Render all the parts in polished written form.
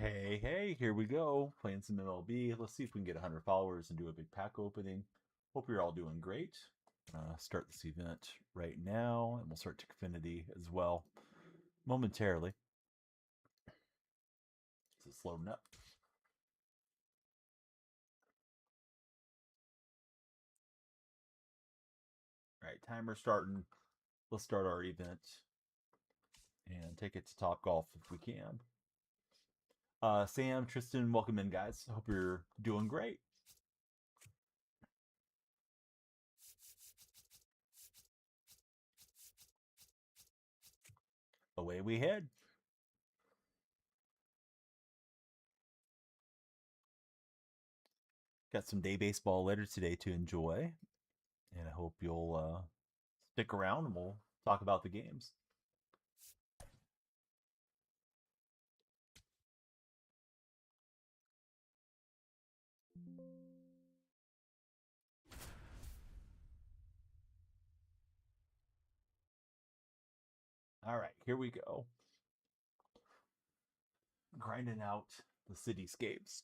Hey, here we go. Playing some MLB. Let's see if we can get 100 followers and do a big pack opening. Hope you're all doing great. Start this event right now, and we'll start Xfinity as well momentarily. It's loading up. All right, timer starting. Let's start our event and take it to Top Golf if we can. Sam, Tristan, welcome in, guys. Hope you're doing great. Away we head. Got some day baseball later today to enjoy, and I hope you'll stick around and we'll talk about the games. All right, here we go. Grinding out the Cityscapes.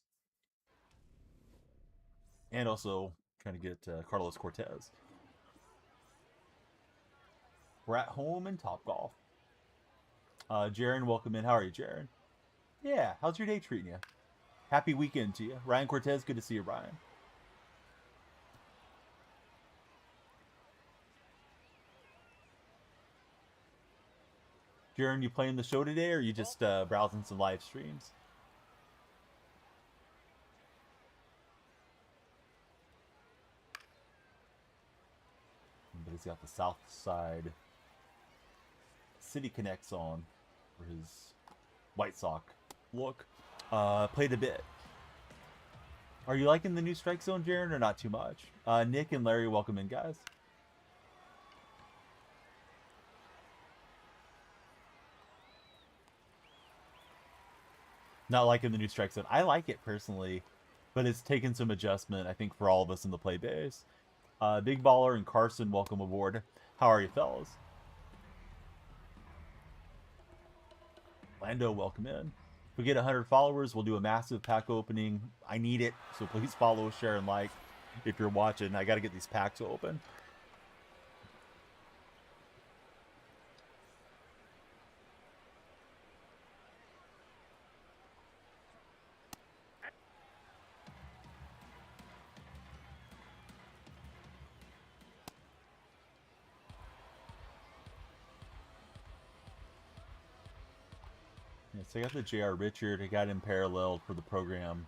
And also trying to get Carlos Cortez. We're at home in Top Golf. Jaron, welcome in. How are you, Jaron? Yeah, how's your day treating you? Happy weekend to you. Ryan Cortez, good to see you, Ryan. Jaron, you playing the show today, or are you just browsing some live streams? But he's got the South Side City Connects on for his White Sox look. Played a bit. Are you liking the new strike zone, Jaron, or not too much? Nick and Larry, welcome in, guys. Not liking the new strike zone. I like it personally, but it's taken some adjustment, I think, for all of us in the play base. Big Baller and Carson, welcome aboard. How are you, fellas? Lando, welcome in. If we get 100 followers, we'll do a massive pack opening. I need it, so please follow, share, and like if you're watching. I got to get these packs open. Yeah, so I got the J.R. Richard. I got him paralleled for the program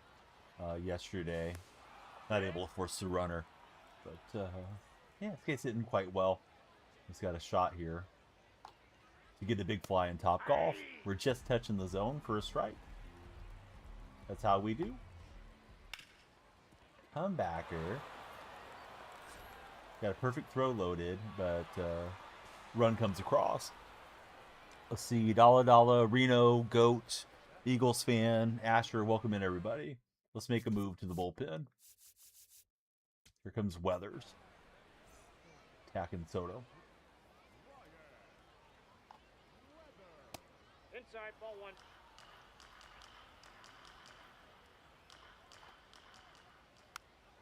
yesterday. Not able to force the runner. But, yeah, this guy's hitting quite well. He's got a shot here to get the big fly in Top Golf. We're just touching the zone for a strike. That's how we do. Comebacker. Got a perfect throw loaded, but run comes across. Let's see. Dalla, Reno, Goat, Eagles fan, Asher, welcome in, everybody. Let's make a move to the bullpen. Here comes Weathers. Attacking Soto. Inside, ball one.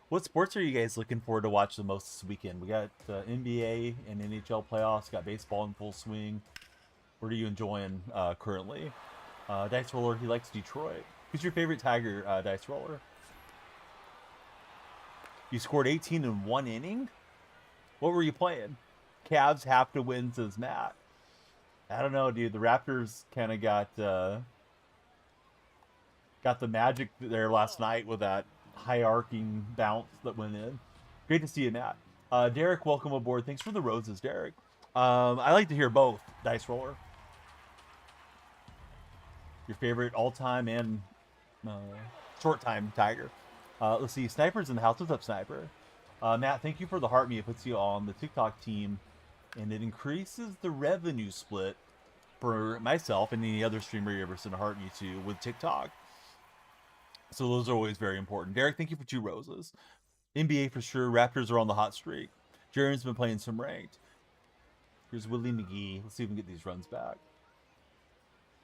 What sports are you guys looking forward to watch the most this weekend? We got NBA and NHL playoffs. Got baseball in full swing. What are you enjoying currently? Dice Roller, he likes Detroit. Who's your favorite Tiger, Dice Roller? You scored 18 in one inning? What were you playing? Cavs have to win, says Matt. I don't know, dude. The Raptors kind of got the magic there last night with that high arcing bounce that went in. Great to see you, Matt. Derek, welcome aboard. Thanks for the roses, Derek. I like to hear both, Dice Roller. Your favorite all-time and short-time Tiger. Let's see. Sniper's in the house. What's up, Sniper? Matt, thank you for the heart me. It puts you on the TikTok team, and it increases the revenue split for myself and any other streamer you ever send a heart me to with TikTok. So those are always very important. Derek, thank you for 2 roses. NBA for sure. Raptors are on the hot streak. Jaren's been playing some ranked. Here's Willie McGee. Let's see if we can get these runs back.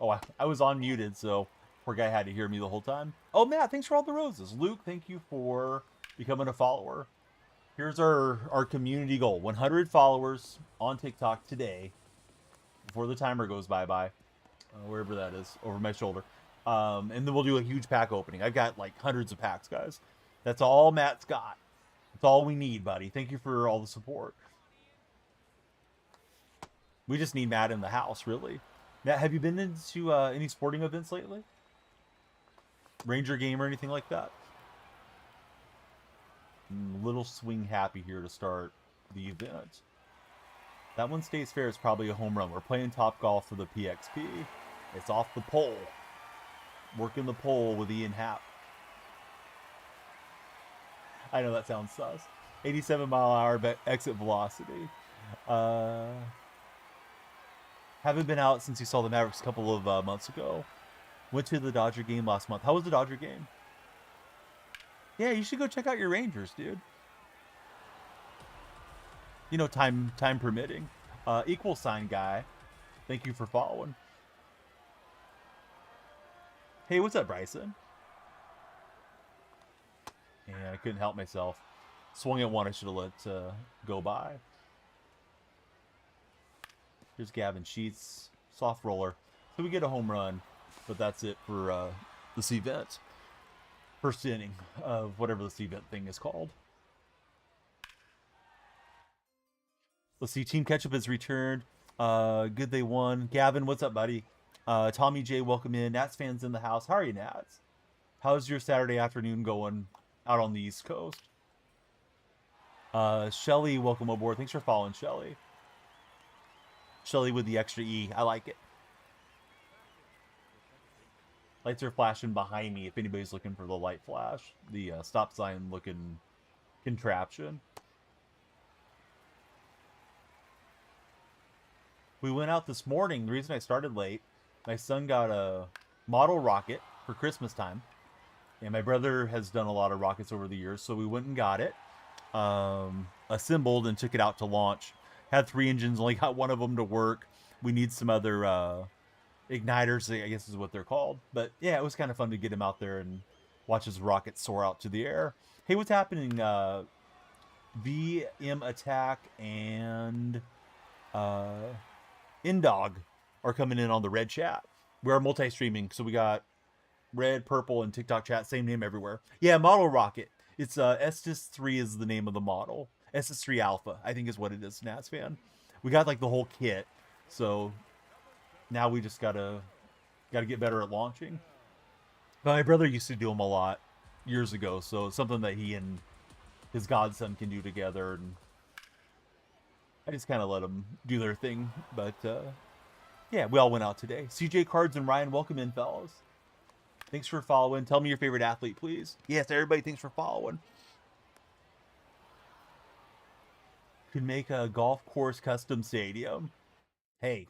Oh, I was unmuted, so Poor guy had to hear me the whole time. Oh, Matt, thanks for all the roses. Luke, thank you for becoming a follower. Here's our community goal. 100 followers on TikTok today before the timer goes bye-bye. Wherever that is, over my shoulder. And then we'll do a huge pack opening. I've got like hundreds of packs, guys. That's all Matt's got. That's all we need, buddy. Thank you for all the support. We just need Matt in the house, really. Matt, have you been into any sporting events lately? Ranger game or anything like that? Little swing happy here to start the event. That one stays fair. It's probably a home run. We're playing Top Golf for the PXP. It's off the pole. Working the pole with Ian Happ. I know that sounds sus. 87 mile an hour exit velocity. Haven't been out since you saw the Mavericks a couple of months ago. Went to the Dodger game last month. How was the Dodger game? Yeah, you should go check out your Rangers, dude. You know, time permitting. Equal sign guy. Thank you for following. Hey, what's up, Bryson? Yeah, I couldn't help myself. Swung at one I should have let go by. Here's Gavin Sheets. Soft roller. So we get a home run. But that's it for this event. First inning of whatever this event thing is called. Let's see. Team Ketchup has returned. Good they won. Gavin, what's up, buddy? Tommy J, welcome in. Nats fans in the house. How are you, Nats? How's your Saturday afternoon going out on the East Coast? Shelly, welcome aboard. Thanks for following, Shelly. Shelly with the extra E. I like it. Lights are flashing behind me if anybody's looking for the light flash. The stop sign looking contraption. We went out this morning. The reason I started late, my son got a model rocket for Christmas time. And my brother has done a lot of rockets over the years. So we went and got it. Assembled and took it out to launch. Had 3 engines, only got one of them to work. We need some other igniters, I guess is what they're called. But yeah, it was kind of fun to get him out there and watch his rocket soar out to the air. Hey, what's happening? VM Attack and Indog are coming in on the red chat. We're multi-streaming, so we got red, purple, and TikTok chat. Same name everywhere. Yeah, model rocket. It's Estes 3 is the name of the model. Estes 3 Alpha, I think is what it is, Nats fan. We got like the whole kit, so now we just gotta get better at launching. But my brother used to do them a lot years ago, so it's something that he and his godson can do together, and I just kind of let them do their thing. But yeah, we all went out today. CJ Cards and Ryan, welcome in, fellas. Thanks for following. Tell me your favorite athlete, please. Yes, everybody, thanks for following. Could make a golf course custom stadium. Hey,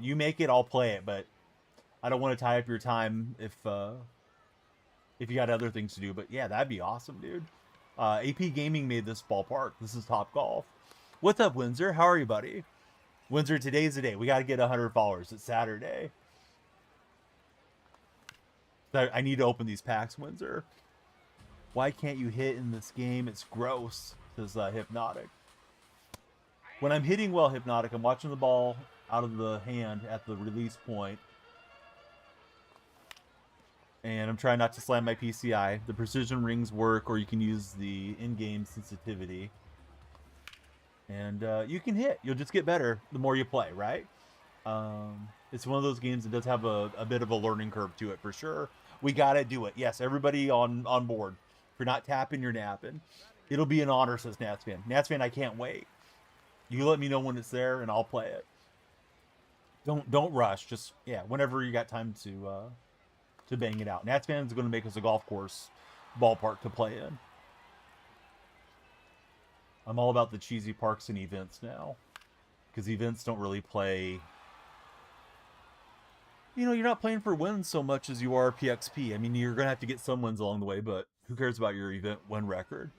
you make it, I'll play it, but I don't want to tie up your time if you got other things to do. But yeah, that'd be awesome, dude. AP Gaming made this ballpark. This is Top Golf. What's up, Windsor? How are you, buddy? Windsor, today's the day. We got to get 100 followers. It's Saturday. I need to open these packs, Windsor. Why can't you hit in this game? It's gross, says Hypnotic. When I'm hitting well, Hypnotic, I'm watching the ball out of the hand at the release point. And I'm trying not to slam my PCI. The precision rings work, or you can use the in-game sensitivity. And you can hit. You'll just get better the more you play, right? It's one of those games that does have a bit of a learning curve to it, for sure. We got to do it. Yes, everybody on board. If you're not tapping, you're napping. It'll be an honor, says Nats fan. Nats fan, I can't wait. You let me know when it's there, and I'll play it. Don't rush. Just, yeah, whenever you got time to bang it out. Nats fan is going to make us a golf course ballpark to play in. I'm all about the cheesy parks and events now, because events don't really play. You know, you're not playing for wins so much as you are PXP. I mean, you're going to have to get some wins along the way, but who cares about your event win record?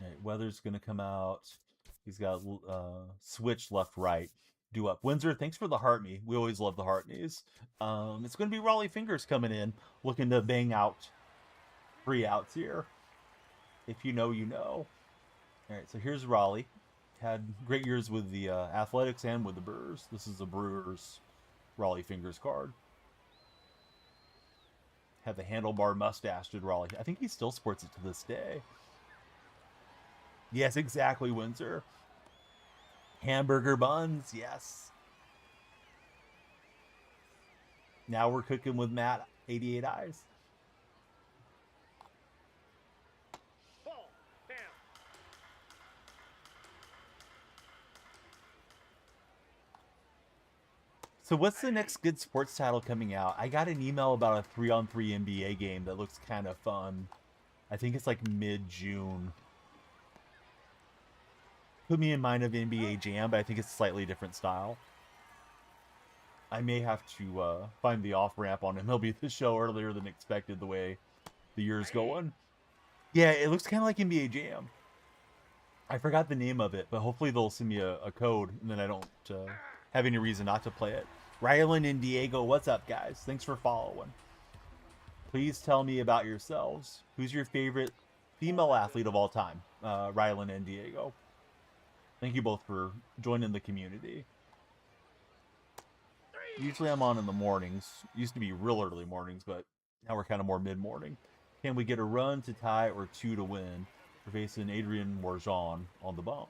All right, Weather's going to come out. He's got switch left, right. do up. Windsor, thanks for the heart me. We always love the heart me's. It's going to be Raleigh Fingers coming in, looking to bang out 3 outs here. If you know, you know. All right, so here's Raleigh. Had great years with the Athletics and with the Brewers. This is the Brewers Raleigh Fingers card. Had the handlebar mustache, did Raleigh. I think he still sports it to this day. Yes, exactly, Windsor. Hamburger buns, yes. Now we're cooking with Matt, 88 Eyes. So what's the next good sports title coming out? I got an email about a 3-on-3 NBA game that looks kind of fun. I think it's like mid-June. Put me in mind of NBA Jam, but I think it's a slightly different style. I may have to find the off-ramp on MLB The Show earlier than expected the way the year's going. Yeah, it looks kind of like NBA Jam. I forgot the name of it, but hopefully they'll send me a code, and then I don't have any reason not to play it. Rylan and Diego, what's up, guys? Thanks for following. Please tell me about yourselves. Who's your favorite female athlete of all time? Rylan and Diego. Thank you both for joining the community. Usually I'm on in the mornings. Used to be real early mornings, but now we're kind of more mid-morning. Can we get a run to tie or 2 to win? We're facing Adrian Morjan on the bump.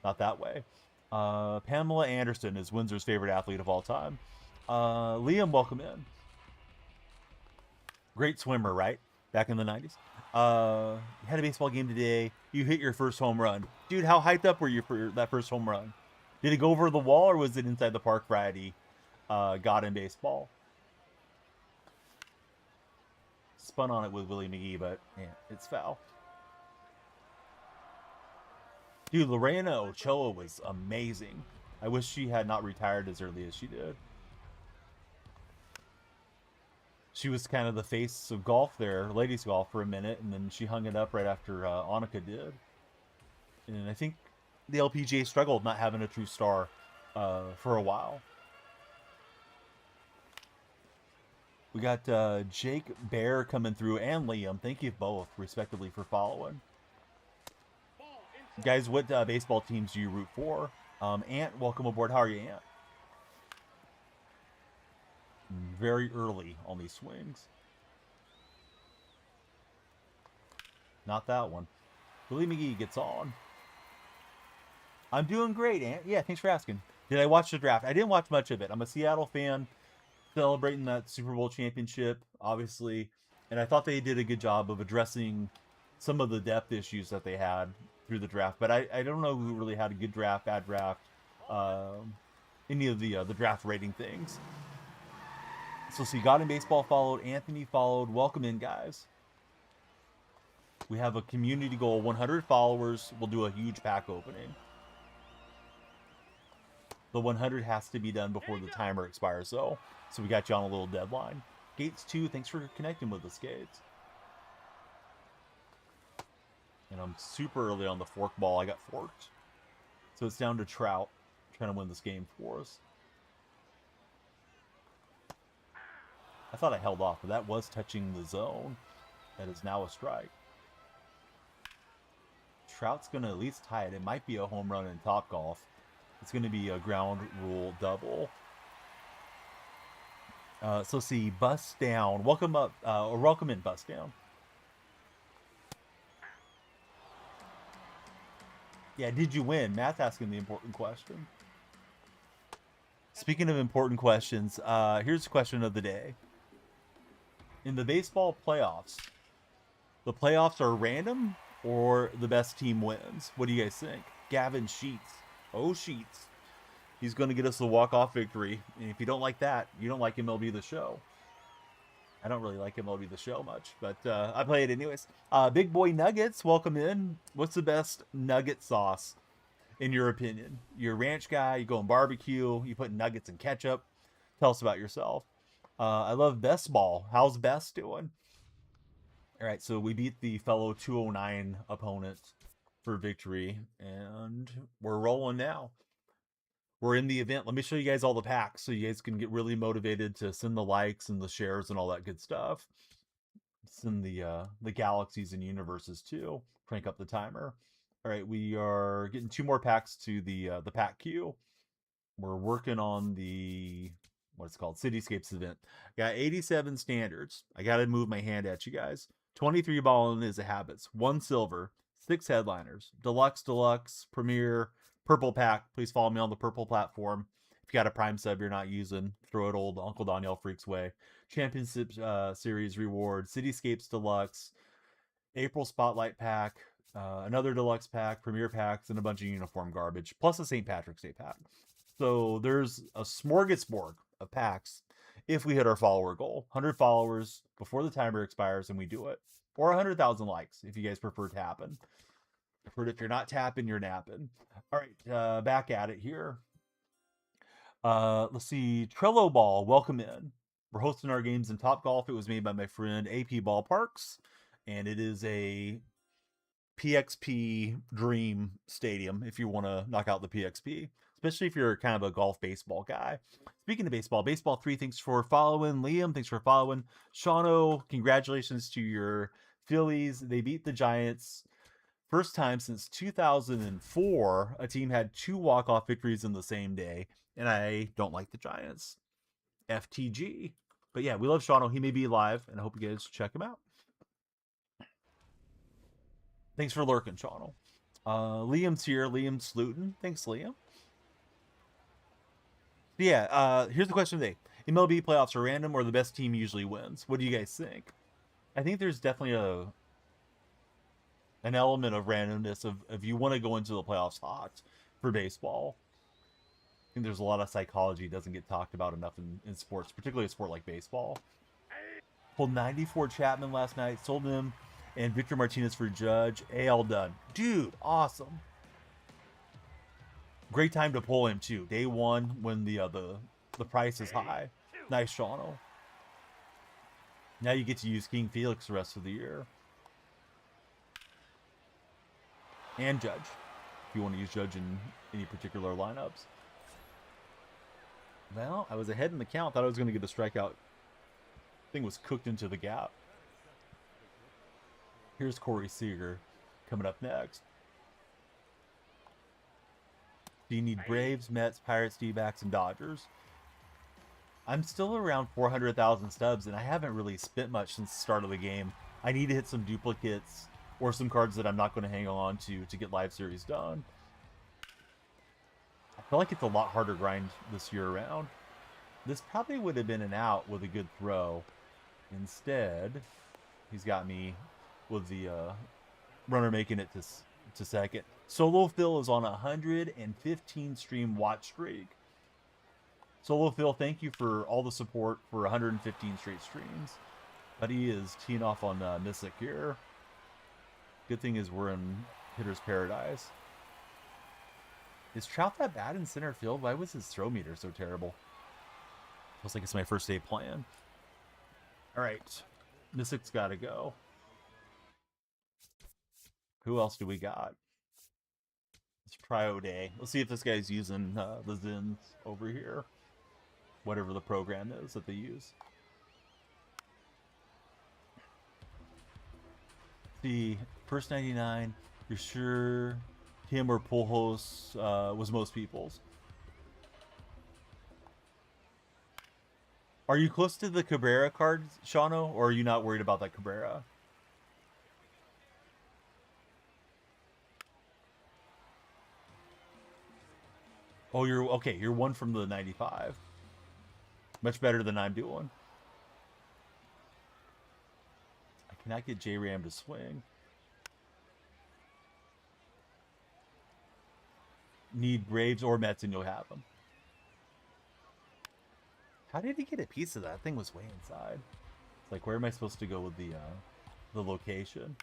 Not that way. Pamela Anderson is Windsor's favorite athlete of all time. Liam, welcome in. Great swimmer, right? Back in the 90s. Had a baseball game today. You hit your first home run. Dude, how hyped up were you for that first home run? Did it go over the wall, or was it inside the park variety got in baseball? Spun on it with Willie McGee, but yeah, it's foul. Dude, Lorena Ochoa was amazing. I wish she had not retired as early as she did. She was kind of the face of golf there, ladies golf, for a minute, and then she hung it up right after Annika did. And I think the LPGA struggled not having a true star for a while. We got Jake Bear coming through and Liam. Thank you both, respectively, for following. Guys, what baseball teams do you root for? Ant, welcome aboard. How are you, Ant? Very early on these swings. Not that one. Willie McGee gets on. I'm doing great, Ant. Yeah, thanks for asking. Did I watch the draft? I didn't watch much of it. I'm a Seattle fan, celebrating that Super Bowl championship, obviously. And I thought they did a good job of addressing some of the depth issues that they had through the draft. But I don't know who really had a good draft, bad draft, any of the draft rating things. So see, God in Baseball followed, Anthony followed. Welcome in, guys. We have a community goal, 100 followers. We'll do a huge pack opening. The 100 has to be done before the timer expires, though. So we got you on a little deadline. Gates 2, thanks for connecting with us, Gates. And I'm super early on the fork ball. I got forked. So it's down to Trout trying to win this game for us. I thought I held off, but that was touching the zone. That is now a strike. Trout's going to at least tie it. It might be a home run in Topgolf. It's going to be a ground rule double. So see, Bust Down. Welcome up, or welcome in, Bust Down. Yeah, did you win? Matt's asking the important question. Speaking of important questions, here's the question of the day. In the baseball playoffs, the playoffs are random or the best team wins? What do you guys think? Gavin Sheets. Oh, Sheets. He's going to get us the walk-off victory. And if you don't like that, you don't like MLB The Show. I don't really like MLB The Show much, but I play it anyways. Big Boy Nuggets, welcome in. What's the best nugget sauce, in your opinion? You're a ranch guy, you go on barbecue, you put nuggets and ketchup. Tell us about yourself. I love Best Ball. How's Best doing? All right, so we beat the fellow 209 opponent for victory, and we're rolling now. we're in the event. Let me show you guys all the packs so you guys can get really motivated to send the likes and the shares and all that good stuff. Send the galaxies and universes too. Crank up the timer. All right, we are getting 2 more packs to the pack queue. We're working on the what's called Cityscapes event. Got 87 standards. I got to move my hand at you guys. 23 balling is a habits. 1 silver, 6 headliners, deluxe, premier, purple pack. Please follow me on the purple platform. If you got a prime sub you're not using, throw it old Uncle DonyellFreak's way. Championship series reward, Cityscapes deluxe, April spotlight pack, another deluxe pack, premier packs, and a bunch of uniform garbage, plus a St. Patrick's Day pack. So there's a smorgasbord of packs if we hit our follower goal. 100 followers before the timer expires and we do it. Or 100,000 likes if you guys prefer tapping. If you're not tapping, you're napping. All right, back at it here. Let's see. Trello Ball, welcome in. We're hosting our games in Top Golf. It was made by my friend AP Ballparks. And it is a PXP dream stadium if you want to knock out the PXP, especially if you're kind of a golf baseball guy. Speaking of baseball 3, thanks for following. Liam, thanks for following. Shauno, congratulations to your Phillies. They beat the Giants. First time since 2004 a team had 2 walk-off victories in the same day, and I don't like the Giants. FTG. But yeah, we love Shauno. He may be live, and I hope you guys check him out. Thanks for lurking, Channel. Liam's here. Liam Slutin. Thanks, Liam. Yeah, here's the question today. MLB playoffs are random or the best team usually wins? What do you guys think? I think there's definitely an element of randomness of if you want to go into the playoffs hot for baseball. I think there's a lot of psychology that doesn't get talked about enough in sports, particularly a sport like baseball. Pulled 94 Chapman last night, sold him, and Victor Martinez for Judge. AL done. Dude, awesome. Great time to pull him too. Day 1 when the price is high. Nice, Shauno. Now you get to use King Felix the rest of the year. And Judge, if you want to use Judge in any particular lineups. Well, I was ahead in the count. Thought I was going to get a strikeout. Thing was cooked into the gap. Here's Corey Seager coming up next. Do you need Braves, Mets, Pirates, D-backs, and Dodgers? I'm still around 400,000 stubs, and I haven't really spent much since the start of the game. I need to hit some duplicates or some cards that I'm not going to hang on to get live series done. I feel like it's a lot harder grind this year around. This probably would have been an out with a good throw. Instead, he's got me with the runner making it to second. Solo Phil is on a 115 stream watch streak. Solo Phil, thank you for all the support for 115 straight streams. Buddy is teeing off on Mystic here. Good thing is we're in hitter's paradise. Is Trout that bad in center field? Why was his throw meter so terrible? Feels like it's my first day playing. All right, Mystic's got to go. Who else do we got? It's Trio Day. Let's see if this guy's using the Zins over here. Whatever the program is that they use. The first 99, you're sure him or Pujols was most people's? Are you close to the Cabrera card, Shauno, or are you not worried about that Cabrera? Oh, you're okay. You're 1 from the 95. Much better than I'm doing. I cannot get J-Ram to swing. Need Braves or Mets and you'll have them. How did he get a piece of that? Thing was way inside. It's like, where am I supposed to go with the location?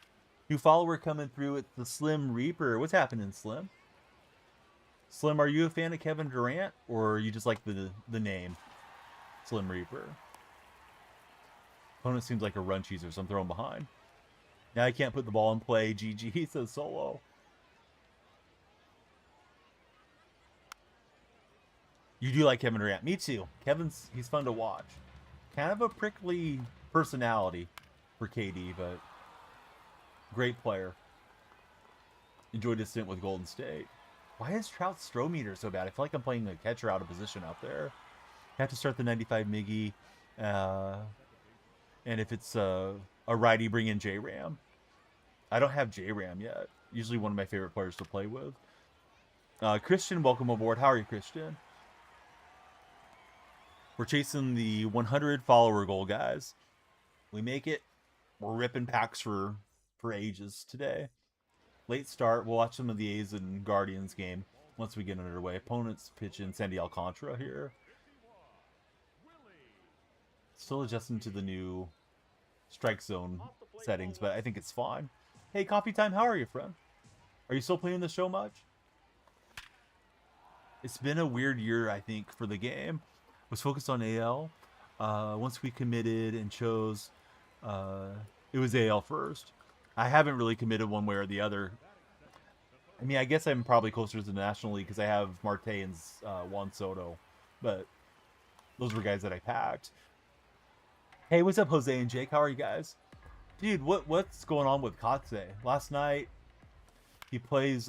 New follower coming through. It's the Slim Reaper. What's happening, Slim? Slim, are you a fan of Kevin Durant, or you just like the name Slim Reaper? Opponent seems like a run cheeser, so I'm throwing behind. Now I can't put the ball in play. GG, says Solo. You do like Kevin Durant. Me too. He's fun to watch. Kind of a prickly personality for KD, but great player. Enjoyed his stint with Golden State. Why is Trout's throw meter so bad? I feel like I'm playing a catcher out of position out there. Have to start the 95 Miggy. And if it's a righty, bring in J-Ram. I don't have J-Ram yet. Usually one of my favorite players to play with. Christian, welcome aboard. How are you, Christian? We're chasing the 100 follower goal, guys. We make it. We're ripping packs for ages today. Late start. We'll watch some of the A's and Guardians game once we get underway. Opponents pitch in Sandy Alcantara here. Still adjusting to the new strike zone settings, but I think it's fine. Hey, Coffee Time, how are you, friend? Are you still playing the show much? It's been a weird year, I think, for the game. Was focused on AL. Once we committed and chose, it was AL first. I haven't really committed one way or the other. I mean, I guess I'm probably closer to the National League because I have Marte and Juan Soto, but those were guys that I packed. Hey, what's up, Jose and Jake? How are you guys? Dude, what's going on with Kotze? Last night, he plays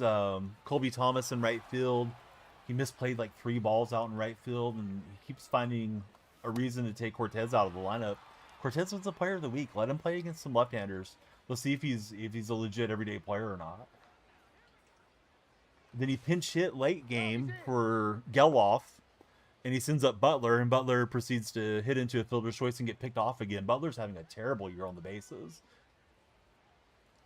Colby Thomas in right field. He misplayed like 3 balls out in right field, and he keeps finding a reason to take Cortez out of the lineup. Cortez was the player of the week. Let him play against some left-handers. Let's see if he's a legit everyday player or not. Then he pinch hit late game for Geloff, and he sends up Butler, and Butler proceeds to hit into a fielder's choice and get picked off again. Butler's having a terrible year on the bases.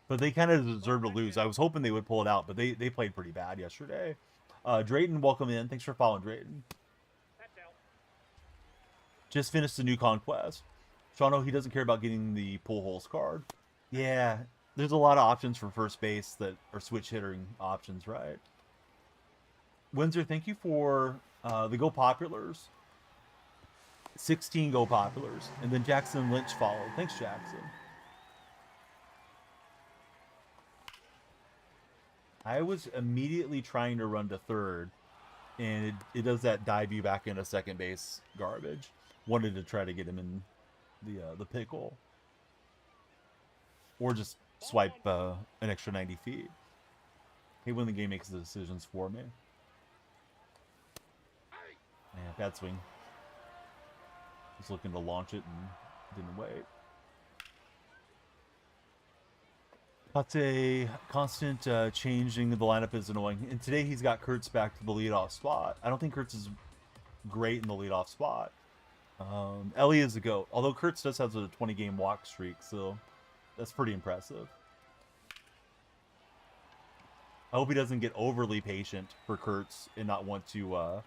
But they kind of deserve to lose. I was hoping they would pull it out, but they played pretty bad yesterday. Drayton, welcome in. Thanks for following, Drayton. Just finished the new conquest. Shawno, he doesn't care about getting the pull holes card. Yeah, there's a lot of options for first base that are switch hitting options, right? Windsor, thank you for the Go Populars. 16 Go Populars. And then Jackson Lynch followed. Thanks, Jackson. I was immediately trying to run to third, and it does that dive you back into second base garbage. Wanted to try to get him in the pickle. Or just swipe an extra 90 feet. Hey, when the game makes the decisions for me. Man, bad swing. He's looking to launch it and didn't wait. That's a constant changing of the lineup is annoying. And today he's got Kurtz back to the leadoff spot. I don't think Kurtz is great in the leadoff spot. Ellie is a GOAT. Although Kurtz does have a 20-game walk streak, so that's pretty impressive. I hope he doesn't get overly patient for Kurtz and not want to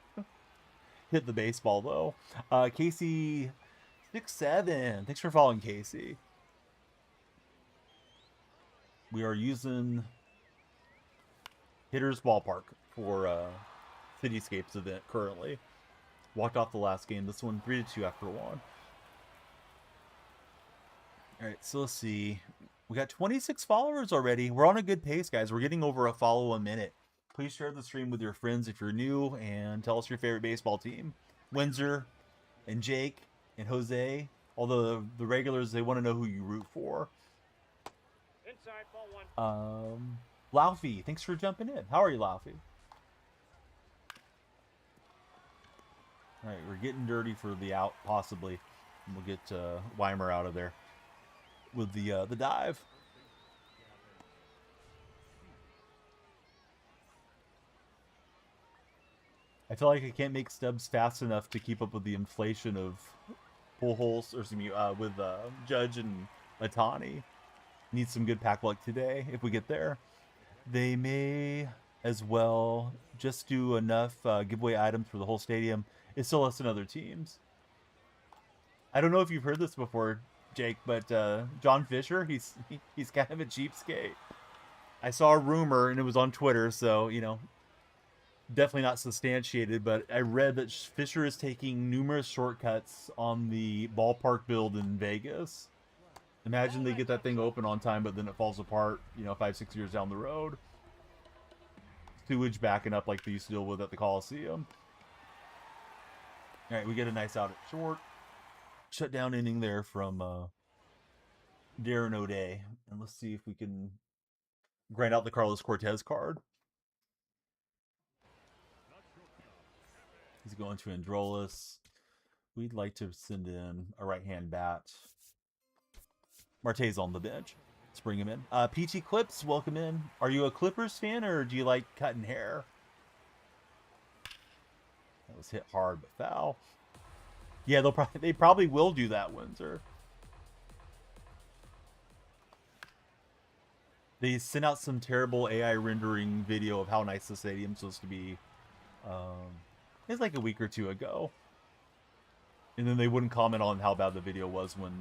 hit the baseball, though. Casey 67. Thanks for following, Casey. We are using Hitter's Ballpark for Cityscapes event currently. Walked off the last game. This one 3-2 after 1. Alright, so let's see. We got 26 followers already. We're on a good pace, guys. We're getting over a follow a minute. Please share the stream with your friends if you're new and tell us your favorite baseball team. Windsor and Jake and Jose. Although the regulars, they want to know who you root for. Inside, ball 1. Laufey, thanks for jumping in. How are you, Laufey? All right, we're getting dirty for the out, possibly. And we'll get Weimer out of there with the dive. I feel like I can't make stubs fast enough to keep up with the inflation of pull holes, or excuse me, with Judge and Atani. Need some good pack luck today if we get there. They may as well just do enough giveaway items for the whole stadium. It's still less than other teams. I don't know if you've heard this before, Jake, but John Fisher, he's kind of a cheapskate. I saw a rumor, and it was on Twitter, so, you know, definitely not substantiated, but I read that Fisher is taking numerous shortcuts on the ballpark build in Vegas. Imagine they get that thing open on time, but then it falls apart, you know, 5-6 years down the road. Sewage backing up like they used to deal with at the Coliseum. All right, we get a nice out at short. Shutdown inning there from Darren O'Day. And let's see if we can grind out the Carlos Cortez card. He's going to Androlis. We'd like to send in a right-hand bat. Marte's on the bench. Let's bring him in. Peachy Clips, welcome in. Are you a Clippers fan or do you like cutting hair? That was hit hard but foul. Yeah, they probably will do that, Windsor. They sent out some terrible AI rendering video of how nice the stadium's supposed to be. It's like a week or two ago. And then they wouldn't comment on how bad the video was when...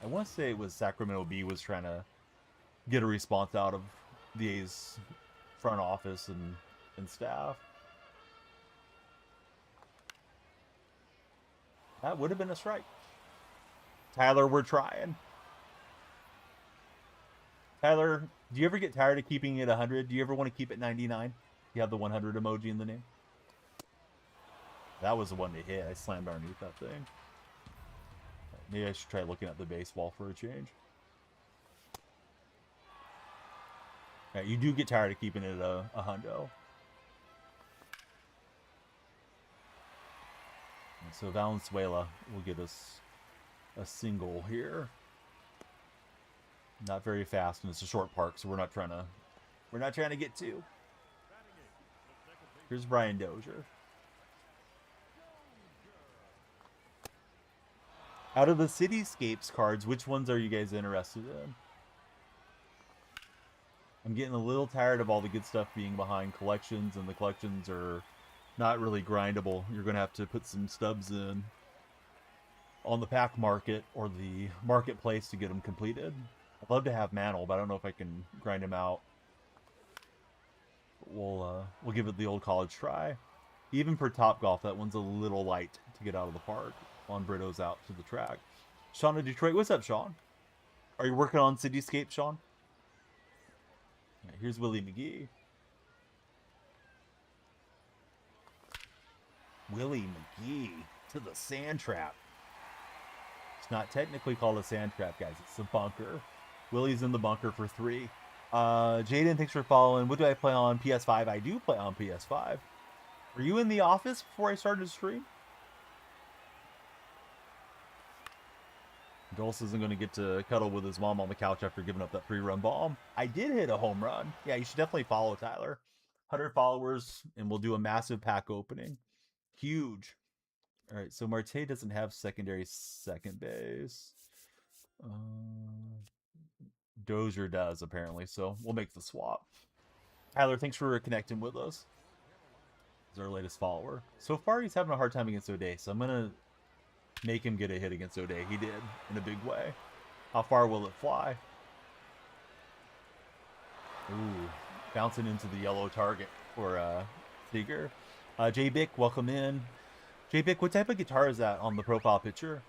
I want to say it was Sacramento Bee was trying to get a response out of the A's front office and staff. That would have been a strike. Tyler, we're trying. Tyler, do you ever get tired of keeping it 100? Do you ever want to keep it 99? You have the 100 emoji in the name. That was the one to hit. I slammed underneath that thing. Maybe I should try looking at the baseball for a change. Yeah, you do get tired of keeping it a hundo. And so Valenzuela will get us a single here. Not very fast, and it's a short park, so we're not trying to get two. Here's Brian Dozier. Out of the Cityscapes cards, which ones are you guys interested in? I'm getting a little tired of all the good stuff being behind collections, and the collections are not really grindable. You're going to have to put some stubs in on the pack market or the marketplace to get them completed. I'd love to have Mantle, but I don't know if I can grind him out. We'll give it the old college try. Even for Top Golf, that one's a little light to get out of the park. On Brito's out to the track. Sean of Detroit, what's up, Sean? Are you working on Cityscape, Sean? Yeah, here's Willie McGee. Willie McGee to the sand trap. It's not technically called a sand trap, guys. It's a bunker. Willie's in the bunker for 3. Jaden, thanks for following. What do I play on PS5? I do play on PS5. Were you in the office before I started to stream? Dulce isn't going to get to cuddle with his mom on the couch after giving up that pre-run bomb. I did hit a home run. Yeah, you should definitely follow Tyler. 100 followers, and we'll do a massive pack opening. Huge. All right, so Marte doesn't have secondary second base. Dozier does, apparently, so we'll make the swap. Tyler, thanks for connecting with us. He's our latest follower. So far, he's having a hard time against O'Day, so I'm going to make him get a hit against O'Day. He did, in a big way. How far will it fly? Ooh, bouncing into the yellow target for Seager. J-Bick, welcome in. J-Bick, what type of guitar is that on the profile picture?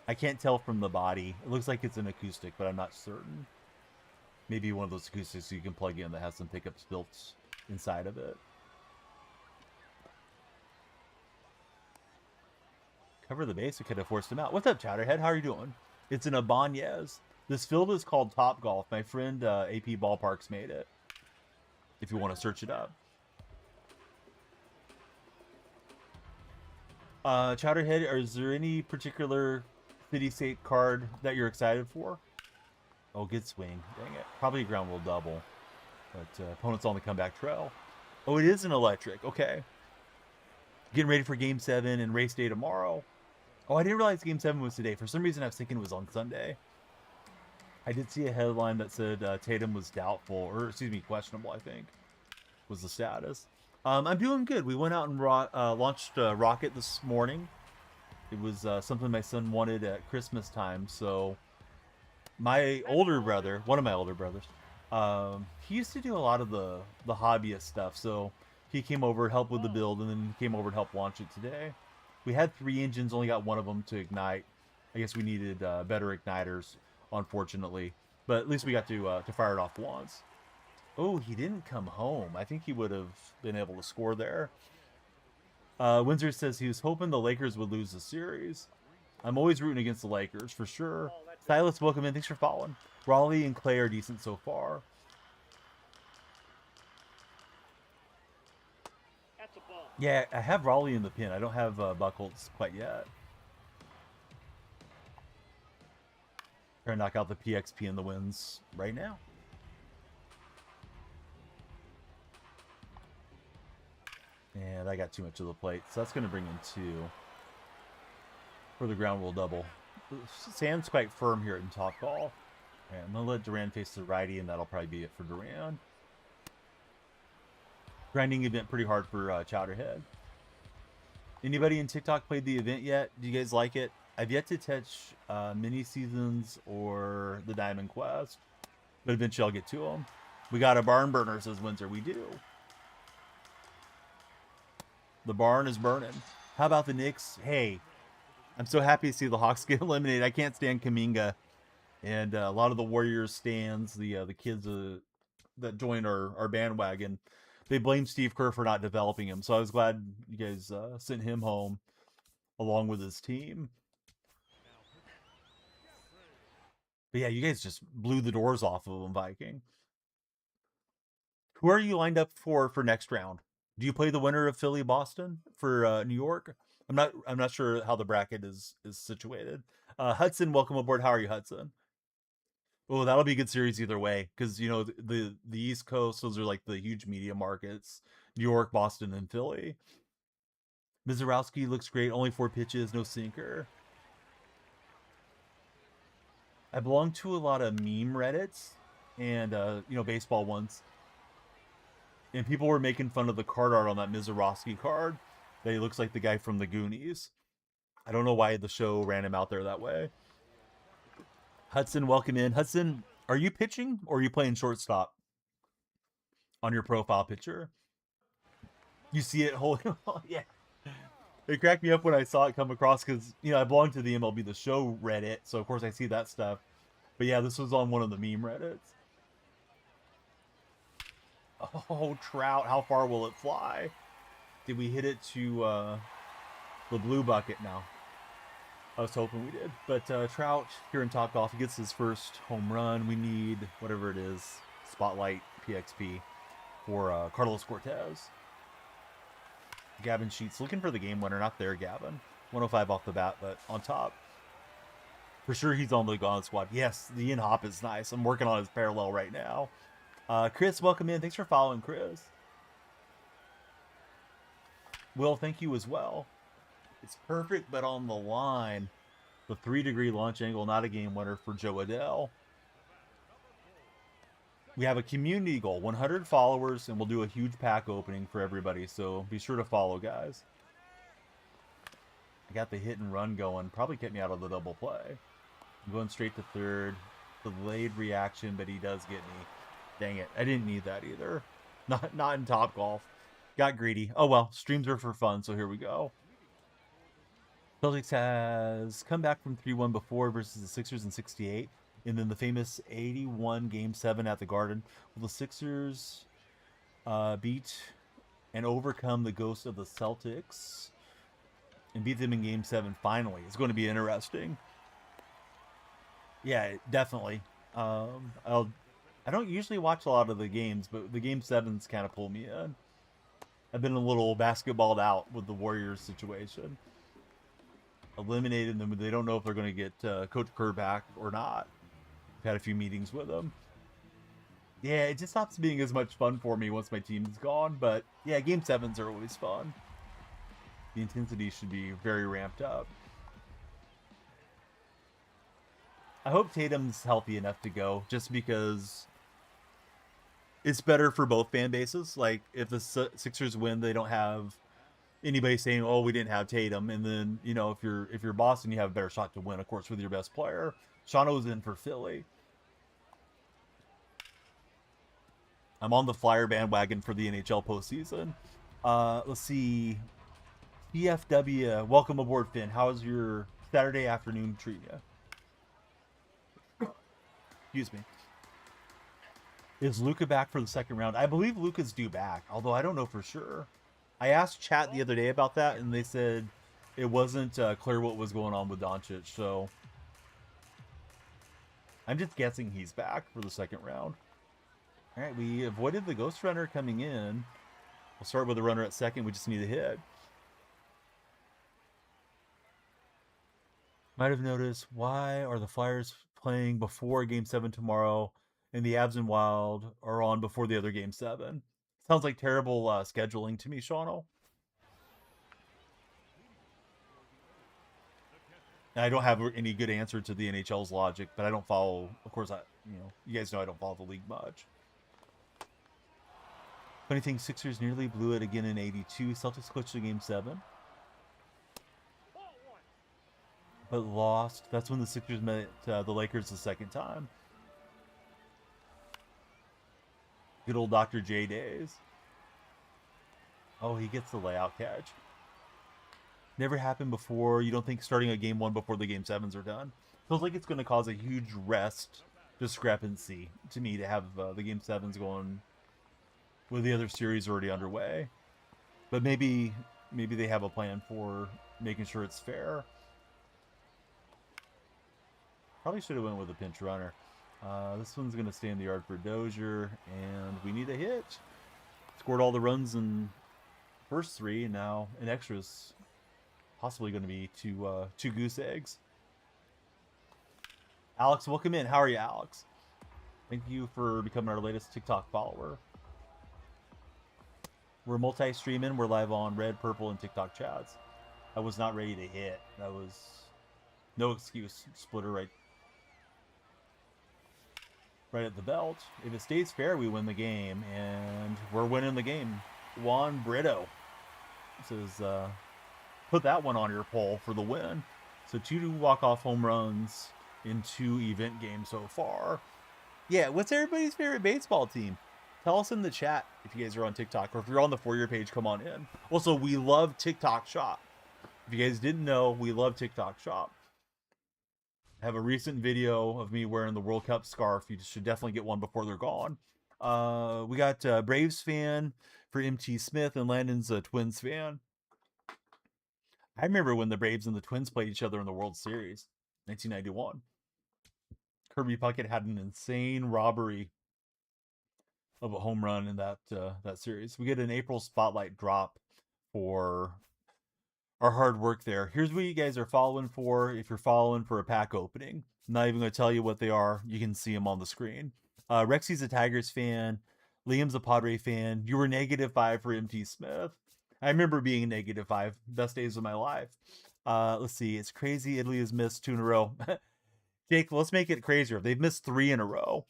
I can't tell from the body. It looks like it's an acoustic, but I'm not certain. Maybe one of those acoustics you can plug in that has some pickups built inside of it. Cover the base, we could have forced him out. What's up, Chowderhead? How are you doing? It's an Ibanez. This field is called Top Golf. My friend AP Ballparks made it. If you want to search it up. Chowderhead, is there any particular Cityscape card that you're excited for? Oh, good swing. Dang it. Probably a ground rule double. But opponent's on the comeback trail. Oh, it is an electric. Okay. Getting ready for Game 7 and race day tomorrow. Oh, I didn't realize Game 7 was today. For some reason, I was thinking it was on Sunday. I did see a headline that said Tatum was doubtful, or excuse me, questionable, I think, was the status. I'm doing good. We went out and launched Rocket this morning. It was something my son wanted at Christmas time. So my older brother, one of my older brothers, he used to do a lot of the hobbyist stuff. So he came over, helped with the build, and then came over to help launch it today. We had 3 engines, only got one of them to ignite. I guess we needed better igniters, unfortunately. But at least we got to fire it off once. Oh, he didn't come home. I think he would have been able to score there. Windsor says he was hoping the Lakers would lose the series. I'm always rooting against the Lakers, for sure. Silas, welcome in. Thanks for following. Raleigh and Clay are decent so far. That's a ball. Yeah, I have Raleigh in the pin. I don't have Buckholz quite yet. Trying to knock out the PXP and the wins right now. And I got too much of the plate, so that's going to bring in 2 for the ground rule double. Sand's quite firm here in top ball. Right, I'm going to let Duran face the righty, and that'll probably be it for Duran. Grinding event pretty hard for Chowderhead. Anybody in TikTok played the event yet? Do you guys like it? I've yet to touch mini seasons or the Diamond Quest, but eventually I'll get to them. We got a barn burner, says Windsor. We do. The barn is burning. How about the Knicks? Hey, I'm so happy to see the Hawks get eliminated. I can't stand Kuminga, and a lot of the Warriors stands, the kids that joined our bandwagon, they blame Steve Kerr for not developing him. So I was glad you guys sent him home along with his team. But yeah, you guys just blew the doors off of them, Viking. Who are you lined up for next round? Do you play the winner of Philly Boston for New York? I'm not sure how the bracket is situated. Hudson, welcome aboard. How are you, Hudson? Oh, that'll be a good series either way, because you know the East Coast, those are like the huge media markets. New York, Boston, and Philly. Mizorowski looks great. Only 4 pitches, no sinker. I belong to a lot of meme Reddits and baseball ones. And people were making fun of the card art on that Mizorowski card. That he looks like the guy from the Goonies. I don't know why the show ran him out there that way. Hudson, welcome in. Hudson, are you pitching or are you playing shortstop on your profile picture? You see it holding. Yeah. It cracked me up when I saw it come across because, I belong to the MLB The Show Reddit. So, of course, I see that stuff. But yeah, this was on one of the meme Reddits. Oh, Trout, how far will it fly? Did we hit it to the blue bucket now? I was hoping we did. But Trout here in Topgolf, he gets his first home run. We need whatever it is, Spotlight PXP for Carlos Cortez. Gavin Sheets looking for the game winner. Not there, Gavin. 105 off the bat, but on top. For sure he's on the Gauntlet squad. Yes, the in-hop is nice. I'm working on his parallel right now. Chris, welcome in. Thanks for following, Chris. Will, thank you as well. It's perfect, but on the line. The 3-degree launch angle, not a game winner for Joe Adele. We have a community goal, 100 followers, and we'll do a huge pack opening for everybody, so be sure to follow, guys. I got the hit and run going. Probably kept me out of the double play. I'm going straight to third. Delayed reaction, but he does get me. Dang it. I didn't need that either. Not in Topgolf. Got greedy. Oh well, streams are for fun, so here we go. Celtics has come back from 3-1 before versus the Sixers in 68. And then the famous 81 Game 7 at the Garden. Will the Sixers beat and overcome the ghost of the Celtics and beat them in Game 7 finally? It's going to be interesting. Yeah, definitely. I don't usually watch a lot of the games, but the Game 7s kind of pull me in. I've been a little basketballed out with the Warriors situation. Eliminated them, but they don't know if they're going to get Coach Kerr back or not. I've had a few meetings with them. Yeah, it just stops being as much fun for me once my team's gone, but yeah, Game 7s are always fun. The intensity should be very ramped up. I hope Tatum's healthy enough to go, just because it's better for both fan bases. Like, if the Sixers win, they don't have anybody saying, "Oh, we didn't have Tatum." And then, if you're Boston, you have a better shot to win, of course, with your best player. Shauno's in for Philly. I'm on the Flyer bandwagon for the NHL postseason. Let's see. PFW, welcome aboard, Finn. How's your Saturday afternoon treating you? Excuse me. Is Luca back for the second round? I believe Luca's due back, although I don't know for sure. I asked chat the other day about that, and they said it wasn't clear what was going on with Doncic, so I'm just guessing he's back for the second round. All right, we avoided the ghost runner coming in. We'll start with the runner at second. We just need a hit. Might have noticed, why are the Flyers playing before Game 7 tomorrow, and the Avs and Wild are on before the other Game 7? Sounds like terrible scheduling to me, Shawno. I don't have any good answer to the NHL's logic, but I don't follow. Of course, you guys know I don't follow the league much. Funny thing, Sixers nearly blew it again in '82. Celtics clinched the Game 7, but lost. That's when the Sixers met the Lakers the second time. Good old Dr. J days. Oh, he gets the layout catch. Never happened before. You don't think starting a Game 1 before the Game 7s are done? Feels like it's going to cause a huge rest discrepancy to me to have the Game 7s going with the other series already underway. But maybe they have a plan for making sure it's fair. Probably should have went with a pinch runner. This one's going to stay in the yard for Dozier, and we need a hit. Scored all the runs in first three, and now in extras, possibly going to be two goose eggs. Alex, welcome in. How are you, Alex? Thank you for becoming our latest TikTok follower. We're multi-streaming. We're live on Red, Purple, and TikTok chats. I was not ready to hit. That was no excuse. Splitter right at the belt. If it stays fair, we win the game, and we're winning the game. Juan Brito says, put that one on your poll for the win. So 2 walk-off home runs in 2 event games so far. Yeah, what's everybody's favorite baseball team? Tell us in the chat if you guys are on TikTok, or if you're on the For Your page, come on in. Also, we love TikTok Shop. If you guys didn't know, we love TikTok Shop. I have a recent video of me wearing the World Cup scarf. You should definitely get one before they're gone. We got Braves fan for MT Smith, and Landon's a Twins fan. I remember when the Braves and the Twins played each other in the World Series, 1991. Kirby Puckett had an insane robbery of a home run in that series. We get an April spotlight drop for our hard work there. Here's what you guys are following for. If you're following for a pack opening, I'm not even going to tell you what they are. You can see them on the screen. Rexy's a Tigers fan. Liam's a Padre fan. You were -5 for MT Smith. I remember being -5. Best days of my life. Let's see. It's crazy. Italy has missed 2 in a row. Jake, let's make it crazier. They've missed 3 in a row.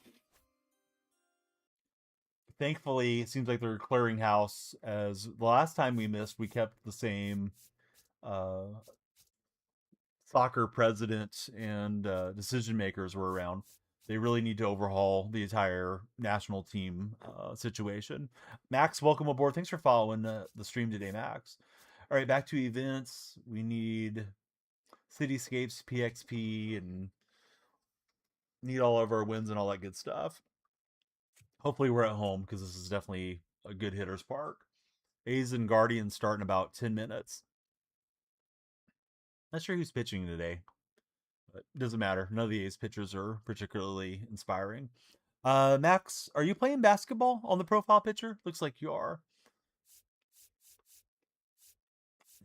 Thankfully, it seems like they're clearing house. As the last time we missed, we kept the same soccer president and decision makers were around. They really need to overhaul the entire national team situation. Max, welcome aboard. Thanks for following the stream today, Max. All right, back to events. We need Cityscapes, PXP, and need all of our wins and all that good stuff. Hopefully we're at home, because this is definitely a good hitter's park. A's and Guardians start in about 10 minutes. Not sure who's pitching today, but it doesn't matter. None of the A's pitchers are particularly inspiring. Max, are you playing basketball on the profile picture? Looks like you are.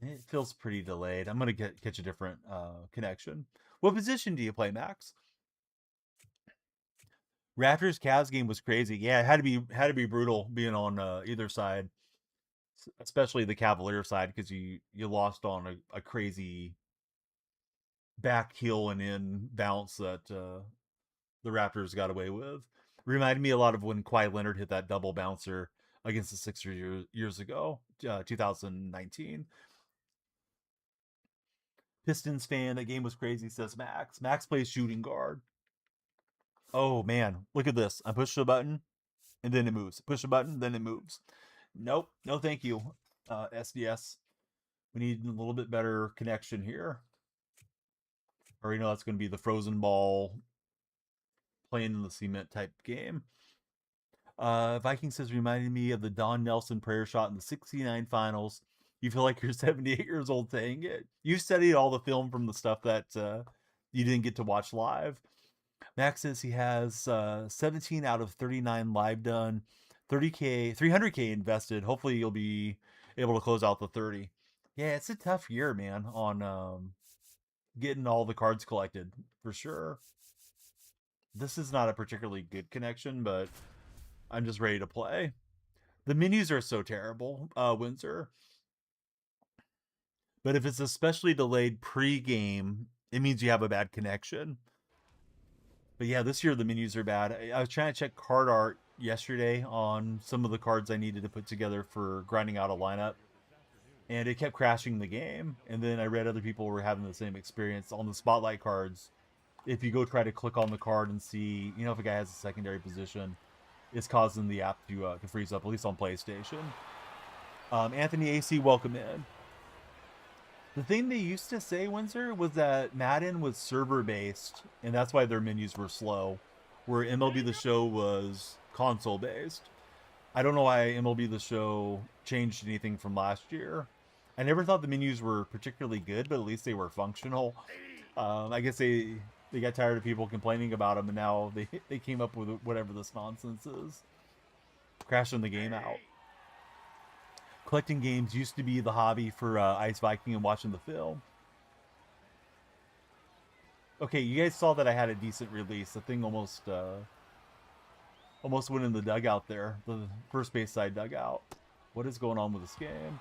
It feels pretty delayed. I'm going to catch a different connection. What position do you play, Max? Raptors Cavs game was crazy. Yeah, it had to be brutal being on either side, especially the Cavalier side, because you lost on a crazy back heel and in bounce that the Raptors got away with. Reminded me a lot of when Kawhi Leonard hit that double bouncer against the Sixers years ago, 2019. Pistons fan, that game was crazy, says Max. Max plays shooting guard. Oh man, look at this. I push the button and then it moves. Push a button, then it moves. Nope, no thank you, SDS. We need a little bit better connection here. Or you know that's going to be the frozen ball playing in the cement type game. Viking says, reminded me of the Don Nelson prayer shot in the 69 finals. You feel like you're 78 years old saying it. You studied all the film from the stuff that you didn't get to watch live. Max says he has 17 out of 39 live done, 30K, 300K invested. Hopefully you'll be able to close out the 30. Yeah, it's a tough year, man, on getting all the cards collected, for sure. This is not a particularly good connection, but I'm just ready to play. The menus are so terrible, Windsor. But if it's especially delayed pre-game, it means you have a bad connection. But yeah, this year the menus are bad. I was trying to check card art yesterday on some of the cards I needed to put together for grinding out a lineup, and it kept crashing the game. And then I read other people were having the same experience on the spotlight cards. If you go try to click on the card and see, you know, if a guy has a secondary position, it's causing the app to freeze up, at least on PlayStation. Anthony AC, welcome in. The thing they used to say, Windsor, was that Madden was server-based, and that's why their menus were slow, where MLB The Show was console-based. I don't know why MLB The Show changed anything from last year. I never thought the menus were particularly good, but at least they were functional. I guess they got tired of people complaining about them, and now they came up with whatever this nonsense is. Crashing the game out. Collecting games used to be the hobby for Ice Viking and watching the film. Okay, you guys saw that I had a decent release. The thing almost went in the dugout there. The first base side dugout. What is going on with this game?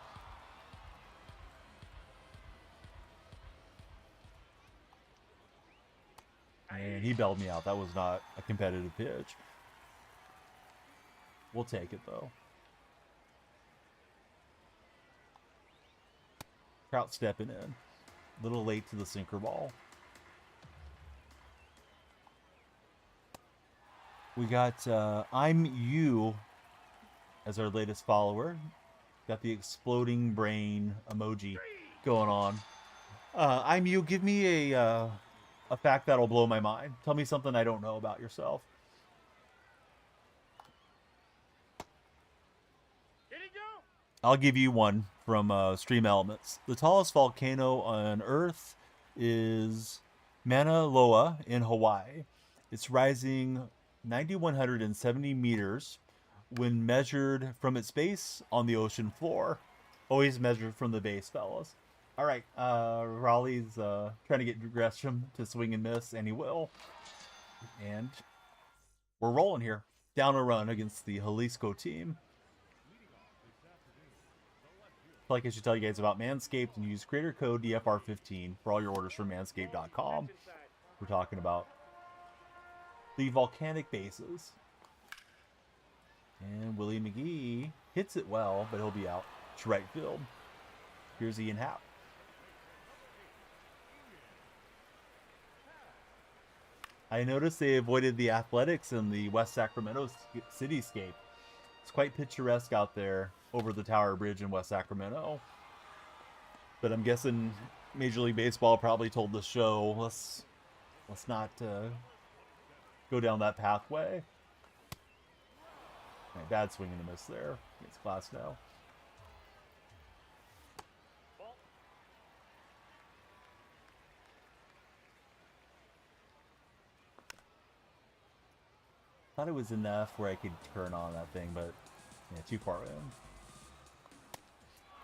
And he bailed me out. That was not a competitive pitch. We'll take it, though. Trout stepping in. A little late to the sinker ball. We got I'm You as our latest follower. Got the exploding brain emoji going on. I'm You, give me a fact that'll blow my mind. Tell me something I don't know about yourself. I'll give you one from Stream Elements. The tallest volcano on Earth is Mauna Loa in Hawaii. It's rising 9,170 meters when measured from its base on the ocean floor. Always measured from the base, fellas. All right, Raleigh's trying to get Gresham to swing and miss, and he will. And we're rolling here. Down a run against the Jalisco team. I feel like I should tell you guys about Manscaped and use creator code DFR15 for all your orders from manscaped.com. We're talking about the volcanic bases. And Willie McGee hits it well, but he'll be out to right field. Here's Ian Happ. I noticed they avoided the Athletics in the West Sacramento Cityscape. It's quite picturesque out there over the Tower Bridge in West Sacramento. But I'm guessing Major League Baseball probably told the show, let's not go down that pathway. Okay, bad swing and a miss there against Glasgow. Thought it was enough where I could turn on that thing, but yeah, too far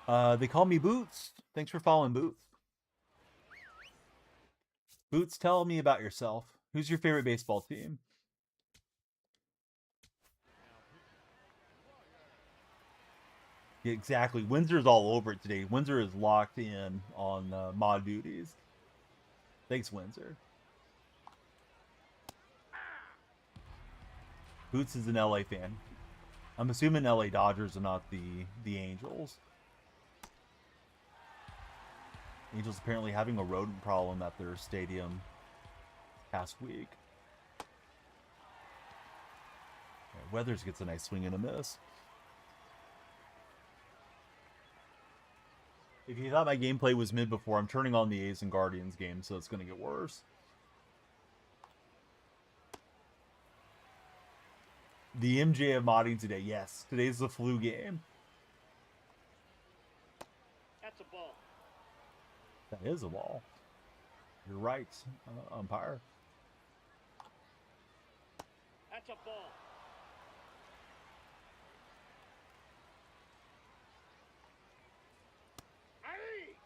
in. They call me Boots. Thanks for following, Boots. Boots, tell me about yourself. Who's your favorite baseball team? Yeah, exactly. Windsor's all over it today. Windsor is locked in on mod duties. Thanks, Windsor. Boots is an LA fan. I'm assuming LA Dodgers are not the Angels. Angels apparently having a rodent problem at their stadium past week. Yeah, Weathers gets a nice swing and a miss. If you thought my gameplay was mid before, I'm turning on the A's and Guardians game, so it's going to get worse. The MJ of modding today. Yes, today's the flu game. That's a ball. That is a ball. You're right, umpire. That's a ball.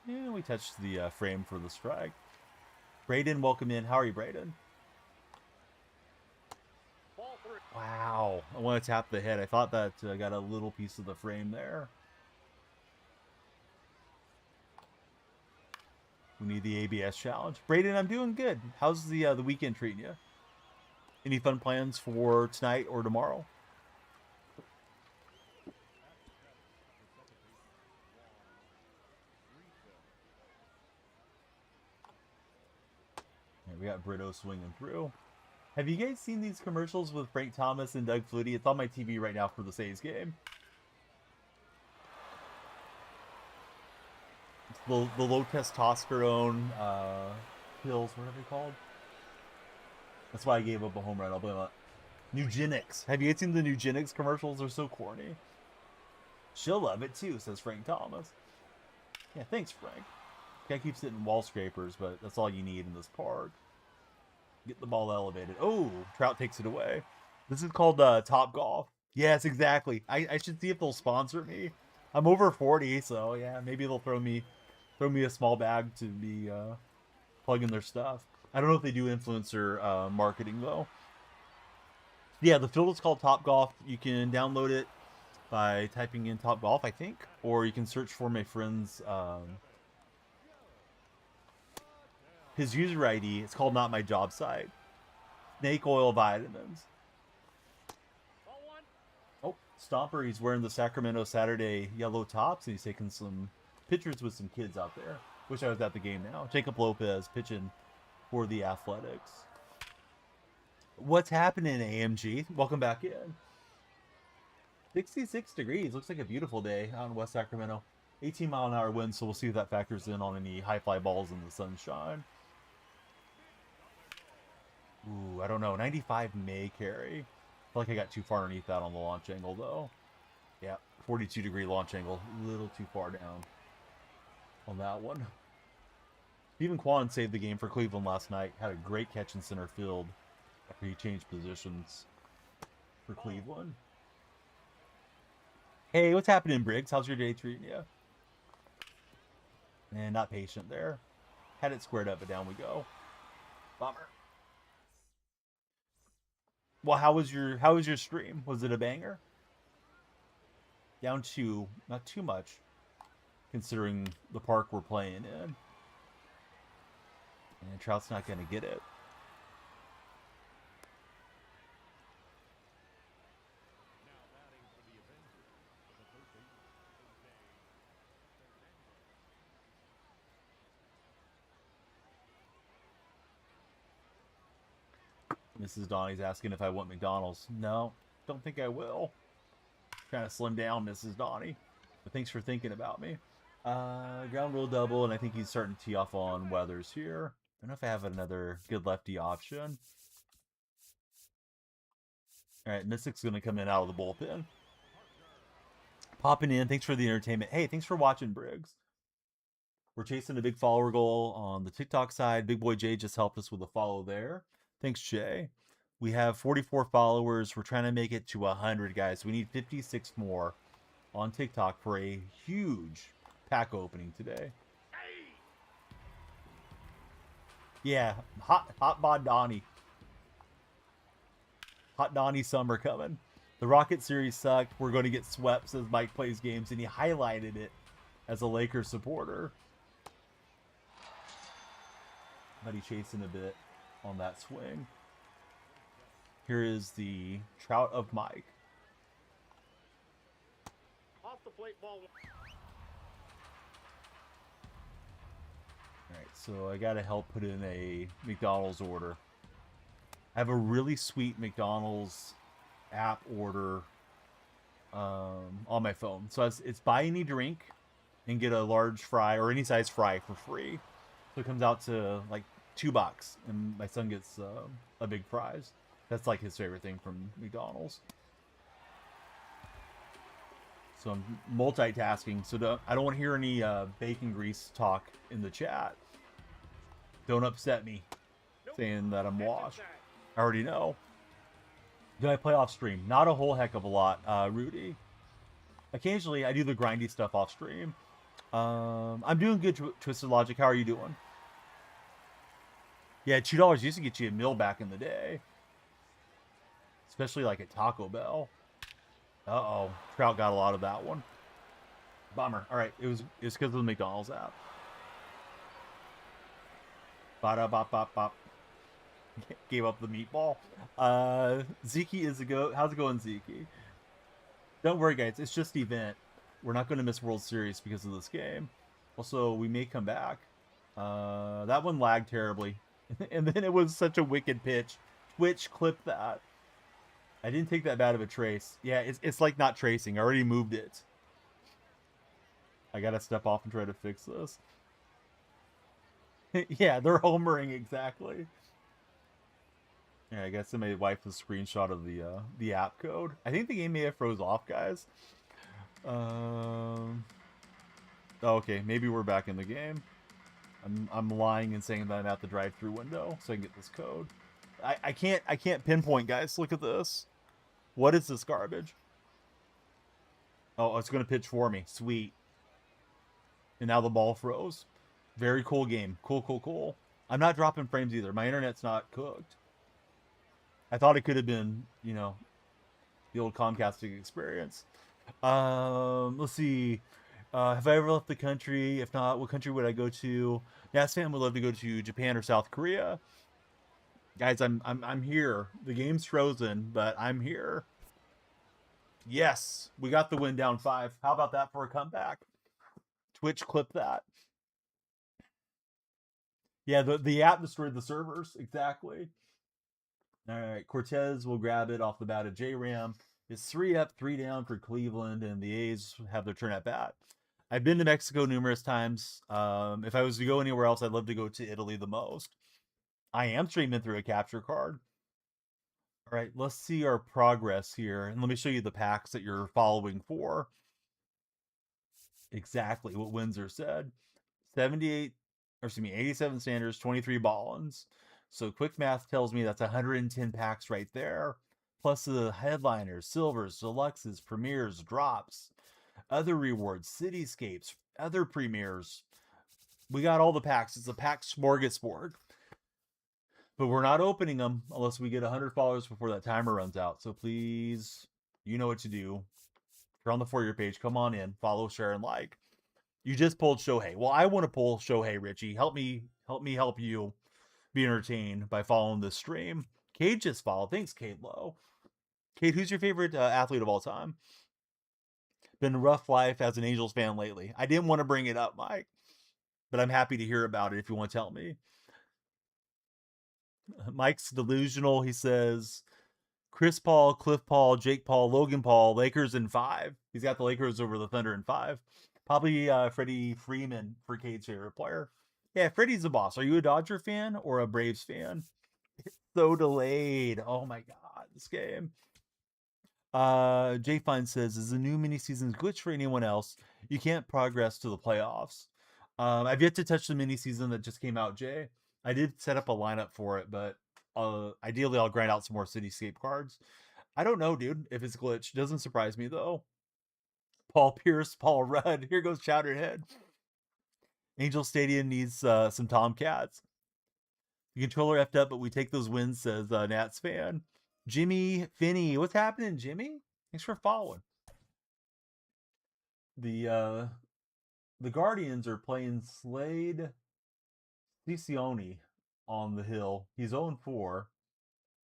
Yeah, we touched the frame for the strike. Braden, welcome in. How are you, Braden? Ball 3. Wow. I want to tap the head. I thought that got a little piece of the frame there. We need the ABS challenge. Braden, I'm doing good. How's the weekend treating you? Any fun plans for tonight or tomorrow? We got Brito swinging through. Have you guys seen these commercials with Frank Thomas and Doug Flutie? It's on my TV right now for the Saints game. It's the low testosterone pills, what are they called? That's why I gave up a home run. I'll blame it. Nugenics. Have you guys seen the Nugenics commercials? They're so corny. She'll love it too, says Frank Thomas. Yeah, thanks, Frank. Guy keeps hitting wall scrapers, but that's all you need in this park. Get the ball elevated. Oh, Trout takes it away. This is called Top Golf. Yes, exactly. I should see if they'll sponsor me. I'm over 40, so yeah, maybe they'll throw me a small bag to be plugging their stuff. I don't know if they do influencer marketing though. Yeah, the field is called Top Golf. You can download it by typing in Top Golf, I think, or you can search for my friend's his user ID. It's called Not My Job Site. Snake oil vitamins. Ball 1. Oh, Stomper, he's wearing the Sacramento Saturday yellow tops, and he's taking some pictures with some kids out there. Wish I was at the game now. Jacob Lopez pitching for the Athletics. What's happening, AMG? Welcome back in. 66 degrees. Looks like a beautiful day out in West Sacramento. 18-mile-an-hour wind, so we'll see if that factors in on any high fly balls in the sunshine. Ooh, I don't know. 95 may carry. I feel like I got too far underneath that on the launch angle, though. Yeah, 42-degree launch angle. A little too far down on that one. Stephen Kwan saved the game for Cleveland last night. Had a great catch in center field after he changed positions for Cleveland. Hey, what's happening, Briggs? How's your day treating you? And not patient there. Had it squared up, but down we go. Bummer. Well, how was your stream? Was it a banger? Down to not too much, considering the park we're playing in. And Trout's not going to get it. Mrs. Donnie's asking if I want McDonald's. No, don't think I will. Trying to slim down, Mrs. Donnie. But thanks for thinking about me. Ground rule double, and I think he's starting to tee off on Weathers here. I don't know if I have another good lefty option. All right, Mystic's going to come in out of the bullpen. Popping in. Thanks for the entertainment. Hey, thanks for watching, Briggs. We're chasing a big follower goal on the TikTok side. Big Boy Jay just helped us with a follow there. Thanks, Jay. We have 44 followers. We're trying to make it to 100, guys. We need 56 more on TikTok for a huge pack opening today. Yeah, hot bod Donnie. Hot Donnie summer coming. The Rocket Series sucked. We're going to get swept, says Mike Plays Games, and he highlighted it as a Lakers supporter. But he chasing a bit on that swing. Here is the Trout of Mike. Off the plate, ball 1. Alright, so I gotta help put in a McDonald's order. I have a really sweet McDonald's app order on my phone. So it's buy any drink and get a large fry or any size fry for free. So it comes out to like $2, and my son gets a big fries. That's like his favorite thing from McDonald's. So I'm multitasking. So I don't want to hear any bacon grease talk in the chat. Don't upset me saying that I'm washed. I already know. Do I play off stream? Not a whole heck of a lot, Rudy. Occasionally, I do the grindy stuff off stream. I'm doing good, Twisted Logic. How are you doing? Yeah, $2 used to get you a meal back in the day. Especially like at Taco Bell. Uh-oh. Trout got a lot of that one. Bummer. All right, it's because of the McDonald's app. Ba-da-bop-bop-bop. Gave up the meatball. Zeke is a go. How's it going, Zeke? Don't worry, guys. It's just event. We're not going to miss World Series because of this game. Also, we may come back. That one lagged terribly. And then it was such a wicked pitch. Twitch clipped that. I didn't take that bad of a trace. Yeah, it's like not tracing. I already moved it. I got to step off and try to fix this. Yeah, they're homering exactly. Yeah, I guess somebody wiped the screenshot of the app code. I think the game may have froze off, guys. Oh, okay, maybe we're back in the game. I'm lying and saying that I'm at the drive-through window so I can get this code. I can't pinpoint, guys. Look at this. What is this garbage? Oh, it's gonna pitch for me. Sweet. And now the ball froze. Very cool game. Cool. I'm not dropping frames either. My internet's not cooked. I thought it could have been, you know, the old Comcasting experience. Let's see. Have I ever left the country? If not, what country would I go to? Nats fan would love to go to Japan or South Korea. Guys, I'm here. The game's frozen, but I'm here. Yes, we got the win down 5. How about that for a comeback? Twitch clip that. Yeah, the app destroyed the servers. Exactly. All right, Cortez will grab it off the bat of J-Ram. It's 3 up, 3 down for Cleveland, and the A's have their turn at bat. I've been to Mexico numerous times. If I was to go anywhere else, I'd love to go to Italy the most. I am streaming through a capture card. All right, let's see our progress here. And let me show you the packs that you're following for. Exactly what Windsor said. 87 Sanders, 23 Ballins. So quick math tells me that's 110 packs right there. Plus the headliners, silvers, deluxes, premieres, drops, other rewards, cityscapes, other premieres. We got all the packs. It's a pack smorgasbord. But we're not opening them unless we get 100 followers before that timer runs out. So please, you know what to do. If you're on the For Your page, come on in, follow, share, and like. You just pulled Shohei. Well, I want to pull Shohei, Richie. Help me help you be entertained by following this stream. Cade just followed. Thanks, Cade Lowe. Cade, who's your favorite athlete of all time? Been a rough life as an Angels fan lately. I didn't want to bring it up, Mike, but I'm happy to hear about it if you want to tell me. Mike's delusional. He says Chris Paul, Cliff Paul, Jake Paul, Logan Paul, Lakers in 5. He's got the Lakers over the Thunder in 5. Probably Freddie Freeman for Cade's favorite player. Yeah, Freddie's the boss. Are you a Dodger fan or a Braves fan? So delayed. Oh my god, this game. Jay Fine says, is the new mini season glitch for anyone else? You can't progress to the playoffs. I've yet to touch the mini season that just came out, Jay. I did set up a lineup for it, but ideally I'll grind out some more Cityscape cards. I don't know, dude, if it's glitch. Doesn't surprise me though. Paul Pierce, Paul Rudd. Here goes Chowderhead. Angel Stadium needs some Tomcats. The controller effed up, but we take those wins, says Nats fan. Jimmy Finney. What's happening, Jimmy? Thanks for following. The Guardians are playing Slade Ciccione on the hill. He's 0-4,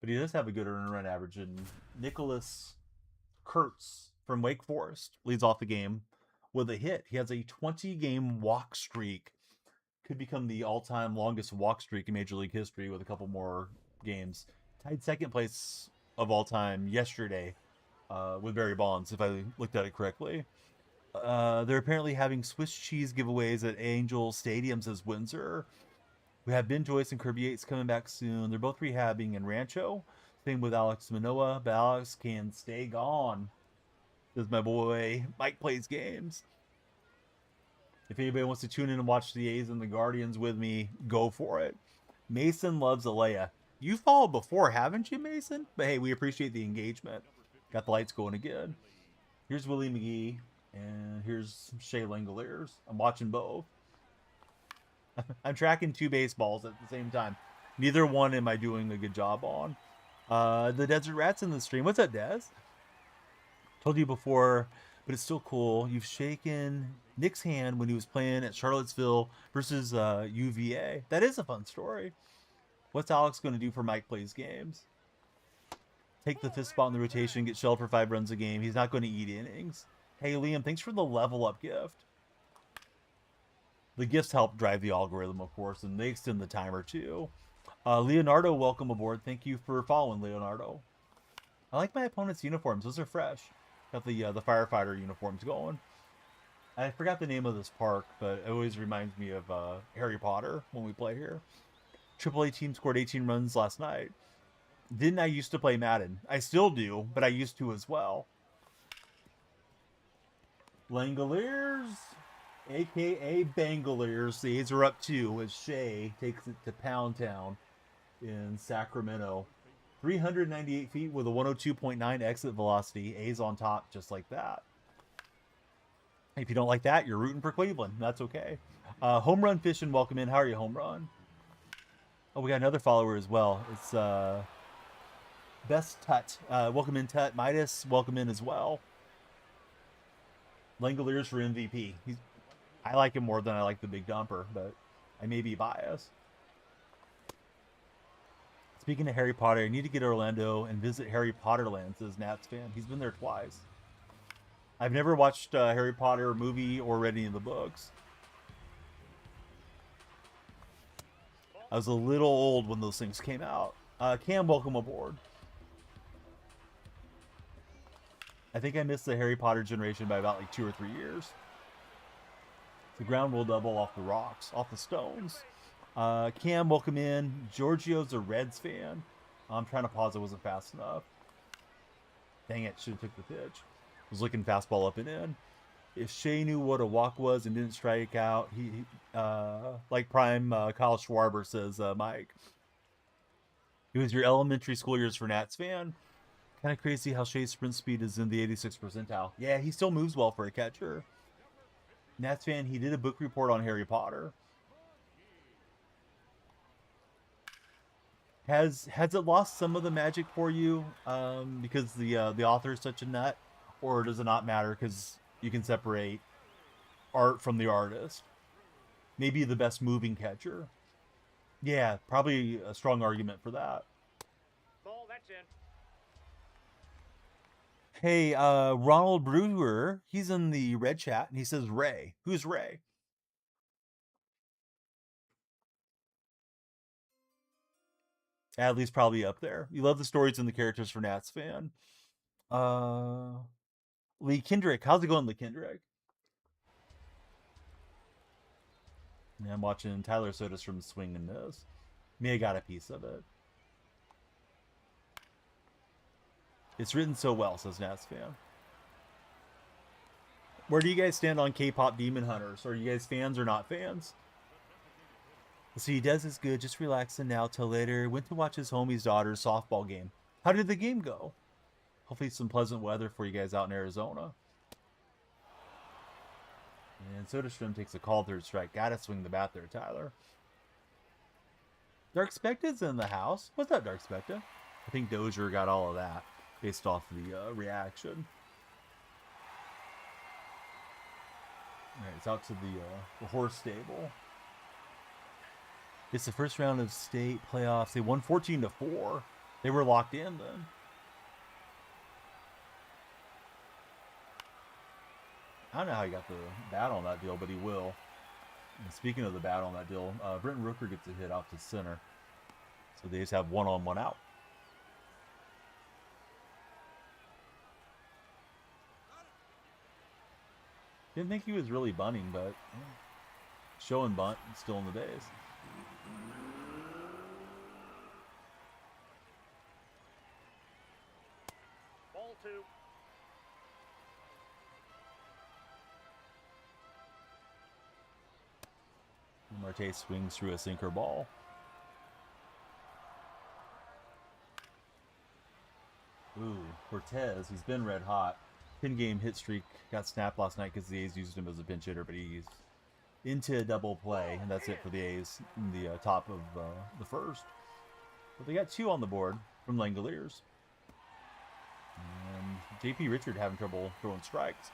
but he does have a good earned run average. And Nicholas Kurtz from Wake Forest leads off the game with a hit. He has a 20-game walk streak. Could become the all-time longest walk streak in Major League history with a couple more games. Tied second place of all time yesterday with Barry Bonds, if I looked at it correctly. They're apparently having Swiss cheese giveaways at Angel Stadium, says Windsor. We have Ben Joyce and Kirby Yates coming back soon. They're both rehabbing in Rancho. Same with Alex Manoah, but Alex can stay gone, Says my boy Mike plays games. If anybody wants to tune in and watch the A's and the Guardians with me, go for it. Mason loves Alea. You followed before, haven't you, Mason? But hey, we appreciate the engagement. Got the lights going again. Here's Willie McGee, and here's Shea Langoliers. I'm watching both. I'm tracking 2 baseballs at the same time. Neither one am I doing a good job on. The Desert Rat's in the stream. What's up, Des? Told you before, but it's still cool. You've shaken Nick's hand when he was playing at Charlottesville versus UVA. That is a fun story. What's Alex going to do for Mike Plays Games? Take the fifth spot in the rotation, get shelled for 5 runs a game. He's not going to eat innings. Hey, Liam, thanks for the level up gift. The gifts help drive the algorithm, of course, and they extend the timer too. Leonardo, welcome aboard. Thank you for following, Leonardo. I like my opponent's uniforms. Those are fresh. Got the firefighter uniforms going. I forgot the name of this park, but it always reminds me of Harry Potter when we play here. AAA team scored 18 runs last night. Didn't I used to play Madden? I still do, but I used to as well. Langoliers, a.k.a. Bangoliers. The A's are up 2 as Shea takes it to Pound Town in Sacramento. 398 feet with a 102.9 exit velocity. A's on top just like that. If you don't like that, you're rooting for Cleveland. That's okay. Home Run Fishing, welcome in. How are you, Home Run? Oh, we got another follower as well. It's Best Tut. Welcome in, Tut. Midas, welcome in as well. Langoliers for MVP. I like him more than I like the Big Dumper, but I may be biased. Speaking of Harry Potter, I need to get to Orlando and visit Harry Potter Land, says Nats fan. He's been there twice. I've never watched Harry Potter movie or read any of the books. I was a little old when those things came out. Cam, welcome aboard. I think I missed the Harry Potter generation by about like 2 or 3 years. The ground will double off the rocks, off the stones. Cam, welcome in. Giorgio's a Reds fan. I'm trying to pause. It wasn't fast enough. Dang it, should have took the pitch. Was looking fastball up and in. If Shea knew what a walk was and didn't strike out, he like prime Kyle Schwarber, says Mike. It was your elementary school years for Nats fan. Kind of crazy how Shea's sprint speed is in the 86th percentile. Yeah, he still moves well for a catcher. Nats fan, he did a book report on Harry Potter. Has it lost some of the magic for you because the author is such a nut, or does it not matter because you can separate art from the artist? Maybe the best moving catcher. Yeah, probably a strong argument for that. Ball, that's in. Hey, Ronald Brewer, he's in the red chat, and he says Ray. Who's Ray? Adley's probably up there. You love the stories and the characters for Nats fan. Lee Kendrick. How's it going, Lee Kendrick? Yeah, I'm watching Tyler Soderstrom swing and miss. May have got a piece of it. It's written so well, says Nats fan. Where do you guys stand on K-pop Demon Hunters? Are you guys fans or not fans? So he does is good, just relaxing now till later. Went to watch his homie's daughter's softball game. How did the game go? Hopefully some pleasant weather for you guys out in Arizona. And Soderstrom takes a call third strike. Gotta swing the bat there, Tyler. Dark Specta's in the house. What's up, Dark Specta? I think Dozier got all of that based off the reaction. All right, it's out to the horse stable. It's the first round of state playoffs. They won 14-4. They were locked in then. I don't know how he got the bat on that deal, but he will. And speaking of the bat on that deal, Brenton Rooker gets a hit out to center. So they just have 1 on 1 out. Didn't think he was really bunting, but show and bunt still in the days. Ball 2. Marte swings through a sinker ball. Ooh, Cortez, he's been red hot. 10-game hit streak got snapped last night because the A's used him as a pinch hitter, but he's into a double play, and that's it for the A's in the top of the first. But they got 2 on the board from Langoliers. And JP Richard having trouble throwing strikes,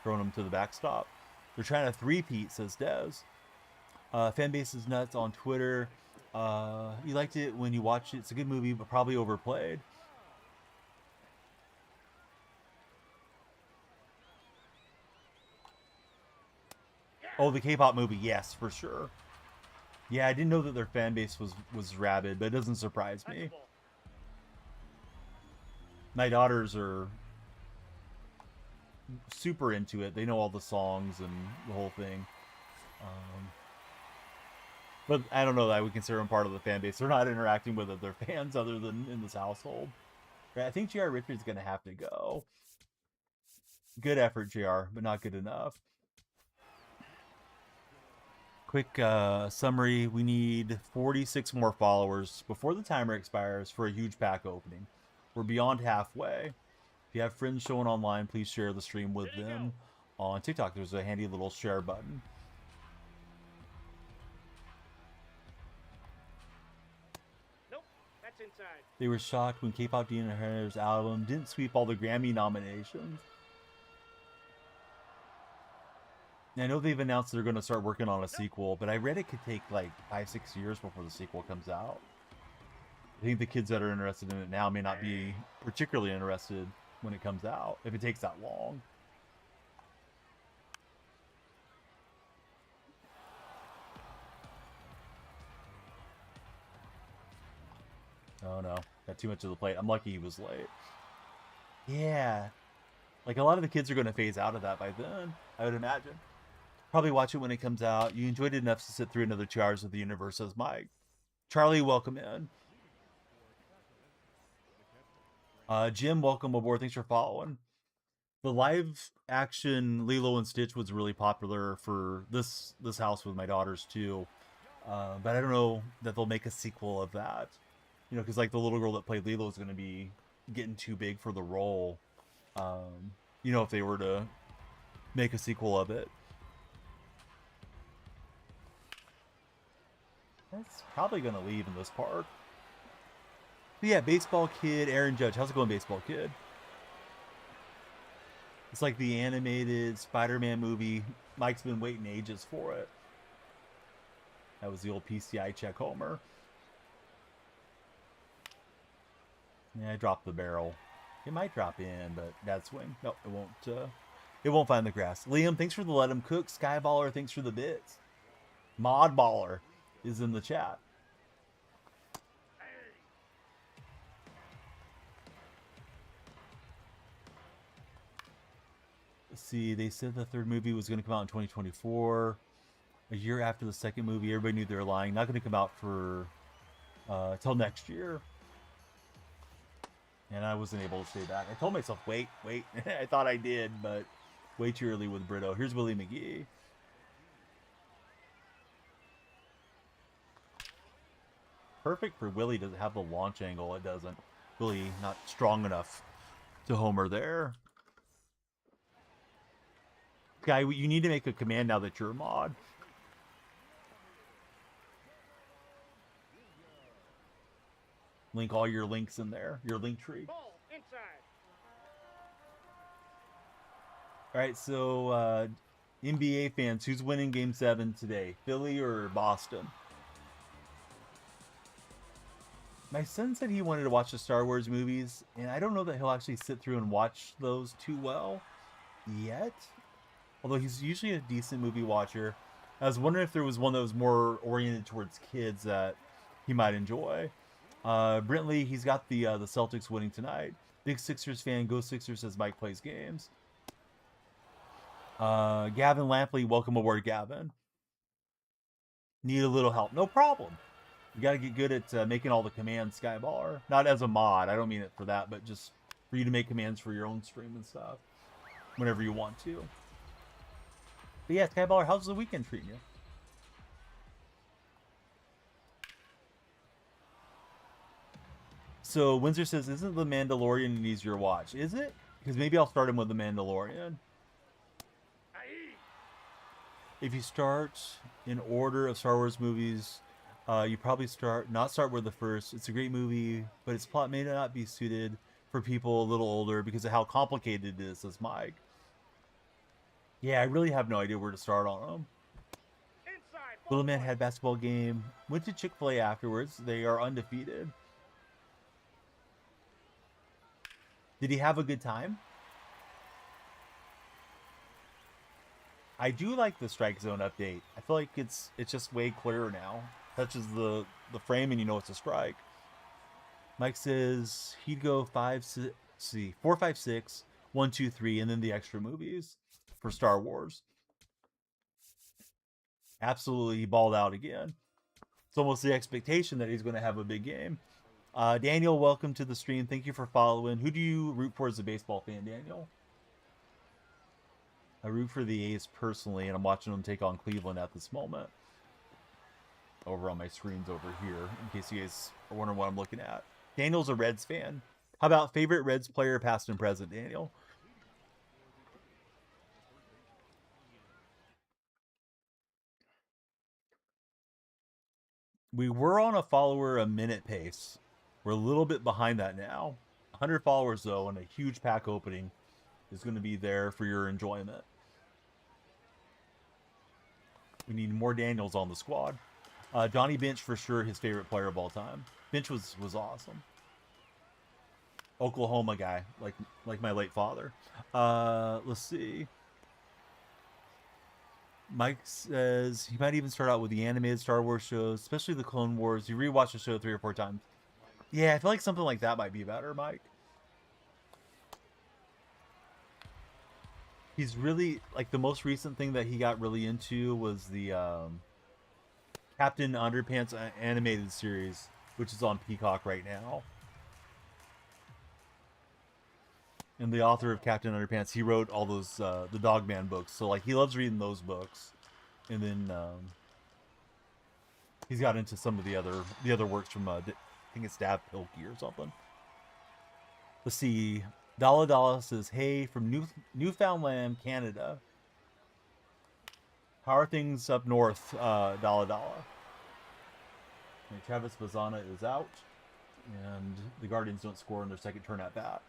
throwing them to the backstop. They're trying to three-peat, says Dez. Fanbase is nuts on Twitter. You liked it when you watched it. It's a good movie, but probably overplayed. Oh, the K-pop movie, yes, for sure. Yeah, I didn't know that their fan base was rabid, but it doesn't surprise me. My daughters are super into it. They know all the songs and the whole thing. But I don't know that I would consider them part of the fan base. They're not interacting with other fans other than in this household. I think J.R. Richards going to have to go. Good effort, J.R., but not good enough. Quick summary. We need 46 more followers before the timer expires for a huge pack opening. We're beyond halfway. If you have friends showing online, please share the stream with them. On TikTok, there's a handy little share button. Nope, that's inside. They were shocked when K-pop Demon Hunter's album didn't sweep all the Grammy nominations. I know they've announced they're going to start working on a sequel, but I read it could take like 5-6 years before the sequel comes out. I think the kids that are interested in it now may not be particularly interested when it comes out, if it takes that long. Oh no, got too much of the plate. I'm lucky he was late. Yeah, like a lot of the kids are going to phase out of that by then, I would imagine. Probably watch it when it comes out. You enjoyed it enough to sit through another 2 hours of the universe, says Mike. Charlie, welcome in. Jim, welcome aboard. Thanks for following. The live action Lilo and Stitch was really popular for this house with my daughters too. But I don't know that they'll make a sequel of that. You know, because like the little girl that played Lilo is going to be getting too big for the role. You know, if they were to make a sequel of it. That's probably going to leave in this park. But yeah, Baseball Kid, Aaron Judge. How's it going, Baseball Kid? It's like the animated Spider-Man movie. Mike's been waiting ages for it. That was the old PCI check homer. Yeah, I dropped the barrel. It might drop in, but that swing. No, it won't. It won't find the grass. Liam, thanks for the let him cook. Skyballer, thanks for the bits. Modballer is in the chat. Let's see, they said the third movie was going to come out in 2024. A year after the second movie, everybody knew they were lying. Not going to come out for till next year. And I wasn't able to stay back. I told myself, wait. I thought I did, but way too early with Brito. Here's Willie McGee. Perfect for Willie to have the launch angle. It doesn't. Willie not strong enough to homer there. Guy, you need to make a command now that you're a mod. Link all your links in there. Your link tree. Ball inside. All right, so NBA fans, who's winning Game 7 today? Philly or Boston? My son said he wanted to watch the Star Wars movies, and I don't know that he'll actually sit through and watch those too well yet. Although he's usually a decent movie watcher. I was wondering if there was one that was more oriented towards kids that he might enjoy. Brentley, he's got the Celtics winning tonight. Big Sixers fan, go Sixers, as Mike plays games. Gavin Lampley, welcome aboard, Gavin. Need a little help? No problem. You got to get good at making all the commands, Skyballer. Not as a mod, I don't mean it for that, but just for you to make commands for your own stream and stuff whenever you want to. But yeah, Skyballer, how's the weekend treating you? So Windsor says, "Isn't the Mandalorian an easier watch? Is it? Because maybe I'll start him with the Mandalorian. Aye. If you start in order of Star Wars movies, you probably not start with the first. It's a great movie, but its plot may not be suited for people a little older because of how complicated it is," says Mike. Yeah, I really have no idea where to start on them. Inside. Little man had basketball game. Went to Chick-fil-A afterwards. They are undefeated. Did he have a good time? I do like the strike zone update. I feel like it's just way clearer now. Touches the frame and you know it's a strike. Mike says he'd go 4, 5, 6, 1, 2, 3, and then the extra movies for Star Wars. Absolutely, he balled out again. It's almost the expectation that he's going to have a big game. Daniel, welcome to the stream. Thank you for following. Who do you root for as a baseball fan, Daniel? I root for the A's personally, and I'm watching them take on Cleveland at this moment. Over on my screens over here, in case you guys are wondering what I'm looking at. Daniel's a Reds fan. How about favorite Reds player, past and present, Daniel? We were on a follower a minute pace. We're a little bit behind that now. 100 followers, though, and a huge pack opening is going to be there for your enjoyment. We need more Daniels on the squad. Donnie Bench, for sure, his favorite player of all time. Bench was awesome. Oklahoma guy, like my late father. Let's see. Mike says he might even start out with the animated Star Wars shows, especially the Clone Wars. You rewatch the show 3 or 4 times. Yeah, I feel like something like that might be better, Mike. He's really, like, the most recent thing that he got really into was the Captain Underpants animated series, which is on Peacock right now. And the author of Captain Underpants, he wrote all those the Dogman books. So like he loves reading those books, and then he's got into some of the other works from I think it's Dav Pilkey or something. Let's see. Dalla Dalla says, "Hey, from Newfoundland, Canada. How are things up north, Dalla Dalla?" And Travis Bazana is out, and the Guardians don't score in their second turn at bat.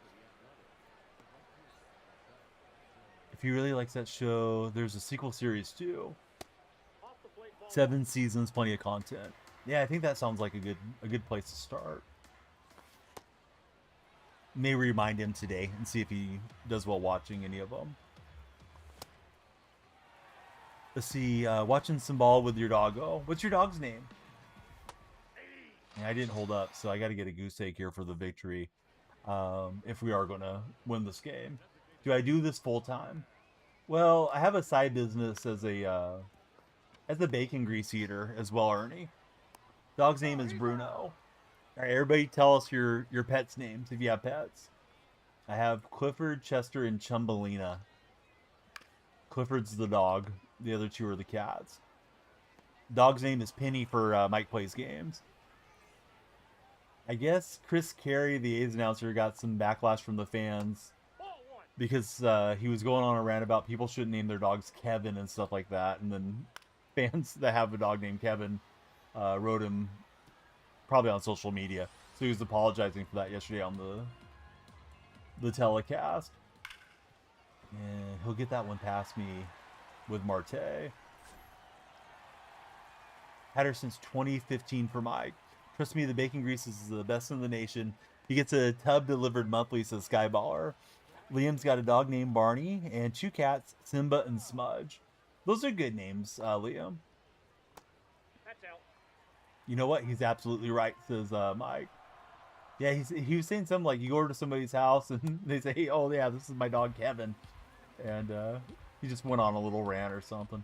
If he really likes that show, there's a sequel series too. 7 seasons, plenty of content. Yeah, I think that sounds like a good place to start. May remind him today and see if he does well watching any of them. Let's see, watching some ball with your doggo. What's your dog's name? Yeah, I didn't hold up, so I got to get a goose egg here for the victory. If we are going to win this game. Do I do this full time? Well, I have a side business as a bacon grease eater as well, Ernie. Dog's name is Bruno. All right, everybody tell us your pets' names if you have pets. I have Clifford, Chester, and Chumbelina. Clifford's the dog. The other 2 are the cats. Dog's name is Penny for Mike Plays Games. I guess Chris Carey, the A's announcer, got some backlash from the fans because he was going on a rant about people shouldn't name their dogs Kevin and stuff like that. And then fans that have a dog named Kevin wrote him probably on social media. So he was apologizing for that yesterday on the telecast. And he'll get that one past me with Marte. Had her since 2015 for Mike. Trust me, the bacon grease is the best in the nation. He gets a tub delivered monthly, says Skyballer. Liam's got a dog named Barney and 2 cats, Simba and Smudge. Those are good names, Liam. That's out. You know what? He's absolutely right, says Mike. Yeah, he was saying something like you go over to somebody's house and they say, "Oh yeah, this is my dog Kevin," and he just went on a little rant or something.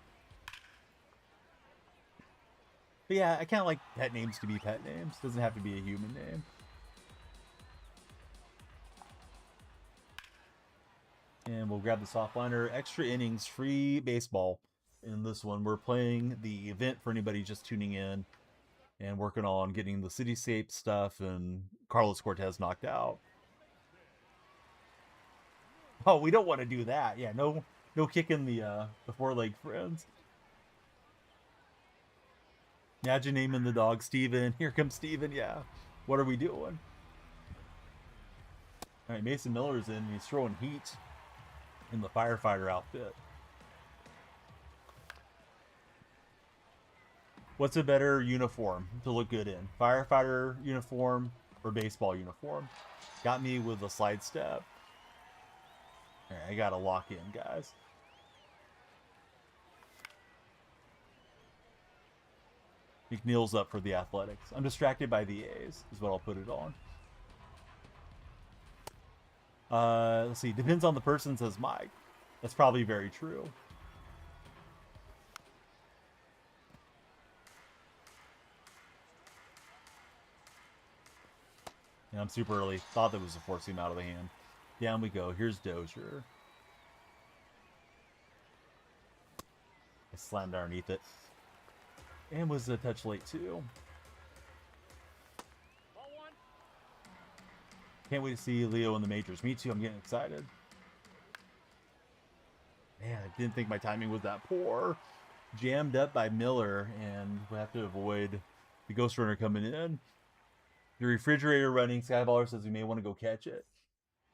But yeah, I kind of like pet names to be pet names. Doesn't have to be a human name. And we'll grab the soft liner. Extra innings, free baseball in this one. We're playing the event for anybody just tuning in. and working on getting the Cityscapes stuff and Carlos Cortez knocked out. Oh, we don't want to do that. Yeah, no kicking the four-leg friends. Imagine naming the dog Steven. Here comes Steven. Yeah. What are we doing? All right, Mason Miller's in. And he's throwing heat in the firefighter outfit. What's a better uniform to look good in? Firefighter uniform or baseball uniform? Got me with a slide step. All right, I got to lock in, guys. McNeil's up for the Athletics. I'm distracted by the A's, is what I'll put it on. Let's see. Depends on the person, says Mike. That's probably very true. Yeah, I'm super early. Thought that was a four seam out of the hand. Down we go. Here's Dozier. I slammed underneath it. And was a touch late too. Ball one. Can't wait to see Leo in the majors. Me too. I'm getting excited. Man, I didn't think my timing was that poor. Jammed up by Miller, and we'll have to avoid the ghost runner coming in. The refrigerator running. Skyballer says we may want to go catch it.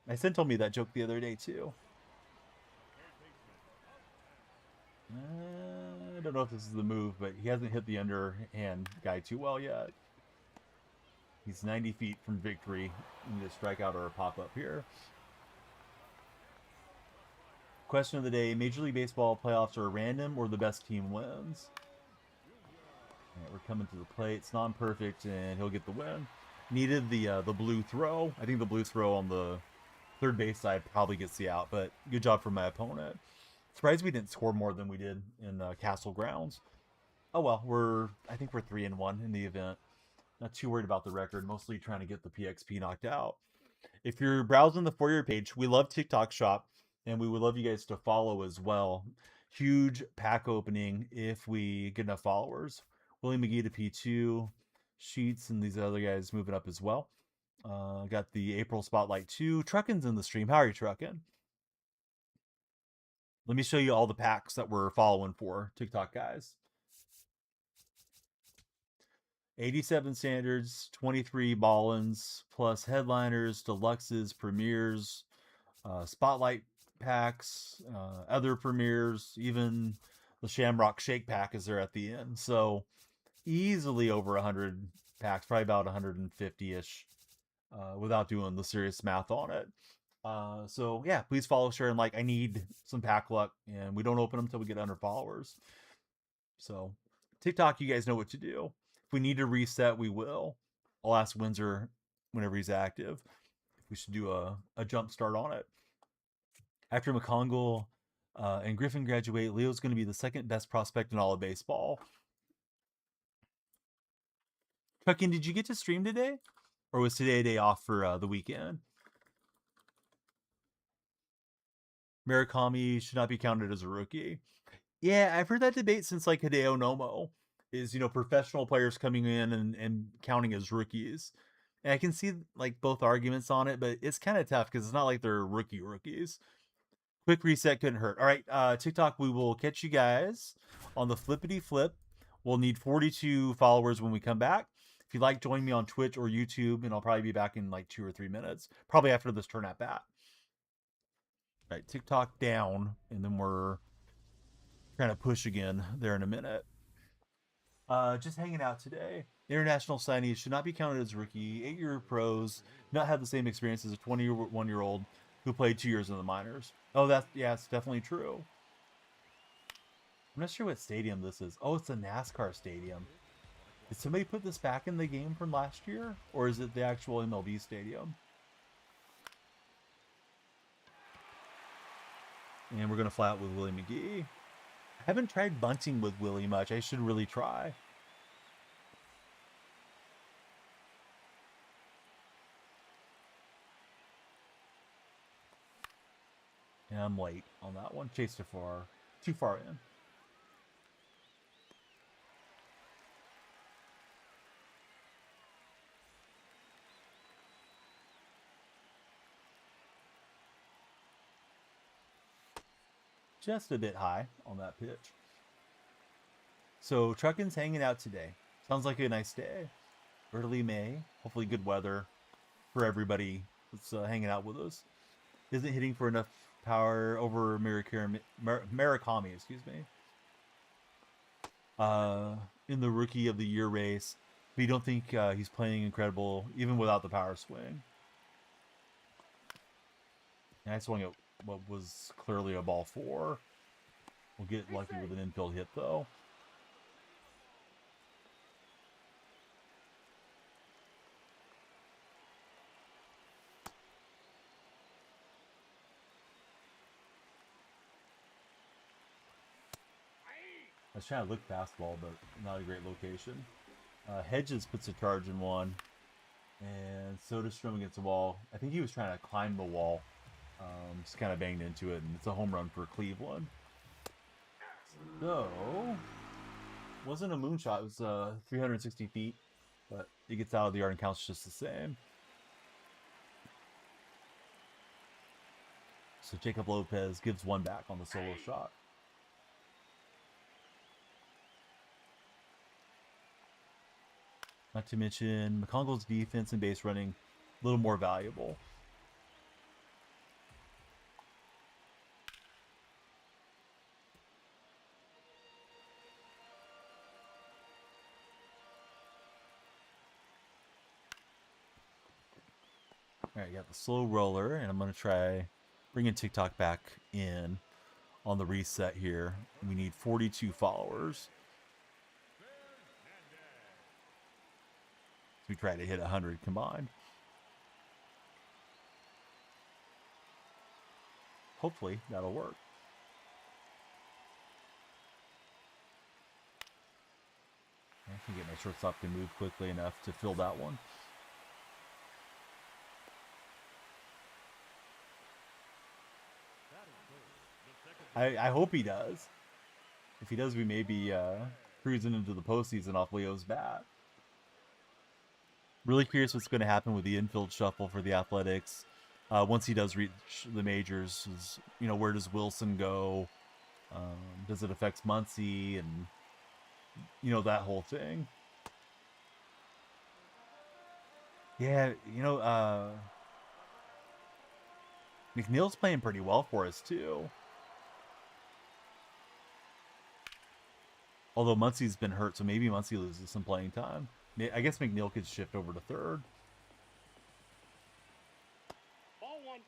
My son told me that joke the other day too. I don't know if this is the move, but he hasn't hit the underhand guy too well yet. He's 90 feet from victory. We need a strikeout or a pop-up here. Question of the day, Major League Baseball playoffs are random or the best team wins? All right, we're coming to the plate. It's non-perfect, and he'll get the win. Needed the blue throw. I think the blue throw on the third base side probably gets the out, but good job from my opponent. Surprised we didn't score more than we did in Castle Grounds. Oh well, I think we're 3-1 in the event. Not too worried about the record, mostly trying to get the PXP knocked out. If you're browsing the For You page, we love TikTok Shop, and we would love you guys to follow as well. Huge pack opening if we get enough followers. Willie McGee to P2, Sheets, and these other guys moving up as well. Got the April Spotlight 2. Truckin's in the stream. How are you, Truckin'? Let me show you all the packs that we're following for TikTok guys. 87 standards, 23 Ballins, plus headliners, deluxes, premieres, spotlight packs, other premieres, even the Shamrock Shake pack is there at the end. So easily over 100 packs, probably about 150-ish, without doing the serious math on it. So yeah, please follow, share, and like. I need some pack luck, and we don't open them until we get 100 followers. So TikTok, you guys know what to do. If we need to reset, we will. I'll ask Windsor whenever he's active if we should do a jump start on it. After McCongle and Griffin graduate, Leo's going to be the second best prospect in all of baseball. Truckin', did you get to stream today? Or was today a day off for the weekend? Murakami should not be counted as a rookie. Yeah, I've heard that debate since like Hideo Nomo. Is, professional players coming in and counting as rookies. And I can see like both arguments on it, but it's kind of tough because it's not like they're rookies. Quick reset couldn't hurt. All right, TikTok, we will catch you guys on the flippity flip. We'll need 42 followers when we come back. If you'd like, join me on Twitch or YouTube, and I'll probably be back in like 2 or 3 minutes. Probably after this turn at bat. All right, TikTok down, and then we're trying to push again there in a minute. Just hanging out today. International signees should not be counted as rookie. 8-year pros not have the same experience as a 21-year-old who played 2 years in the minors. Oh, it's definitely true. I'm not sure what stadium this is. Oh, it's a NASCAR stadium. Did somebody put this back in the game from last year? Or is it the actual MLB stadium? And we're going to fly out with Willie McGee. I haven't tried bunting with Willie much. I should really try. And I'm late on that one. Chased too far in. just a bit high on that pitch. So Truckin's hanging out today. Sounds like a nice day. Early May. Hopefully good weather for everybody that's hanging out with us. Isn't hitting for enough power over Murakami, excuse me. In the Rookie of the Year race. But you don't think he's playing incredible even without the power swing. And I swung at what was clearly a ball 4. We'll get lucky with an infield hit though. I was trying to look fastball, but not a great location. Hedges puts a charge in one. And Soderstrom against the wall. I think he was trying to climb the wall. Just kind of banged into it, and it's a home run for Cleveland. So, wasn't a moonshot. It was 360 feet, but it gets out of the yard and counts just the same. So Jacob Lopez gives one back on the solo shot. Not to mention McConaughey's defense and base running a little more valuable. All right, got the slow roller, and I'm going to try bringing TikTok back in on the reset here. We need 42 followers. So we try to hit 100 combined. Hopefully that'll work. I can get my shortstop to move quickly enough to fill that one. I hope he does. If he does, we may be cruising into the postseason off Leo's bat. Really curious what's going to happen with the infield shuffle for the Athletics once he does reach the majors. You know, where does Wilson go? Does it affect Muncy and you know that whole thing? Yeah, you know, McNeil's playing pretty well for us too. Although Muncy's been hurt, so maybe Muncy loses some playing time. I guess McNeil could shift over to third. Ball 1.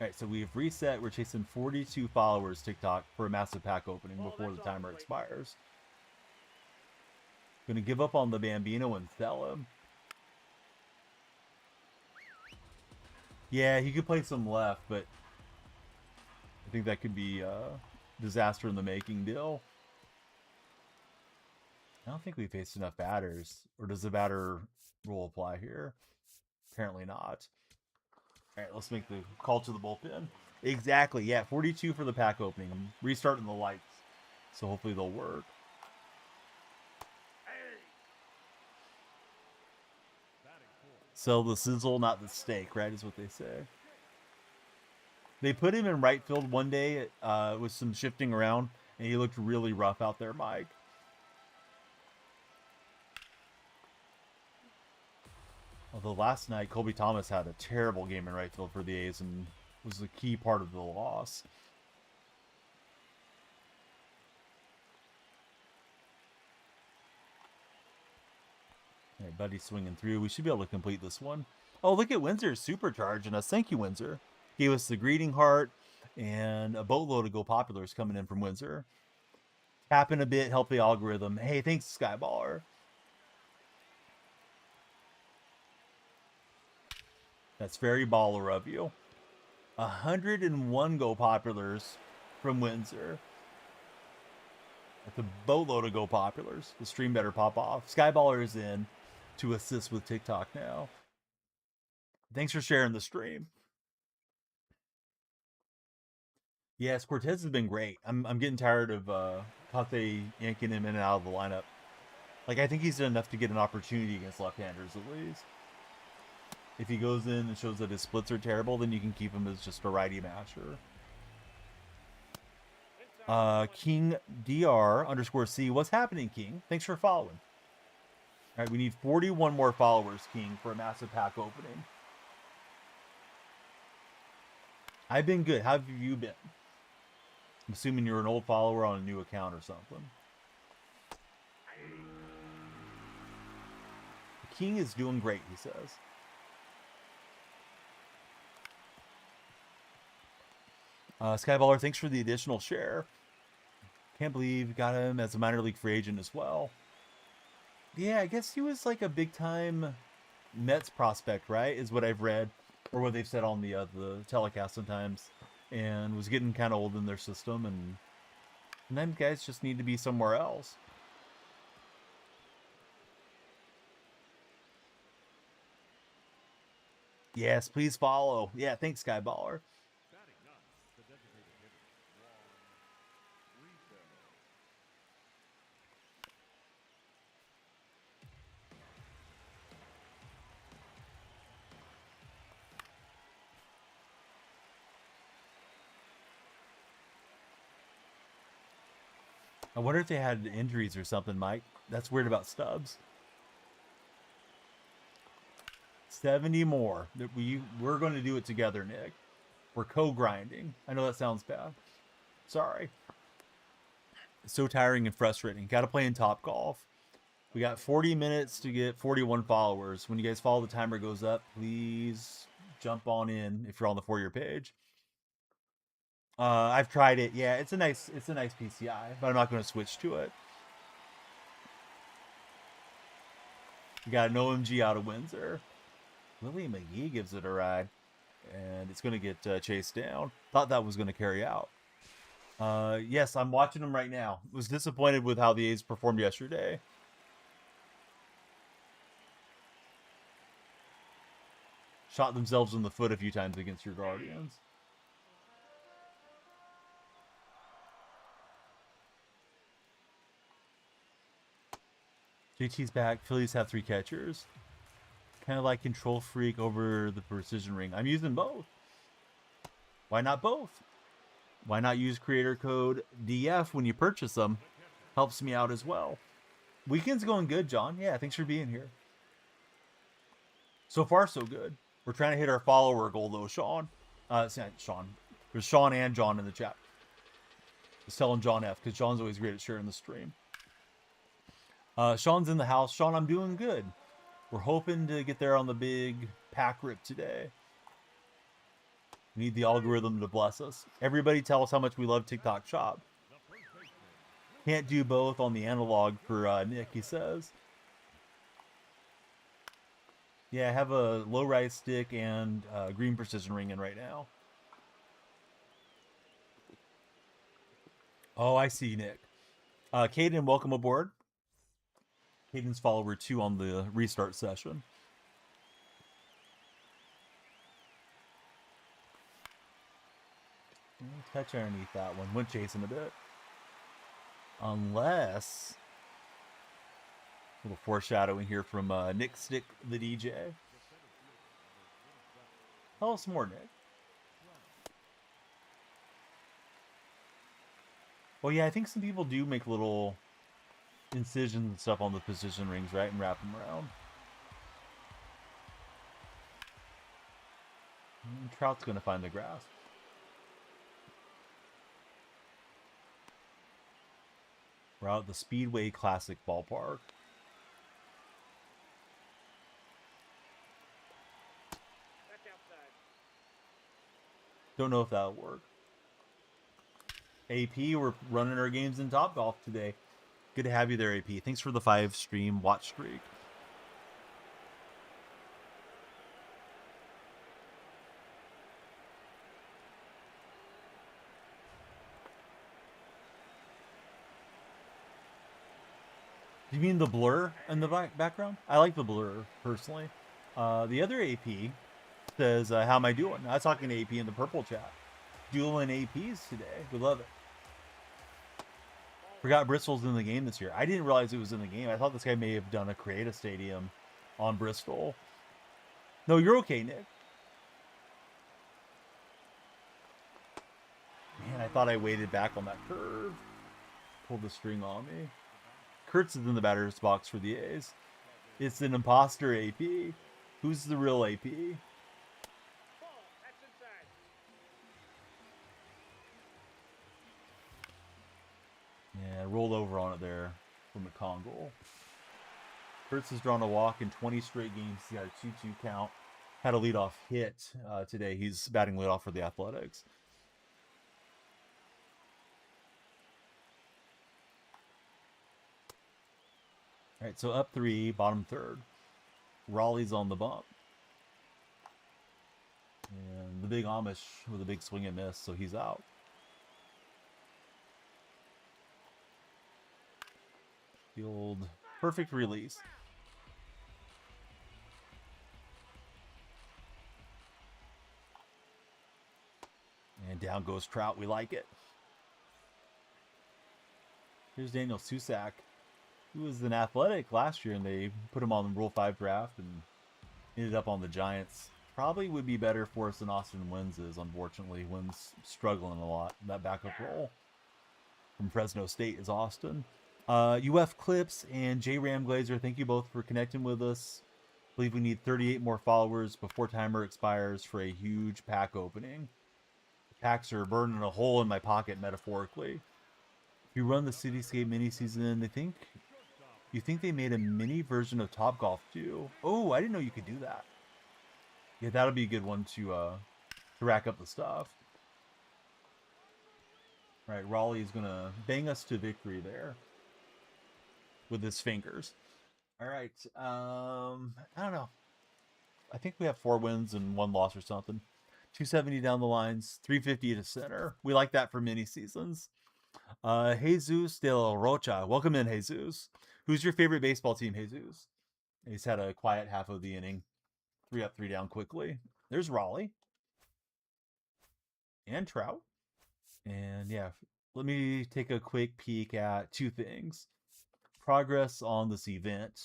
Alright, so we've reset. We're chasing 42 followers TikTok for a massive pack opening before the timer expires. Gonna give up on the Bambino and sell him. Yeah, he could play some left, but I think that could be disaster in the making deal. I don't think we faced enough batters. Or does the batter rule apply here? Apparently not. Alright, let's make the call to the bullpen. Exactly, yeah, 42 for the pack opening. I'm restarting the lights. So hopefully they'll work. Sell the sizzle, not the steak, right, is what they say. They put him in right field one day with some shifting around, and he looked really rough out there, Mike. Although last night, Colby Thomas had a terrible game in right field for the A's and was the key part of the loss. All right, Buddy's swinging through. We should be able to complete this one. Oh, look at Windsor supercharging us. Thank you, Windsor. Gave us the greeting heart and a boatload of Go Populars coming in from Windsor. Tapping a bit, help the algorithm. Hey, thanks, Skyballer. That's very baller of you. 101 Go Populars from Windsor. That's a boatload of Go Populars. The stream better pop off. Skyballer is in to assist with TikTok now. Thanks for sharing the stream. Yes, Cortez has been great. I'm getting tired of Pate yanking him in and out of the lineup. Like, I think he's done enough to get an opportunity against left-handers at least. If he goes in and shows that his splits are terrible, then you can keep him as just a righty masher. King DR underscore C. What's happening, King? Thanks for following. All right, we need 41 more followers, King, for a massive pack opening. I've been good. How have you been? I'm assuming you're an old follower on a new account or something. The King is doing great, he says. Skyballer, thanks for the additional share. Can't believe got him as a minor league free agent as well. Yeah, I guess he was like a big time Mets prospect, right? Is what I've read, or what they've said on the telecast sometimes, and was getting kind of old in their system, and them guys just need to be somewhere else. Yes, please follow. Yeah, thanks, Skyballer. I wonder if they had injuries or something, Mike. That's weird about Stubbs. 70 more. We're going to do it together, Nick. We're co-grinding. I know that sounds bad. Sorry. It's so tiring and frustrating. Got to play in Top Golf. We got 40 minutes to get 41 followers. When you guys follow, the timer goes up. Please jump on in if you're on the For-Your page. I've tried it. Yeah, it's a nice PCI, but I'm not going to switch to it. We got an OMG out of Windsor. Willie McGee gives it a ride, and it's going to get chased down. Thought that was going to carry out. Yes, I'm watching them right now. Was disappointed with how the A's performed yesterday. Shot themselves in the foot a few times against your Guardians. JT's back. Phillies have 3 catchers. Kind of like DonyellFreak over the precision ring. I'm using both. Why not both? Why not use creator code DF when you purchase them? Helps me out as well. Weekend's going good, John. Yeah, thanks for being here. So far, so good. We're trying to hit our follower goal, though, Sean. Sean. There's Sean and John in the chat. Just telling John F, because John's always great at sharing the stream. Sean's in the house. Sean, I'm doing good. We're hoping to get there on the big pack rip today. We need the algorithm to bless us. Everybody tell us how much we love TikTok Shop. Can't do both on the analog for Nick, he says. Yeah, I have a low rise stick and green precision ring in right now. Oh, I see, Nick. Caden, welcome aboard. Caden's follower 2 on the restart session. Touch underneath that one. Went chasing a bit. Unless... A little foreshadowing here from Nick Stick, the DJ. Tell us more, Nick. Well, yeah, I think some people do make little incisions and stuff on the position rings, right? And wrap them around. And Trout's going to find the grass. We're out at the Speedway Classic Ballpark. That's outside. Don't know if that'll work. AP, we're running our games in Topgolf today. Good to have you there, AP. Thanks for the 5 stream watch streak. Do you mean the blur in the background? I like the blur, personally. The other AP says, how am I doing? I was talking to AP in the purple chat. Dueling APs today. We love it. Forgot Bristol's in the game this year. I didn't realize it was in the game. I thought this guy may have done a creative stadium on Bristol. No, you're okay, Nick. Man, I I thought I waited back on that curve. Pulled the string on me. Kurtz is in the batter's box for the A's. It's an imposter AP. Who's the real AP? Ball. That's inside. Yeah, rolled over on it there from McCongle. Kurtz has drawn a walk in 20 straight games. He's got a 2-2 count. Had a leadoff hit today. He's batting leadoff for the Athletics. All right, so up 3, bottom third. Raleigh's on the bump. And the big Amish with a big swing and miss, so he's out. The old perfect release. And down goes Trout. We like it. Here's Daniel Susak. He was an Athletic last year, and they put him on the Rule 5 draft and ended up on the Giants. Probably would be better for us than Austin Wins is, unfortunately. Wins struggling a lot. That backup role from Fresno State is Austin. UF Clips and J Ram Glazer, thank you both for connecting with us. I believe we need 38 more followers before timer expires for a huge pack opening. The packs are burning a hole in my pocket, metaphorically. If you run the Cityscape mini season, you think they made a mini version of Topgolf too? Oh, I didn't know you could do that. Yeah, that'll be a good one to rack up the stuff. All right, Raleigh is gonna bang us to victory there with his fingers. All right, I don't know. I think we have 4 wins and 1 loss or something. 270 down the lines, 350 to center. We like that for mini seasons. Jesus de la Rocha, welcome in, Jesus. Who's your favorite baseball team, Jesus? He's had a quiet half of the inning. 3 up, 3 down quickly. There's Raleigh. And Trout. And yeah, let me take a quick peek at 2 things. Progress on this event.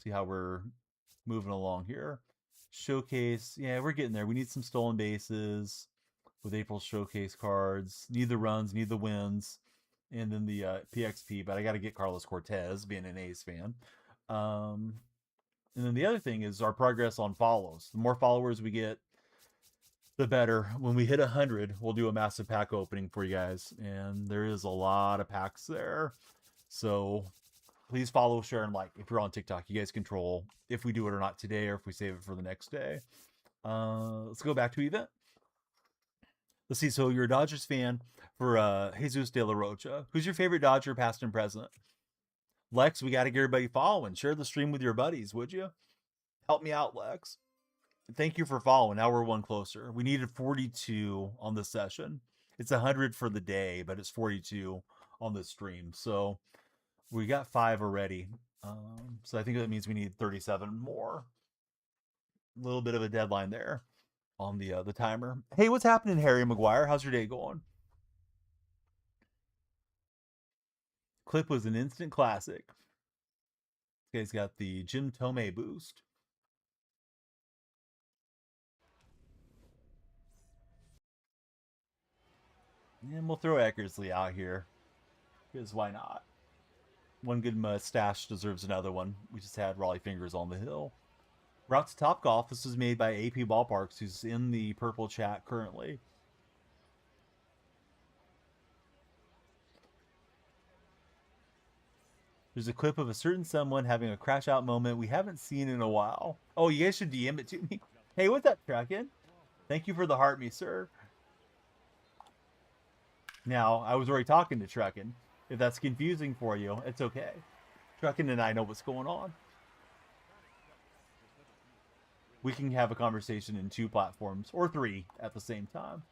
See how we're moving along here. Showcase. Yeah, we're getting there. We need some stolen bases with April's showcase cards. Need the runs, need the wins. And then the PXP, but I got to get Carlos Cortez, being an A's fan. And then the other thing is our progress on follows. The more followers we get, the better. When we hit 100, we'll do a massive pack opening for you guys. And there is a lot of packs there. So please follow, share, and like. If you're on TikTok, you guys control if we do it or not today or if we save it for the next day. Let's go back to event. Let's see. So you're a Dodgers fan for Jesus de la Rocha. Who's your favorite Dodger, past and present? Lex, we got to get everybody following. Share the stream with your buddies, would you? Help me out, Lex. Thank you for following. Now we're 1 closer. We needed 42 on this session. It's 100 for the day, but it's 42 on the stream. So we got 5 already. So I think that means we need 37 more. A little bit of a deadline there on the timer. Hey, what's happening, Harry Maguire? How's your day going? Clip was an instant classic. This guy's got the Jim Tomei boost. And we'll throw Eckersley out here. Because why not? One good mustache deserves another one. We just had Raleigh Fingers on the hill. Route to Topgolf. This was made by AP Ballparks, who's in the purple chat currently. There's a clip of a certain someone having a crash out moment we haven't seen in a while. Oh, you guys should DM it to me. Hey, what's up, Truckin'? Thank you for the heart me, sir. Now, I was already talking to Truckin'. If that's confusing for you, it's okay. Truckin' and I know what's going on. We can have a conversation in 2 platforms, or 3 at the same time.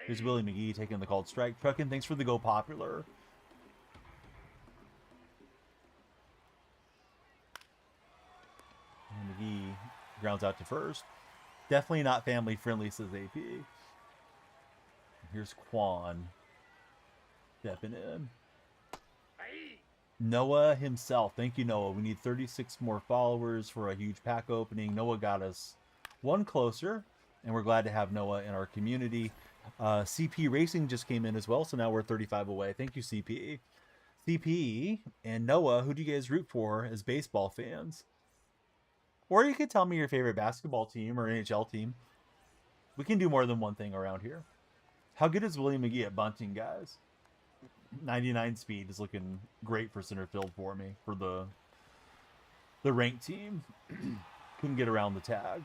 Here's Willie McGee taking the called strike. Truckin', thanks for the go popular. And McGee grounds out to first. Definitely not family friendly, says AP. Here's Quan stepping in. Noah himself. Thank you, Noah. We need 36 more followers for a huge pack opening. Noah got us 1 closer, and we're glad to have Noah in our community. CP Racing just came in as well, so now we're 35 away. Thank you, CP. CP and Noah, who do you guys root for as baseball fans? Or you could tell me your favorite basketball team or NHL team. We can do more than one thing around here. How good is William McGee at bunting, guys? 99 speed is looking great for center field for me for the ranked team. Couldn't get around the tag.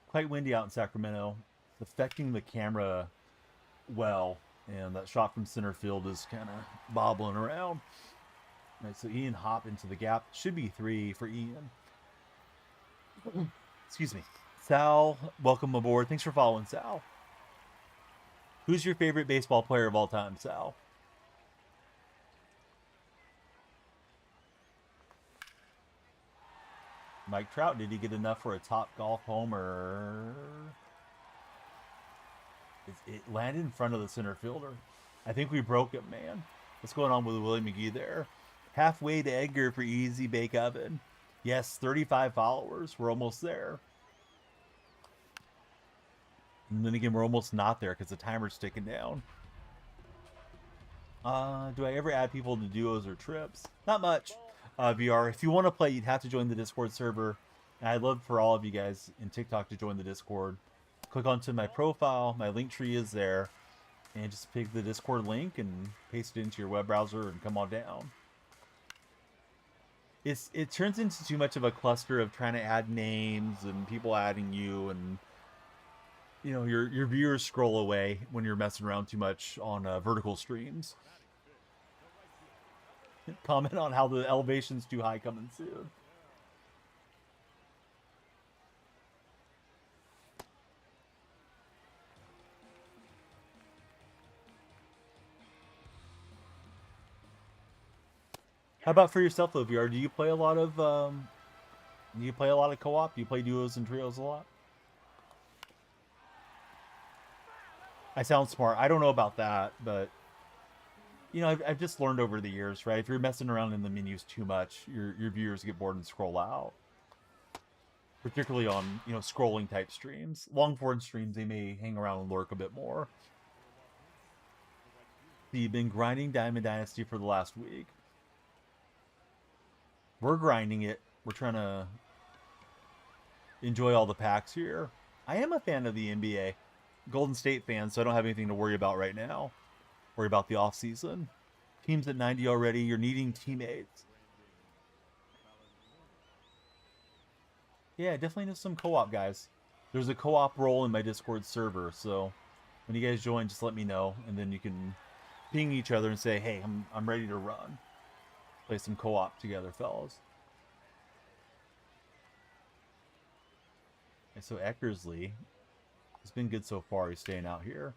Quite windy out in Sacramento. It's affecting the camera well, and that shot from center field is kind of bobbling around. All right, so Ian hop into the gap. Should be 3 for Ian. Excuse me. Sal, welcome aboard. Thanks for following, Sal. Who's your favorite baseball player of all time, Sal? Mike Trout, did he get enough for a top golf homer? It landed in front of the center fielder. I think we broke it, man. What's going on with Willie McGee there? Halfway to Edgar for Easy Bake Oven. Yes, 35 followers. We're almost there. And then again, we're almost not there because the timer's ticking down. Do I ever add people to duos or trips? Not much. VR, if you want to play, you'd have to join the Discord server. And I'd love for all of you guys in TikTok to join the Discord. Click onto my profile. My link tree is there. And just pick the Discord link and paste it into your web browser and come on down. It turns into too much of a cluster of trying to add names and people adding you, and you know your viewers scroll away when you're messing around too much on vertical streams. Comment on how the elevation's too high coming soon. How about for yourself though, VR? Do you play a lot of co-op? Do you play duos and trios a lot? I sound smart. I don't know about that, but you know, I've just learned over the years, right? If you're messing around in the menus too much, your viewers get bored and scroll out. Particularly on, you know, scrolling type streams. Long form streams, they may hang around and lurk a bit more. So you've been grinding Diamond Dynasty for the last week. We're grinding it. We're trying to enjoy all the packs here. I am a fan of the NBA. Golden State fan, so I don't have anything to worry about right now. Worry about the off season. Teams at 90 already. You're needing teammates. Yeah, definitely know some co-op guys. There's a co-op role in my Discord server, so when you guys join, just let me know, and then you can ping each other and say, "Hey, I'm ready to run. Play some co-op together, fellas." And so Eckersley has been good so far. He's staying out here.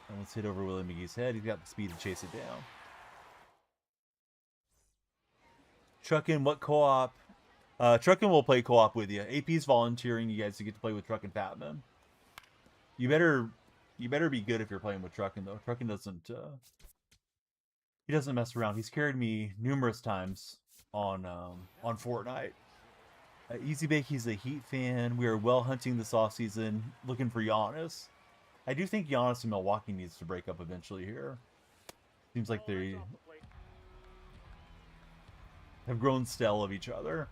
And let's hit over Willie McGee's head. He's got the speed to chase it down. Truckin, what co-op? Truckin will play co-op with you. AP's volunteering you guys to get to play with Truckin Fatman. You better be good if you're playing with Truckin though. Truckin doesn't he doesn't mess around. He's carried me numerous times on Fortnite. Easy Bake, he's a Heat fan. We are well hunting this offseason, looking for Giannis. I do think Giannis and Milwaukee needs to break up eventually here. Seems like they have grown stale of each other.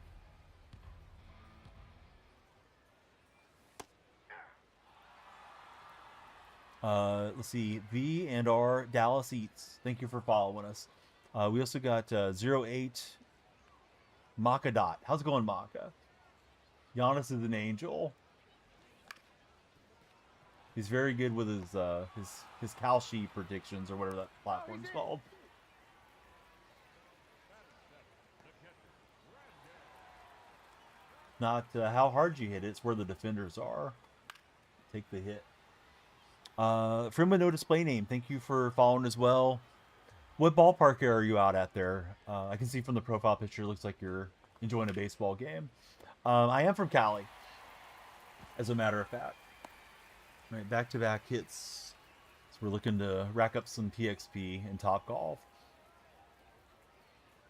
Let's see. V and R Dallas Eats. Thank you for following us. We also got 08 Maka Dot. How's it going, Maka? Giannis is an angel. He's very good with his Kalshi predictions or whatever that platform's called. Not how hard you hit it, it's where the defenders are. Take the hit. Friend with no display name, thank you for following as well. What ballpark are you out at there? I can see from the profile picture, looks like you're enjoying a baseball game. I am from Cali, as a matter of fact. Right, back-to-back hits. So we're looking to rack up some PXP in Top Golf.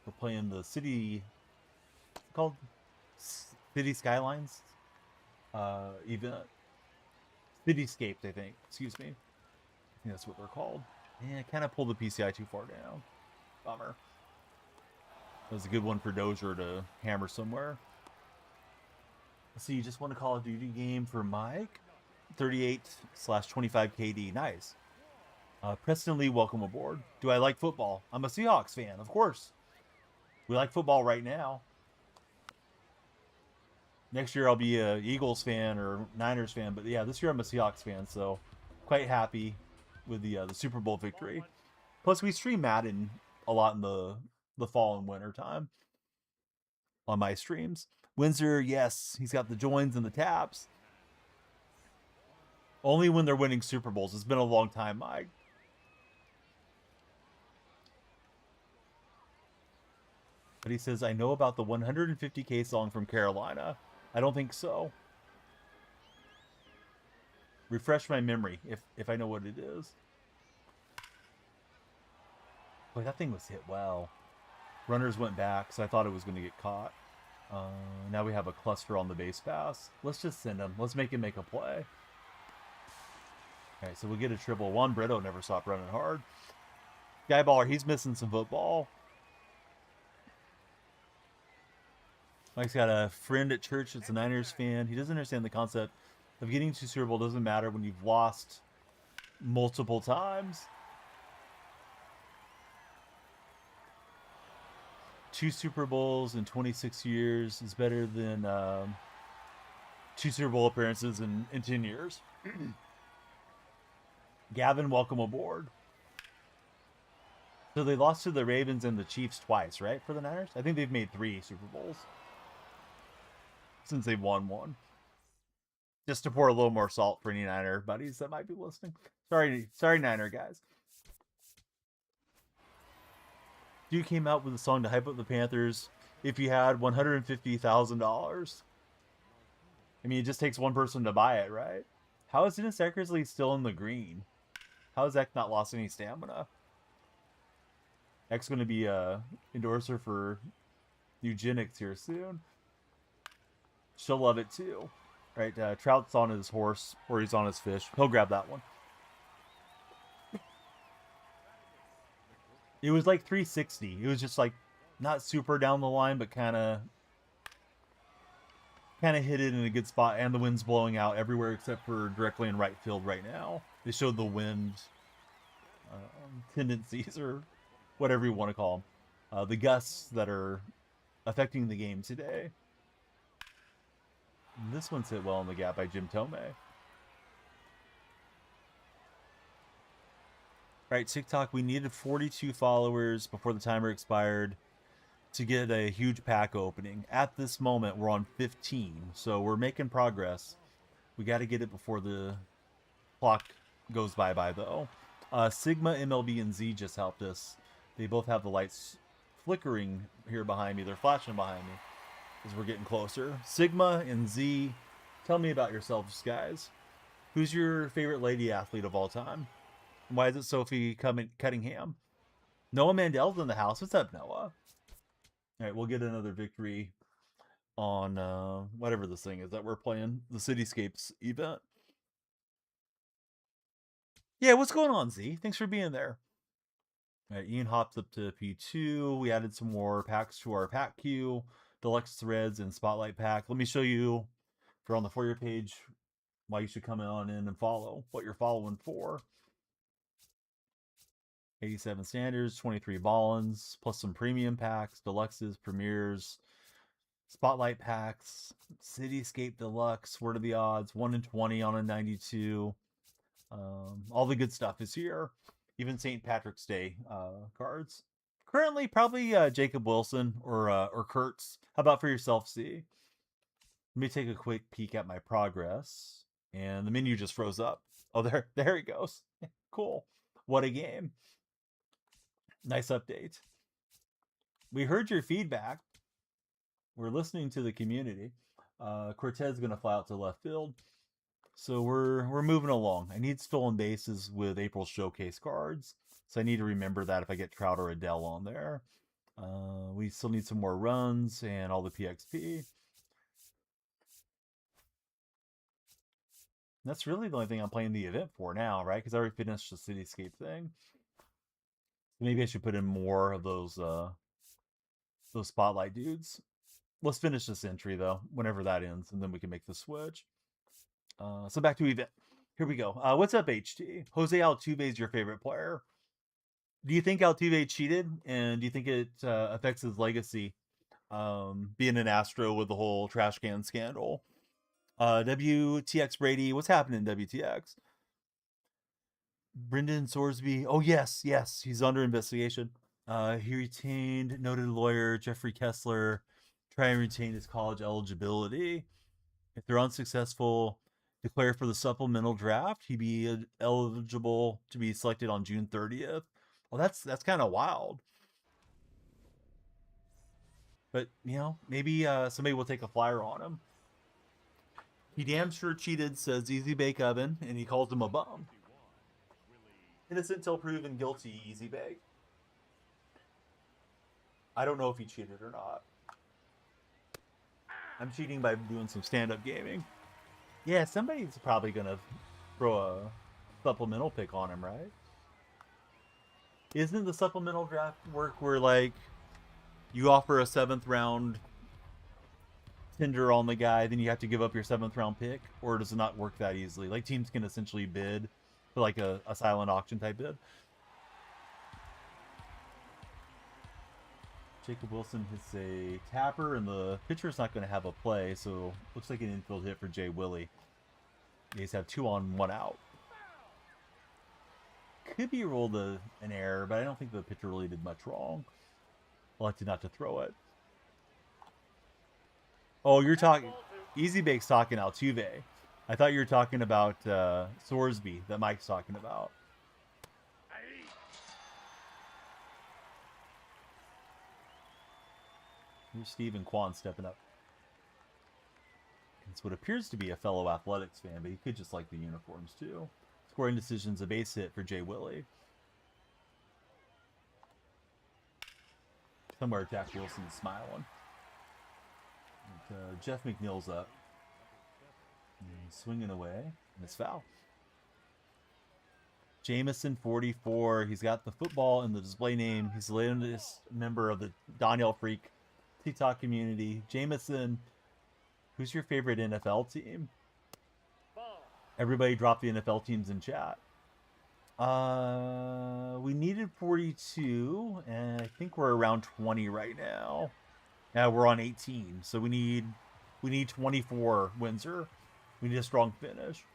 We're playing the city, called City Skylines event. Cityscapes, I think. Excuse me. I think that's what they're called. Yeah, I kind of pulled the PCI too far down. Bummer. That was a good one for Dozier to hammer somewhere. Let's see, you just won a Call of Duty game for Mike. 38/25 KD. Nice. Preston Lee, welcome aboard. Do I like football? I'm a Seahawks fan, of course. We like football right now. Next year I'll be a Eagles fan or Niners fan, but yeah, this year I'm a Seahawks fan, so quite happy with the Super Bowl victory. Plus, we stream Madden a lot in the fall and winter time on my streams. Windsor, yes, he's got the joins and the taps. Only when they're winning Super Bowls. It's been a long time, Mike. But he says, I know about the 150K song from Carolina. I don't think so. Refresh my memory if I know what it is. Boy, that thing was hit well. Runners went back, so I thought it was going to get caught. Now we have a cluster on the base pass. Let's just send him. Let's make him make a play. All right, so we'll get a triple. Juan Brito never stopped running hard. Guy Baller, he's missing some football. Mike's got a friend at church that's a Niners fan. He doesn't understand the concept of getting to Super Bowl doesn't matter when you've lost multiple times. 2 Super Bowls in 26 years is better than 2 Super Bowl appearances in 10 years. Gavin, welcome aboard. So they lost to the Ravens and the Chiefs twice, right, for the Niners? I think they've made 3 Super Bowls since they've won one. Just to pour a little more salt for any Niner buddies that might be listening. Sorry, Niner guys. Dude came out with a song to hype up the Panthers. If you had $150,000, I mean, it just takes one person to buy it, right? How is Dennis Eckersley still in the green? How has Eck not lost any stamina? Eck's going to be a endorser for eugenics here soon. She'll love it too. Right, Trout's on his horse, or he's on his fish. He'll grab that one. It was like 360. It was just like not super down the line, but kind of hit it in a good spot. And the wind's blowing out everywhere except for directly in right field right now. They showed the wind tendencies or whatever you want to call them. The gusts that are affecting the game today. And this one's hit well in the gap by Jim Tomei. Right, TikTok, we needed 42 followers before the timer expired to get a huge pack opening. At this moment, we're on 15, so we're making progress. We got to get it before the clock goes bye-bye, though. Sigma, MLB, and Z just helped us. They both have the lights flickering here behind me. They're flashing behind me as we're getting closer. Sigma and Z, tell me about yourselves, guys. Who's your favorite lady athlete of all time? Why is it Sophie Cunningham? Noah Mandel's in the house. What's up, Noah? All right, we'll get another victory on whatever this thing is that we're playing, the Cityscapes event. Yeah, what's going on, Z? Thanks for being there. All right, Ian hops up to P2. We added some more packs to our pack queue. Deluxe Threads and Spotlight pack. Let me show you, if you're on the For You page, why you should come on in and follow, what you're following for. 87 standards, 23 Ballins, plus some premium packs, deluxes, premieres, spotlight packs, Cityscape Deluxe, Word of the Odds, 1 in 20 on a 92. All the good stuff is here. Even St. Patrick's Day cards. Currently, probably Jacob Wilson or Kurtz. How about for yourself, C? Let me take a quick peek at my progress. And the menu just froze up. Oh, there it goes. Cool. What a game. Nice update. We heard your feedback. We're listening to the community. Cortez is going to fly out to left field. So we're moving along. I need stolen bases with April's showcase cards. So I need to remember that if I get Trout or Adele on there. We still need some more runs and all the PXP. That's really the only thing I'm playing the event for now, right? Because I already finished the Cityscape thing. Maybe I should put in more of those spotlight dudes. Let's finish this entry though, whenever that ends, and then we can make the switch. So back to event. Here we go. What's up, HT? Jose Altuve is your favorite player. Do you think Altuve cheated, and do you think it affects his legacy, being an Astro with the whole trash can scandal? WTX Brady, what's happening, WTX? Brendan Sorsby. Oh yes, he's under investigation. He retained noted lawyer Jeffrey Kessler, try and retain his college eligibility. If they're unsuccessful, declare for the supplemental draft. He'd be eligible to be selected on June 30th. Well, that's kind of wild. But maybe somebody will take a flyer on him. He damn sure cheated, says Easy Bake Oven, and he calls him a bum. Innocent till proven guilty, Easy Bake. I don't know if he cheated or not. I'm cheating by doing some stand-up gaming. Yeah, somebody's probably gonna throw a supplemental pick on him, right? Isn't the supplemental draft work where like you offer a 7th round tender on the guy, then you have to give up your 7th round pick, or does it not work that easily? Like teams can essentially bid for like a silent auction type bid. Jacob Wilson hits a tapper, and the pitcher's not going to have a play, so looks like an infield hit for Jay Willie. They just have 2 on, 1 out. Could be ruled an error, but I don't think the pitcher really did much wrong. Elected not to throw it. Oh, you're talking... Easy Bake's talking Altuve. I thought you were talking about Sorsby that Mike's talking about. Here's Stephen Kwan stepping up. It's what appears to be a fellow Athletics fan, but he could just like the uniforms too. Scoring decision's a base hit for Jay Willie. Somewhere Jack Wilson's smiling. And, Jeff McNeil's up. And swinging away, and it's foul. Jameson 44. He's got the football in the display name. He's the latest member of the DonyellFreak TikTok community. Jameson, who's your favorite NFL team? Everybody drop the NFL teams in chat. We needed 42, and I think we're around 20 right now. Now we're on 18, so we need 24, Windsor. We need a strong finish.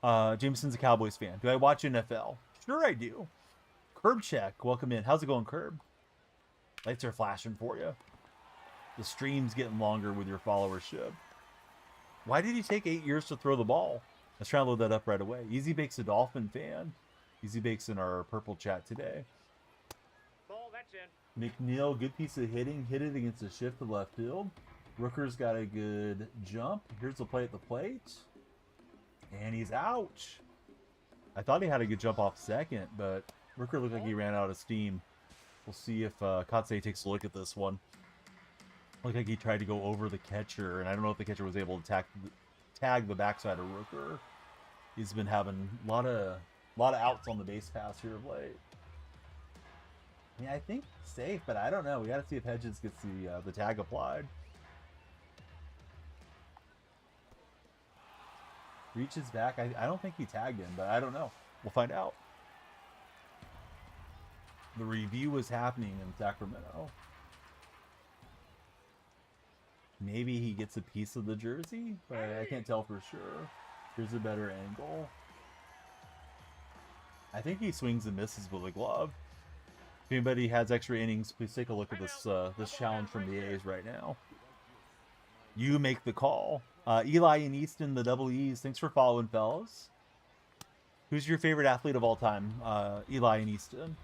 Jameson's a Cowboys fan. Do I watch NFL? Sure I do. Curb check. Welcome in. How's it going, Curb? Lights are flashing for you. The stream's getting longer with your followership. Why did he take 8 years to throw the ball? Let's try and load that up right away. Easy Bake's a Dolphin fan. Easy Bake's in our purple chat today. Ball, that's in. McNeil, good piece of hitting. Hit it against a shift to left field. Rooker's got a good jump. Here's the play at the plate. And he's out. I thought he had a good jump off second, but Rooker looked like he ran out of steam. We'll see if Kotsay takes a look at this one. Looked like he tried to go over the catcher, and I don't know if the catcher was able to tag the backside of Rooker. He's been having a lot of outs on the base pass here of late. Yeah, I think safe, but I don't know. We got to see if Hedges gets the tag applied. Reaches back. I don't think he tagged him, but I don't know. We'll find out. The review was happening in Sacramento. Maybe he gets a piece of the jersey, but I can't tell for sure. Here's a better angle. I think he swings and misses with a glove. If anybody has extra innings, please take a look at this this challenge from the A's right now. You make the call. Eli and Easton, the double E's. Thanks for following, fellas. Who's your favorite athlete of all time? Eli and Easton.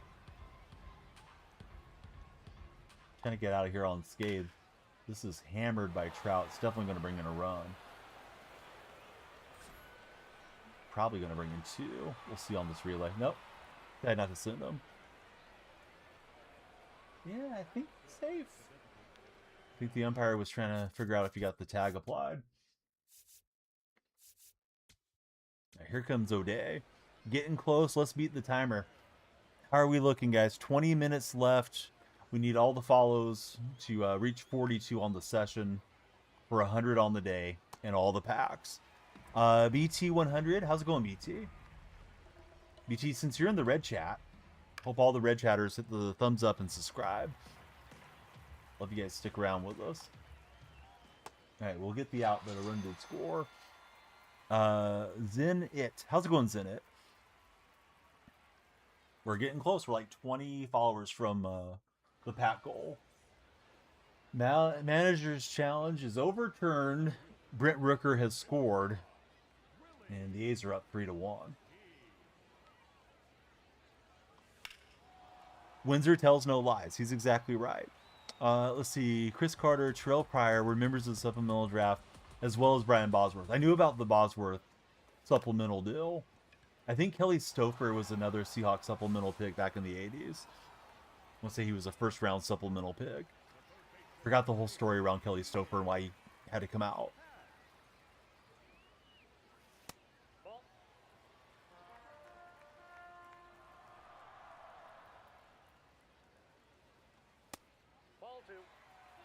Trying to get out of here unscathed. This is hammered by Trout. It's definitely going to bring in a run. Probably going to bring in 2. We'll see on this relay. Nope. Tried not to send them. Yeah, I think safe. I think the umpire was trying to figure out if he got the tag applied. Here comes O'Day. Getting close. Let's beat the timer. How are we looking, guys? 20 minutes left. We need all the follows to reach 42 on the session for 100 on the day and all the packs. BT 100. How's it going, BT? BT, since you're in the red chat, hope all the red chatters hit the thumbs up and subscribe. Love you guys stick around with us. All right, we'll get the out that a run did score. Zen It. How's it going, Zen It? We're getting close. We're like 20 followers from the pack goal. Manager's challenge is overturned. Brent Rooker has scored. And the A's are up 3-1. Windsor tells no lies. He's exactly right. Let's see. Chris Carter, Terrell Pryor were members of the supplemental draft, as well as Brian Bosworth. I knew about the Bosworth supplemental deal. I think Kelly Stouffer was another Seahawks supplemental pick back in the 80s. I want to say he was a first-round supplemental pick. Forgot the whole story around Kelly Stouffer and why he had to come out.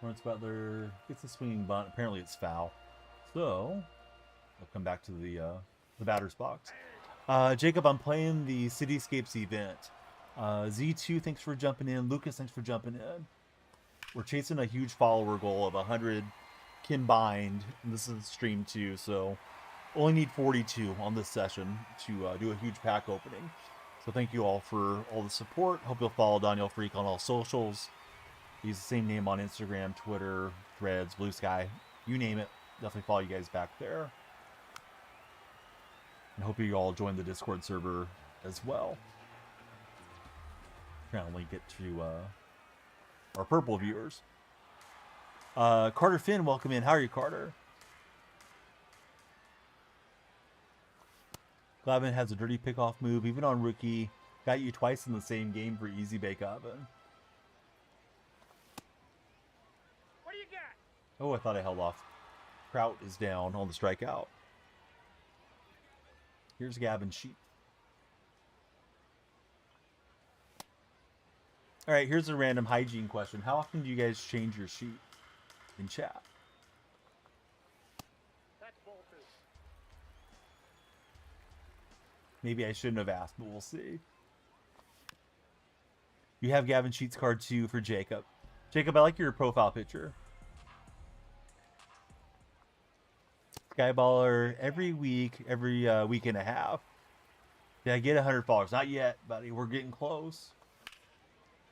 Lawrence Butler gets a swinging bunt. Apparently it's foul. So, I'll come back to the batter's box. Jacob, I'm playing the Cityscapes event. Z2, thanks for jumping in. Lucas, thanks for jumping in. We're chasing a huge follower goal of 100 combined. And this is stream 2, so only need 42 on this session to do a huge pack opening. So thank you all for all the support. Hope you'll follow DonyellFreak on all socials. He's the same name on Instagram, Twitter, Threads, Blue Sky. You name it. Definitely follow you guys back there. And hope you all join the Discord server as well. Trying to link it to our purple viewers. Carter Finn, welcome in. How are you, Carter? Glavin has a dirty pickoff move, even on rookie. Got you twice in the same game for easy bake oven. What do you got? Oh, I thought I held off. Trout is down on the strikeout. Here's Gavin Sheep. All right, here's a random hygiene question. How often do you guys change your sheet in chat? That's ball 2. Maybe I shouldn't have asked, but we'll see. You have Gavin Sheets card 2 for Jacob. Jacob, I like your profile picture. Skyballer every week and a half. Did I get $100? Not yet, buddy. We're getting close.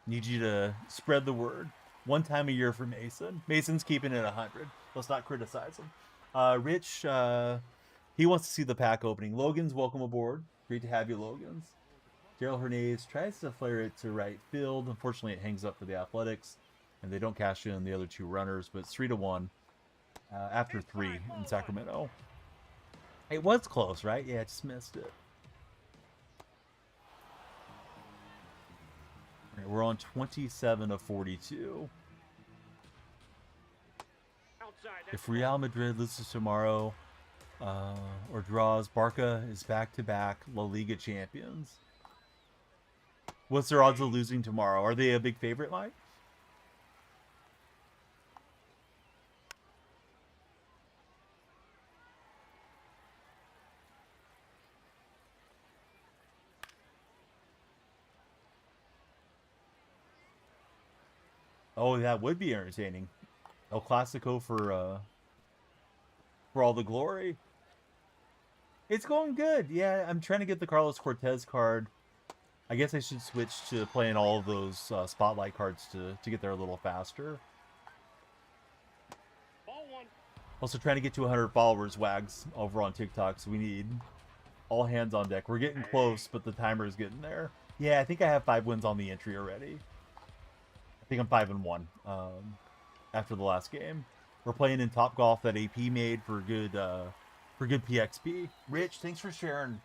Need you to spread the word. One time a year for Mason. Mason's keeping it 100. Let's not criticize him. Rich, he wants to see the pack opening. Logan's welcome aboard. Great to have you, Logan's. Daryl Hernandez tries to flare it to right field. Unfortunately, it hangs up for the Athletics, and they don't cash in the other two runners, but it's 3-1 after 3 in Sacramento. It was close, right? Yeah, I just missed it. All right, we're on 27 of 42. If Real Madrid loses tomorrow or draws, Barca is back-to-back La Liga champions. What's their odds of losing tomorrow? Are they a big favorite, Mike? Oh, that would be entertaining. El Clasico for all the glory. It's going good. Yeah, I'm trying to get the Carlos Cortez card. I guess I should switch to playing all of those spotlight cards to get there a little faster. Ball 1. Also trying to get to 100 followers, Wags, over on TikTok. So we need all hands on deck. We're getting close, but the timer is getting there. Yeah, I think I have 5 wins on the entry already. I think I'm 5-1 after the last game. We're playing in Top Golf that AP made for good PXP. Rich, thanks for sharing.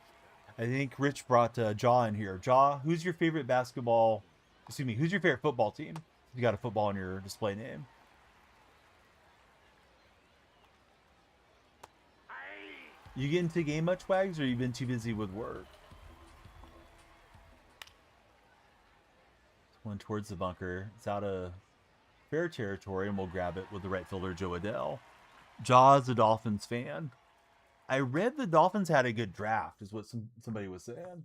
I think Rich brought Jaw in here. Jaw, who's your favorite who's your favorite football team? You got a football in your display name. You get into game much, Wags, or you been too busy with work? One towards the bunker. It's out of fair territory, and we'll grab it with the right fielder, Joe Adele. Jaws, a Dolphins fan. I read the Dolphins had a good draft, is what somebody was saying.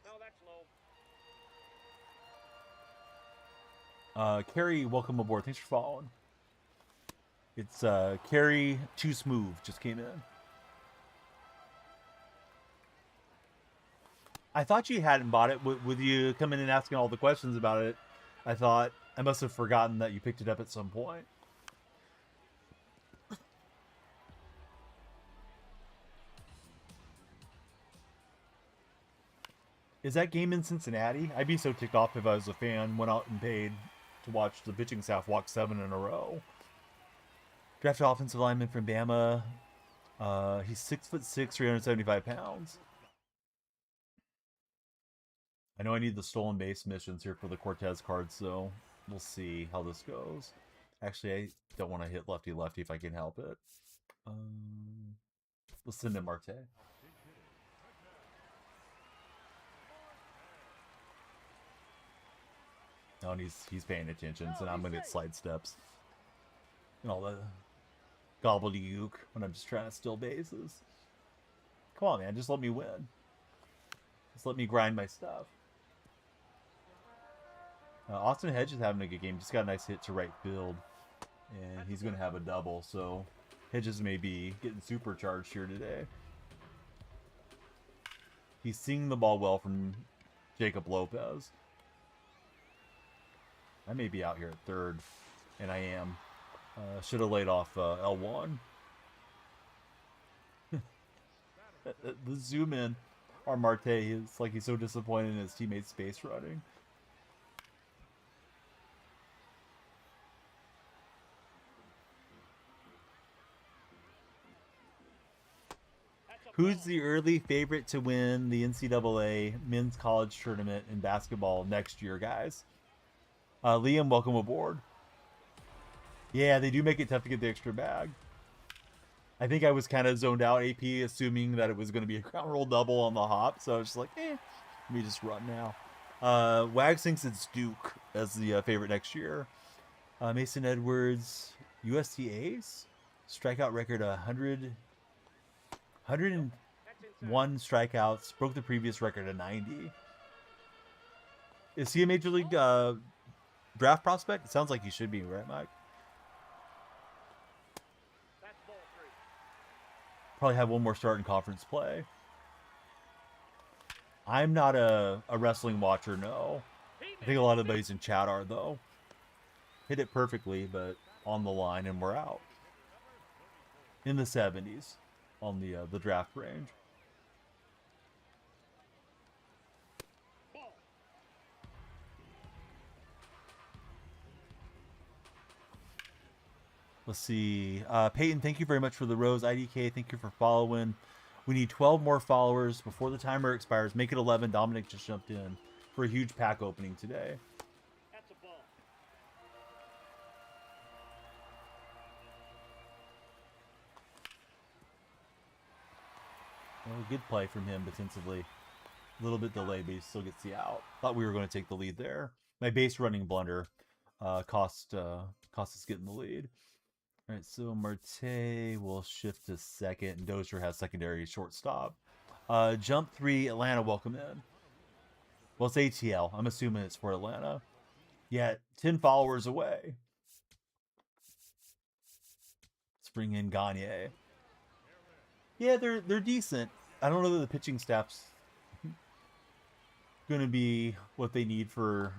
No, that's low. Carrie, welcome aboard. Thanks for following. It's Carrie Too Smooth just came in. I thought you hadn't bought it. With you coming in and asking all the questions about it, I thought I must have forgotten that you picked it up at some point. Is that game in Cincinnati? I'd be so ticked off if I was a fan, went out and paid to watch the pitching staff walk 7 in a row. Drafted offensive lineman from Bama. He's 6'6", 375 pounds. I know I need the stolen base missions here for the Cortez cards, so we'll see how this goes. Actually, I don't want to hit lefty-lefty if I can help it. Let's send in Marte. Oh, and he's paying attention, so now I'm going to get slide steps. And all the gobbledygook when I'm just trying to steal bases. Come on, man, just let me win. Just let me grind my stuff. Austin Hedge is having a good game. Just got a nice hit to right field. And he's going to have a double, so Hedges may be getting supercharged here today. He's seeing the ball well from Jacob Lopez. I may be out here at third, and I am. Should have laid off L1. The zoom in on Marte is like he's so disappointed in his teammate's base running. Who's the early favorite to win the NCAA men's college tournament in basketball next year, guys? Liam, welcome aboard. Yeah, they do make it tough to get the extra bag. I think I was kind of zoned out, AP, assuming that it was going to be a ground roll double on the hop. So I was just like, let me just run now. Wags thinks it's Duke as the favorite next year. Mason Edwards, USTA's strikeout record 101 strikeouts, broke the previous record of 90. Is he a major league draft prospect? It sounds like he should be, right, Mike? Probably have one more start in conference play. I'm not a wrestling watcher, no. I think a lot of the buddies in chat are, though. Hit it perfectly, but on the line, and we're out. In the 70s on the draft range. Let's see. Peyton, thank you very much for the rose. IDK, thank you for following. We need 12 more followers before the timer expires. Make it 11. Dominic just jumped in for a huge pack opening today. That's a ball. Well, good play from him defensively. A little bit delayed, but he still gets the out. Thought we were going to take the lead there. My base running blunder cost us getting the lead. All right, so Marte will shift to second, and Dozier has secondary shortstop. Jump 3, Atlanta, welcome in. Well, it's ATL. I'm assuming it's for Atlanta. Yeah, 10 followers away. Let's bring in Gagne. Yeah, they're decent. I don't know that the pitching staff's going to be what they need for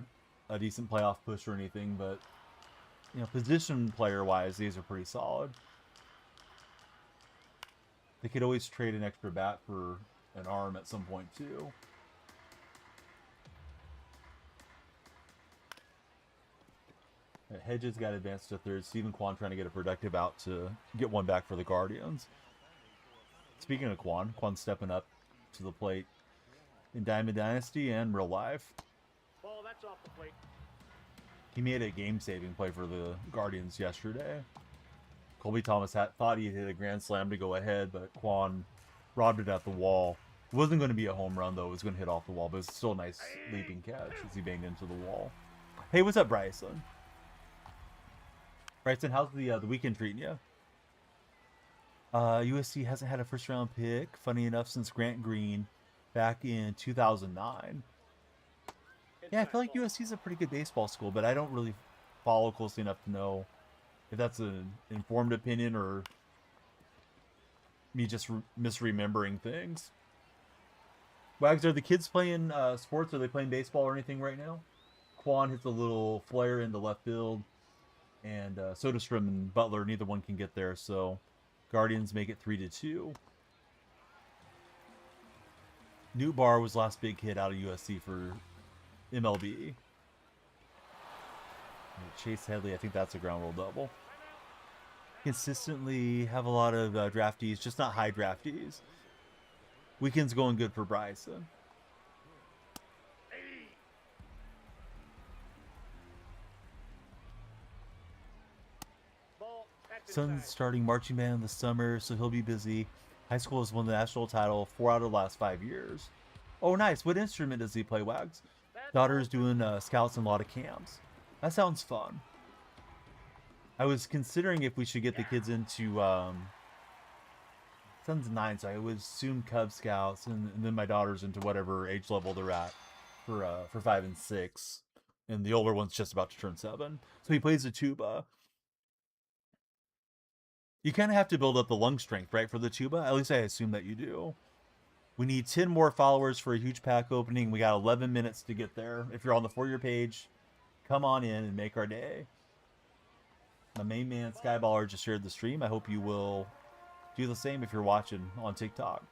a decent playoff push or anything, but you know, position player-wise, these are pretty solid. They could always trade an extra bat for an arm at some point, too. Hedges got advanced to third. Stephen Kwan trying to get a productive out to get one back for the Guardians. Speaking of Kwan's stepping up to the plate in Diamond Dynasty and real life. Ball, that's off the plate. He made a game-saving play for the Guardians yesterday. Colby Thomas thought he hit a grand slam to go ahead, but Quan robbed it at the wall. It wasn't going to be a home run, though. It was going to hit off the wall, but it's still a nice leaping catch as he banged into the wall. Hey, what's up, Bryson? Bryson, how's the weekend treating you? USC hasn't had a first-round pick, funny enough, since Grant Green back in 2009. Yeah, I feel like USC is a pretty good baseball school, but I don't really follow closely enough to know if that's an informed opinion or me just misremembering things. Wags, are the kids playing sports? Are they playing baseball or anything right now? Quan hits a little flare into left field, and Soderstrom and Butler, neither one can get there, so Guardians make it 3-2. Newt Barr was last big hit out of USC for MLB. Chase Headley, I think that's a ground rule double. Consistently have a lot of draftees, just not high draftees. Weekend's going good for Bryson. Son's starting marching band in the summer, so he'll be busy. High school has won the national title 4 out of the last 5 years. Oh, nice. What instrument does he play, Wags? Daughter's doing scouts and a lot of camps. That sounds fun. I was considering if we should get the kids into son's 9, so I would assume Cub Scouts, and then my daughter's into whatever age level they're at for 5 and 6, and the older one's just about to turn 7. So he plays the tuba. You kind of have to build up the lung strength, right, for the tuba? At least I assume that you do. We need 10 more followers for a huge pack opening. We got 11 minutes to get there. If you're on the For Your page, come on in and make our day. My main man, Skyballer, just shared the stream. I hope you will do the same if you're watching on TikTok.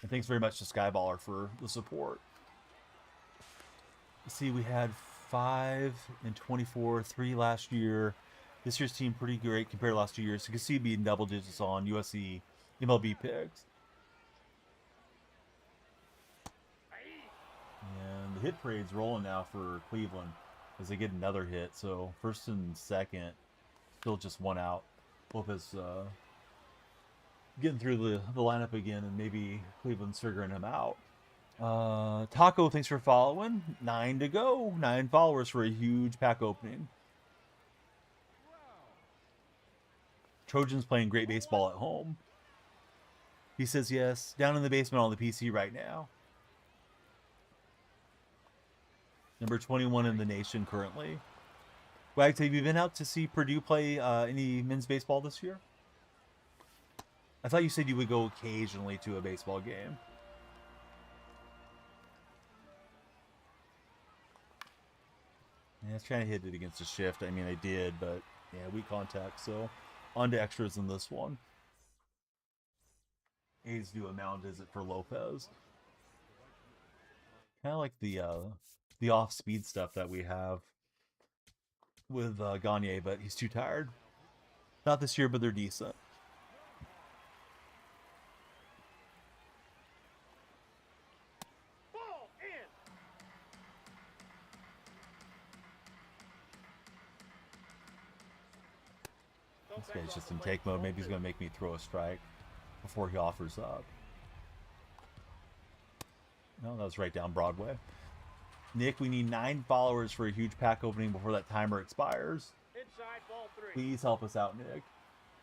And thanks very much to Skyballer for the support. Let's see, we had 5 and 24, 3 last year. This year's team pretty great compared to last 2 years. You can see it being double digits on USC MLB picks. And the hit parade's rolling now for Cleveland as they get another hit. So first and second, still just 1 out. Lopez getting through the lineup again, and maybe Cleveland's figuring him out. Taco, thanks for following. 9 to go. 9 followers for a huge pack opening. Trojans playing great baseball at home. He says yes. Down in the basement on the PC right now. Number 21 in the nation currently. Wags, have you been out to see Purdue play any men's baseball this year? I thought you said you would go occasionally to a baseball game. Yeah, I was trying to hit it against a shift. I mean, I did, but yeah, weak contact, so on to extras in this one. A's do a mound visit for Lopez. Kind of like the off-speed stuff that we have with Gagne, but he's too tired. Not this year, but they're decent. Ball in. This guy's just in take mode. Maybe he's going to make me throw a strike before he offers up. No, that was right down Broadway. Nick, we need 9 followers for a huge pack opening before that timer expires. Inside, ball 3. Please help us out, Nick.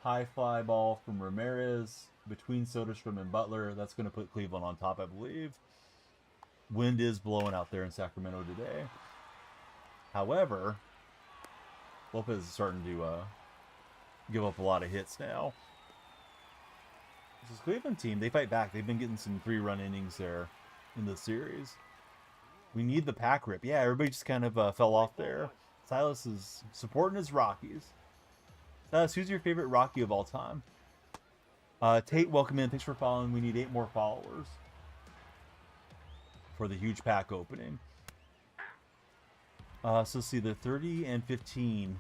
High fly ball from Ramirez between Soderstrom and Butler. That's going to put Cleveland on top, I believe. Wind is blowing out there in Sacramento today. However, Lopez is starting to give up a lot of hits now. This is Cleveland team. They fight back. They've been getting some 3-run innings there in the series. We need the pack rip. Yeah, everybody just kind of fell off there. Silas is supporting his Rockies. Silas, who's your favorite Rocky of all time? Tate, welcome in. Thanks for following. We need 8 more followers for the huge pack opening. So let's see, the 30 and 15.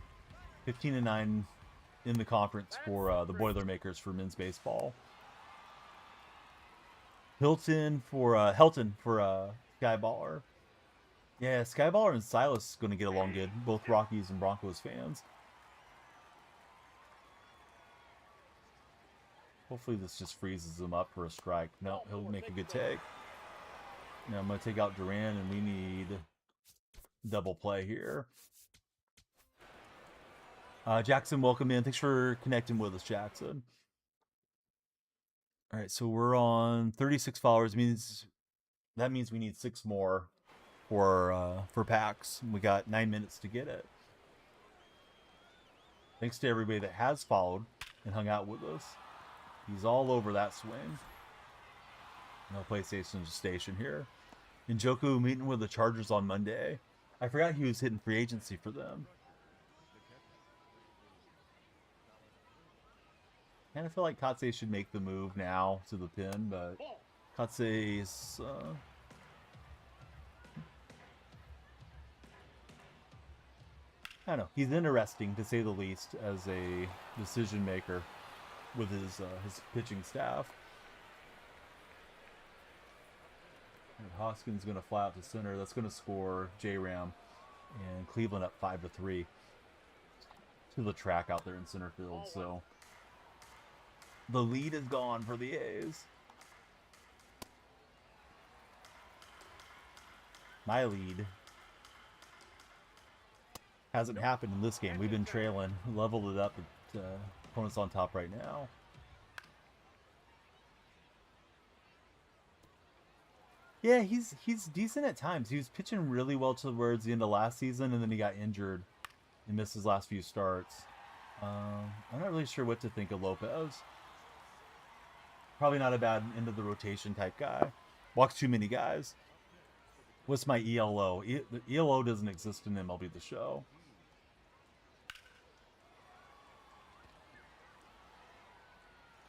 15 and 9 in the conference for the Boilermakers for men's baseball. Hilton for Skyballer. Yeah, Skyballer and Silas is going to get along good. Both Rockies and Broncos fans. Hopefully this just freezes him up for a strike. No, he'll make a good take. Now I'm going to take out Duran, and we need double play here. Jackson, welcome in. Thanks for connecting with us, Jackson. All right, so we're on 36 followers. That means we need 6 more for packs. We got 9 minutes to get it. Thanks to everybody that has followed and hung out with us. He's all over that swing. No PlayStation station here. Njoku meeting with the Chargers on Monday. I forgot he was hitting free agency for them. Kind of feel like Katse should make the move now to the pin, but Katse's I don't know. He's interesting, to say the least, as a decision maker with his pitching staff. And Hoskins going to fly out to center. That's going to score J-Ram, and Cleveland up 5-3 to the track out there in center field. So the lead is gone for the A's. My lead hasn't happened in this game. We've been trailing, leveled it up. Opponents on top right now. Yeah, he's decent at times. He was pitching really well towards the end of last season, and then he got injured and missed his last few starts. I'm not really sure what to think of Lopez. Probably not a bad end of the rotation type guy. Walks too many guys. What's my ELO? The ELO doesn't exist in MLB The Show.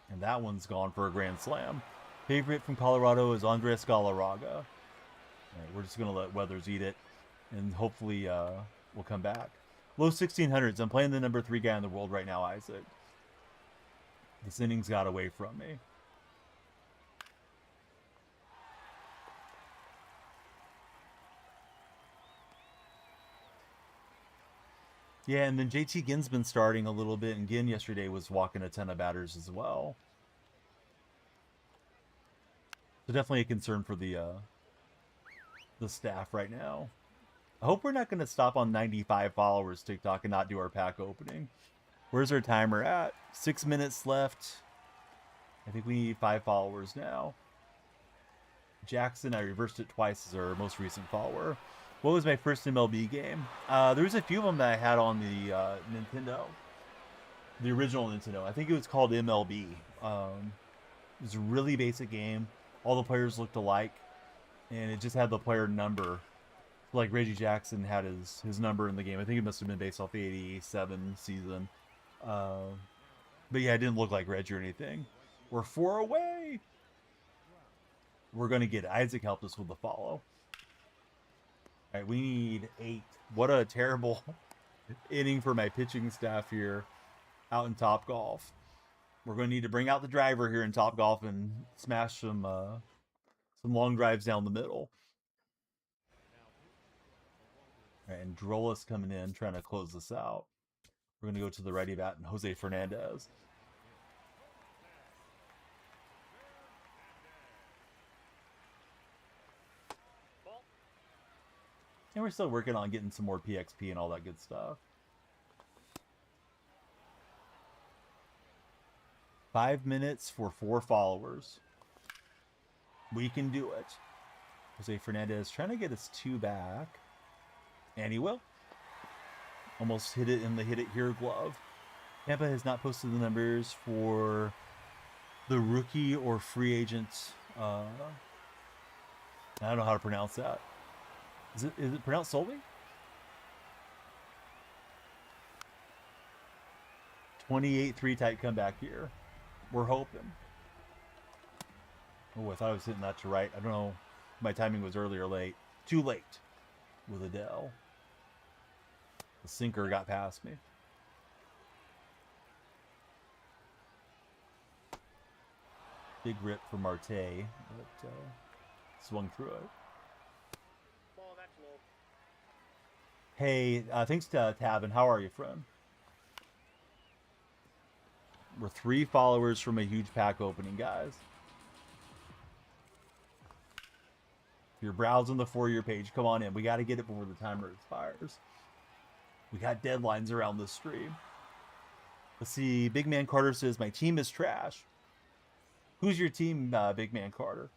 And that one's gone for a grand slam. Favorite from Colorado is Andres Galarraga. All right, we're just going to let Weathers eat it, and hopefully we'll come back. Low 1600s. I'm playing the number 3 guy in the world right now, Isaac. This innings got away from me. Yeah, and then JT Ginn's been starting a little bit, and Ginn yesterday was walking a ton of batters as well. So definitely a concern for the staff right now. I hope we're not going to stop on 95 followers TikTok and not do our pack opening. Where's our timer at? 6 minutes left. I think we need 5 followers now. Jackson, I reversed it twice, as our most recent follower. What was my first MLB game? There was a few of them that I had on the Nintendo. The original Nintendo. I think it was called MLB. It was a really basic game. All the players looked alike. And it just had the player number. Like Reggie Jackson had his number in the game. I think it must have been based off the 87 season. But yeah, it didn't look like Reggie or anything. We're 4 away. We're going to get it. Isaac helped us with the follow. All right, we need 8. What a terrible inning for my pitching staff here out in Topgolf. We're going to need to bring out the driver here in Topgolf and smash some long drives down the middle. All right, and Drolis coming in, trying to close this out. We're going to go to the righty bat and Jose Fernandez. And we're still working on getting some more PXP and all that good stuff. 5 minutes for 4 followers. We can do it. Jose Fernandez trying to get us 2 back. And he will. Almost hit it in the hit it here glove. Tampa has not posted the numbers for the rookie or free agent. I don't know how to pronounce that. Is it pronounced solely? 28-3 type comeback here. We're hoping. Oh, I thought I was hitting that to right. I don't know if my timing was early or late. Too late with Adele. The sinker got past me. Big rip for Marte, but swung through it. Ball, that's low. Hey, thanks to Tavin. How are you, friend? We're 3 followers from a huge pack opening, guys. If you're browsing the For-You page, come on in. We got to get it before the timer expires. We got deadlines around this stream. Let's see. Big Man Carter says, my team is trash. Who's your team, Big Man Carter?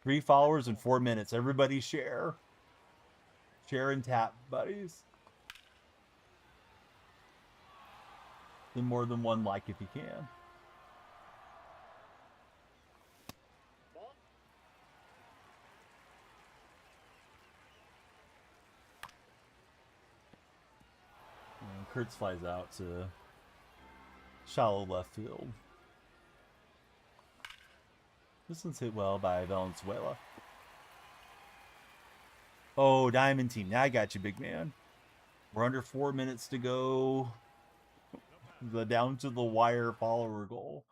3 followers in 4 minutes. Everybody share. Share and tap, buddies. Then more than 1 like if you can. Ball. And Kurtz flies out to shallow left field. This one's hit well by Valenzuela. Oh, Diamond Team. Now I got you, big man. We're under 4 minutes to go. The down to the wire follower goal.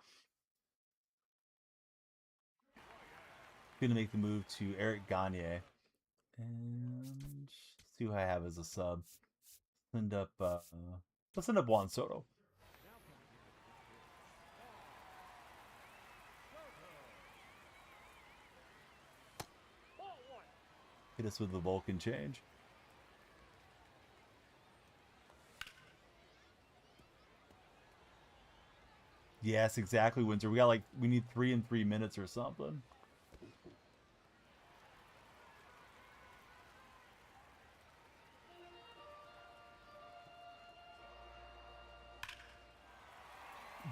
Gonna make the move to Eric Gagne. And see who I have as a sub. Send up let's send up Juan Soto. Ball 1. Hit us with the Vulcan change. Yes, exactly, Windsor. We need 3 in 3 minutes or something.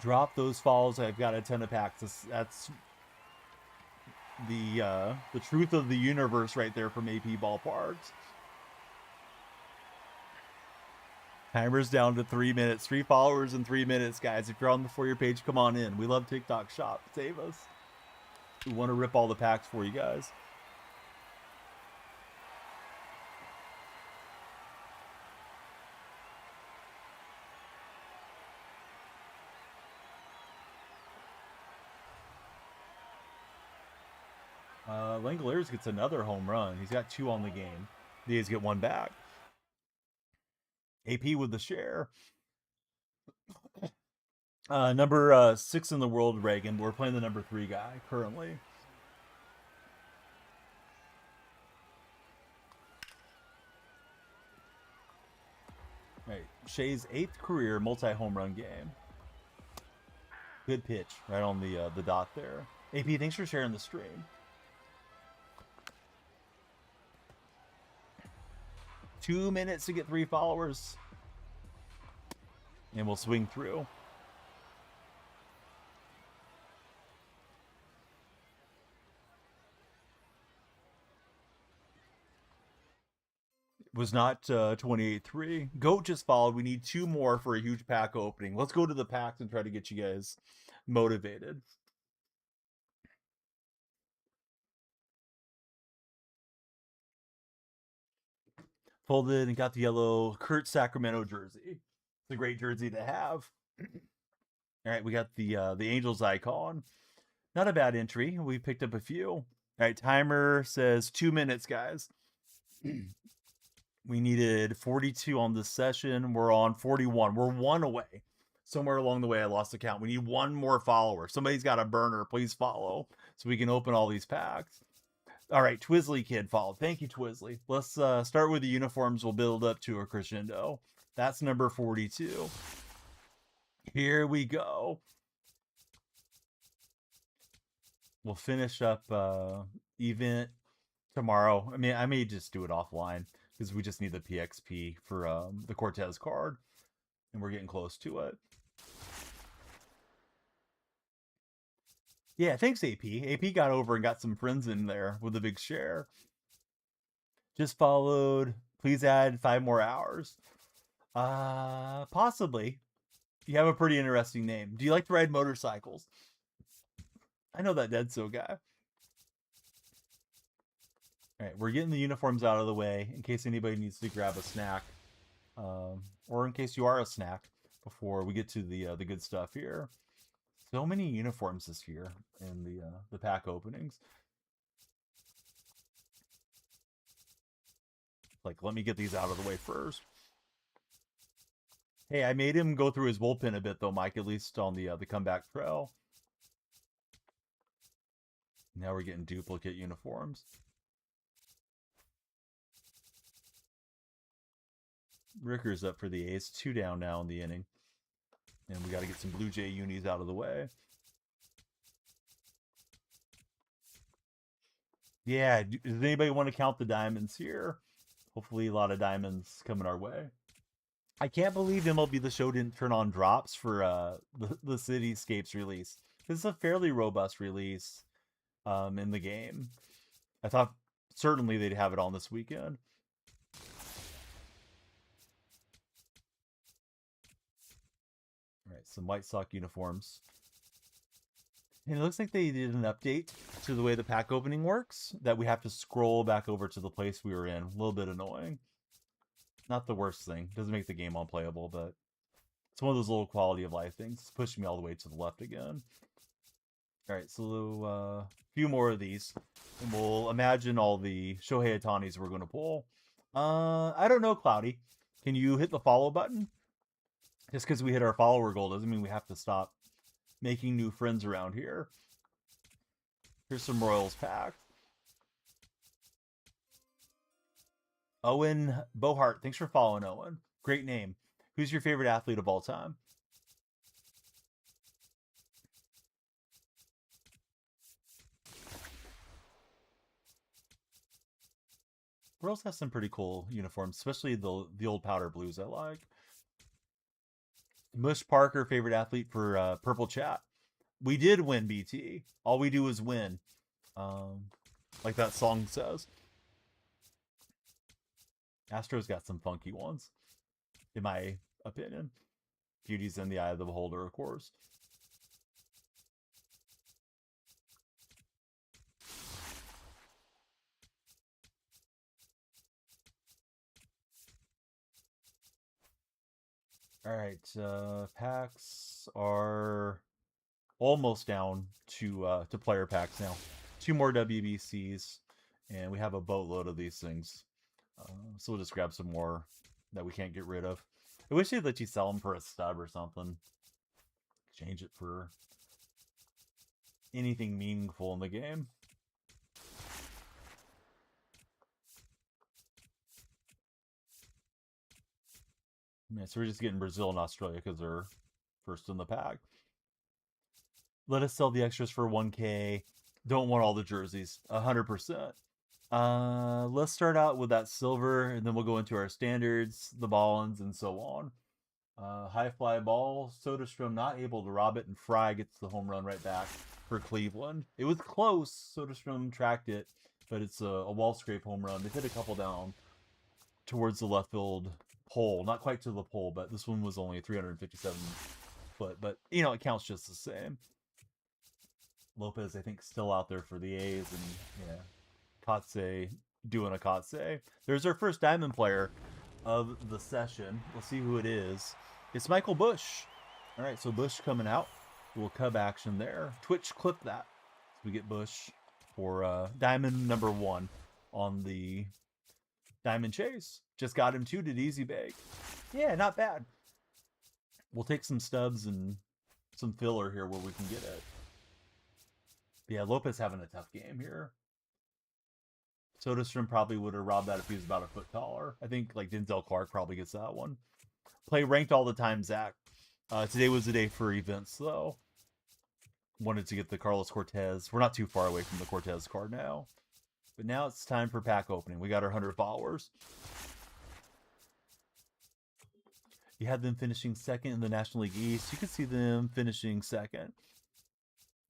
Drop those falls. I've got a ton of packs. That's the truth of the universe right there from AP Ballparks. Timer's down to 3 minutes. 3 followers in 3 minutes, guys. If you're on the For-You page, come on in. We love TikTok Shop. Save us. We want to rip all the packs for you guys. Langoliers gets another home run. He's got 2 on the game. He needs to get 1 back. AP with the share. Number 6 in the world, Reagan. We're playing the number 3 guy currently. Right, Shea's 8th career multi-home run game. Good pitch, right on the dot there. AP, thanks for sharing the stream. 2 minutes to get 3 followers. And we'll swing through. It was not 28-3. Goat just followed. We need 2 more for a huge pack opening. Let's go to the packs and try to get you guys motivated. Folded and got the yellow Kurt Sacramento jersey. It's a great jersey to have. All right, we got the Angels icon. Not a bad entry. We picked up a few. All right, timer says 2 minutes, guys. We needed 42 on this session. We're on 41. We're 1 away. Somewhere along the way, I lost the count. We need 1 more follower. Somebody's got a burner. Please follow so we can open all these packs. All right, Twizzly Kid followed. Thank you, Twizzly. Let's start with the uniforms. We'll build up to a crescendo. That's number 42. Here we go. We'll finish up event tomorrow. I mean, I may just do it offline because we just need the PXP for the Cortez card. And we're getting close to it. Yeah, thanks, AP. AP got over and got some friends in there with a big share. Just followed. Please add 5 more hours. Possibly. You have a pretty interesting name. Do you like to ride motorcycles? I know that Dead So guy. All right, we're getting the uniforms out of the way in case anybody needs to grab a snack, or in case you are a snack before we get to the good stuff here. So many uniforms this year in the pack openings. Like, let me get these out of the way first. Hey, I made him go through his bullpen a bit though, Mike. At least on the comeback trail. Now we're getting duplicate uniforms. Ricker's up for the A's. 2 down now in the inning. And we got to get some Blue Jay unis out of the way. Yeah, does anybody want to count the diamonds here? Hopefully a lot of diamonds coming our way. I can't believe MLB The Show didn't turn on drops for the Cityscapes release. This is a fairly robust release in the game. I thought certainly they'd have it on this weekend. All right, some White Sox uniforms. And it looks like they did an update to the way the pack opening works, that we have to scroll back over to the place we were in. A little bit annoying. Not the worst thing. Doesn't make the game unplayable, but it's one of those little quality of life things. It's pushing me all the way to the left again. All right, so a few more of these. And we'll imagine all the Shohei Otanis we're going to pull. I don't know, Cloudy. Can you hit the follow button? Just because we hit our follower goal doesn't mean we have to stop making new friends around here. Here's some Royals pack. Owen Bohart, thanks for following, Owen. Great name. Who's your favorite athlete of all time? Royals have some pretty cool uniforms, especially the old powder blues I like. Mush Parker, favorite athlete for Purple Chat. We did win, BT. All we do is win. Like that song says. Astros got some funky ones, in my opinion. Beauty's in the eye of the beholder, of course. All right, packs are almost down to player packs now. 2 more WBCs, and we have a boatload of these things. So we'll just grab some more that we can't get rid of. I wish they'd let you sell them for a stub or something. Change it for anything meaningful in the game. Man, so we're just getting Brazil and Australia because they're first in the pack. Let us sell the extras for 1K. Don't want all the jerseys. 100%. Let's start out with that silver, and then we'll go into our standards, the ball-ins, and so on. High fly ball. Soderstrom not able to rob it, and Fry gets the home run right back for Cleveland. It was close. Soderstrom tracked it, but it's a wall scrape home run. They hit a couple down towards the left field pole. Not quite to the pole, but this one was only 357 foot. But, you know, it counts just the same. Lopez, I think, still out there for the A's, and yeah, Kotze doing a Kotze. There's our first diamond player of the session. We'll see who it is. It's Michael Bush. All right, so Bush coming out. A little cub action there. Twitch clip that. So we get Bush for diamond number 1 on the diamond chase. Just got him 2, did easy bag. Yeah, not bad. We'll take some stubs and some filler here where we can get it. Yeah, Lopez having a tough game here. Soderstrom probably would have robbed that if he was about a foot taller. I think like Denzel Clark probably gets that one. Play ranked all the time, Zach. Today was the day for events, though. Wanted to get the Carlos Cortez. We're not too far away from the Cortez card now. But now it's time for pack opening. We got our 100 followers. You had them finishing second in the National League East. You could see them finishing second.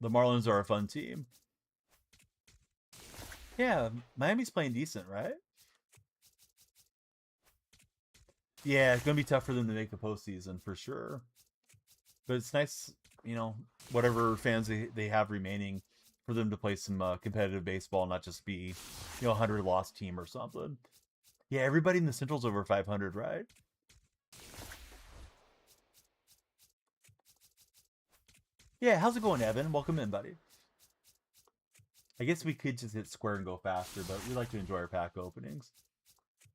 The Marlins are a fun team. Yeah, Miami's playing decent, right? Yeah, it's going to be tough for them to make the postseason for sure. But it's nice, you know, whatever fans they have remaining, for them to play some competitive baseball, not just be, you know, a 100-loss team or something. Yeah, everybody in the Central's over 500, right? Yeah, how's it going, Evan? Welcome in, buddy. I guess we could just hit square and go faster, but we like to enjoy our pack openings.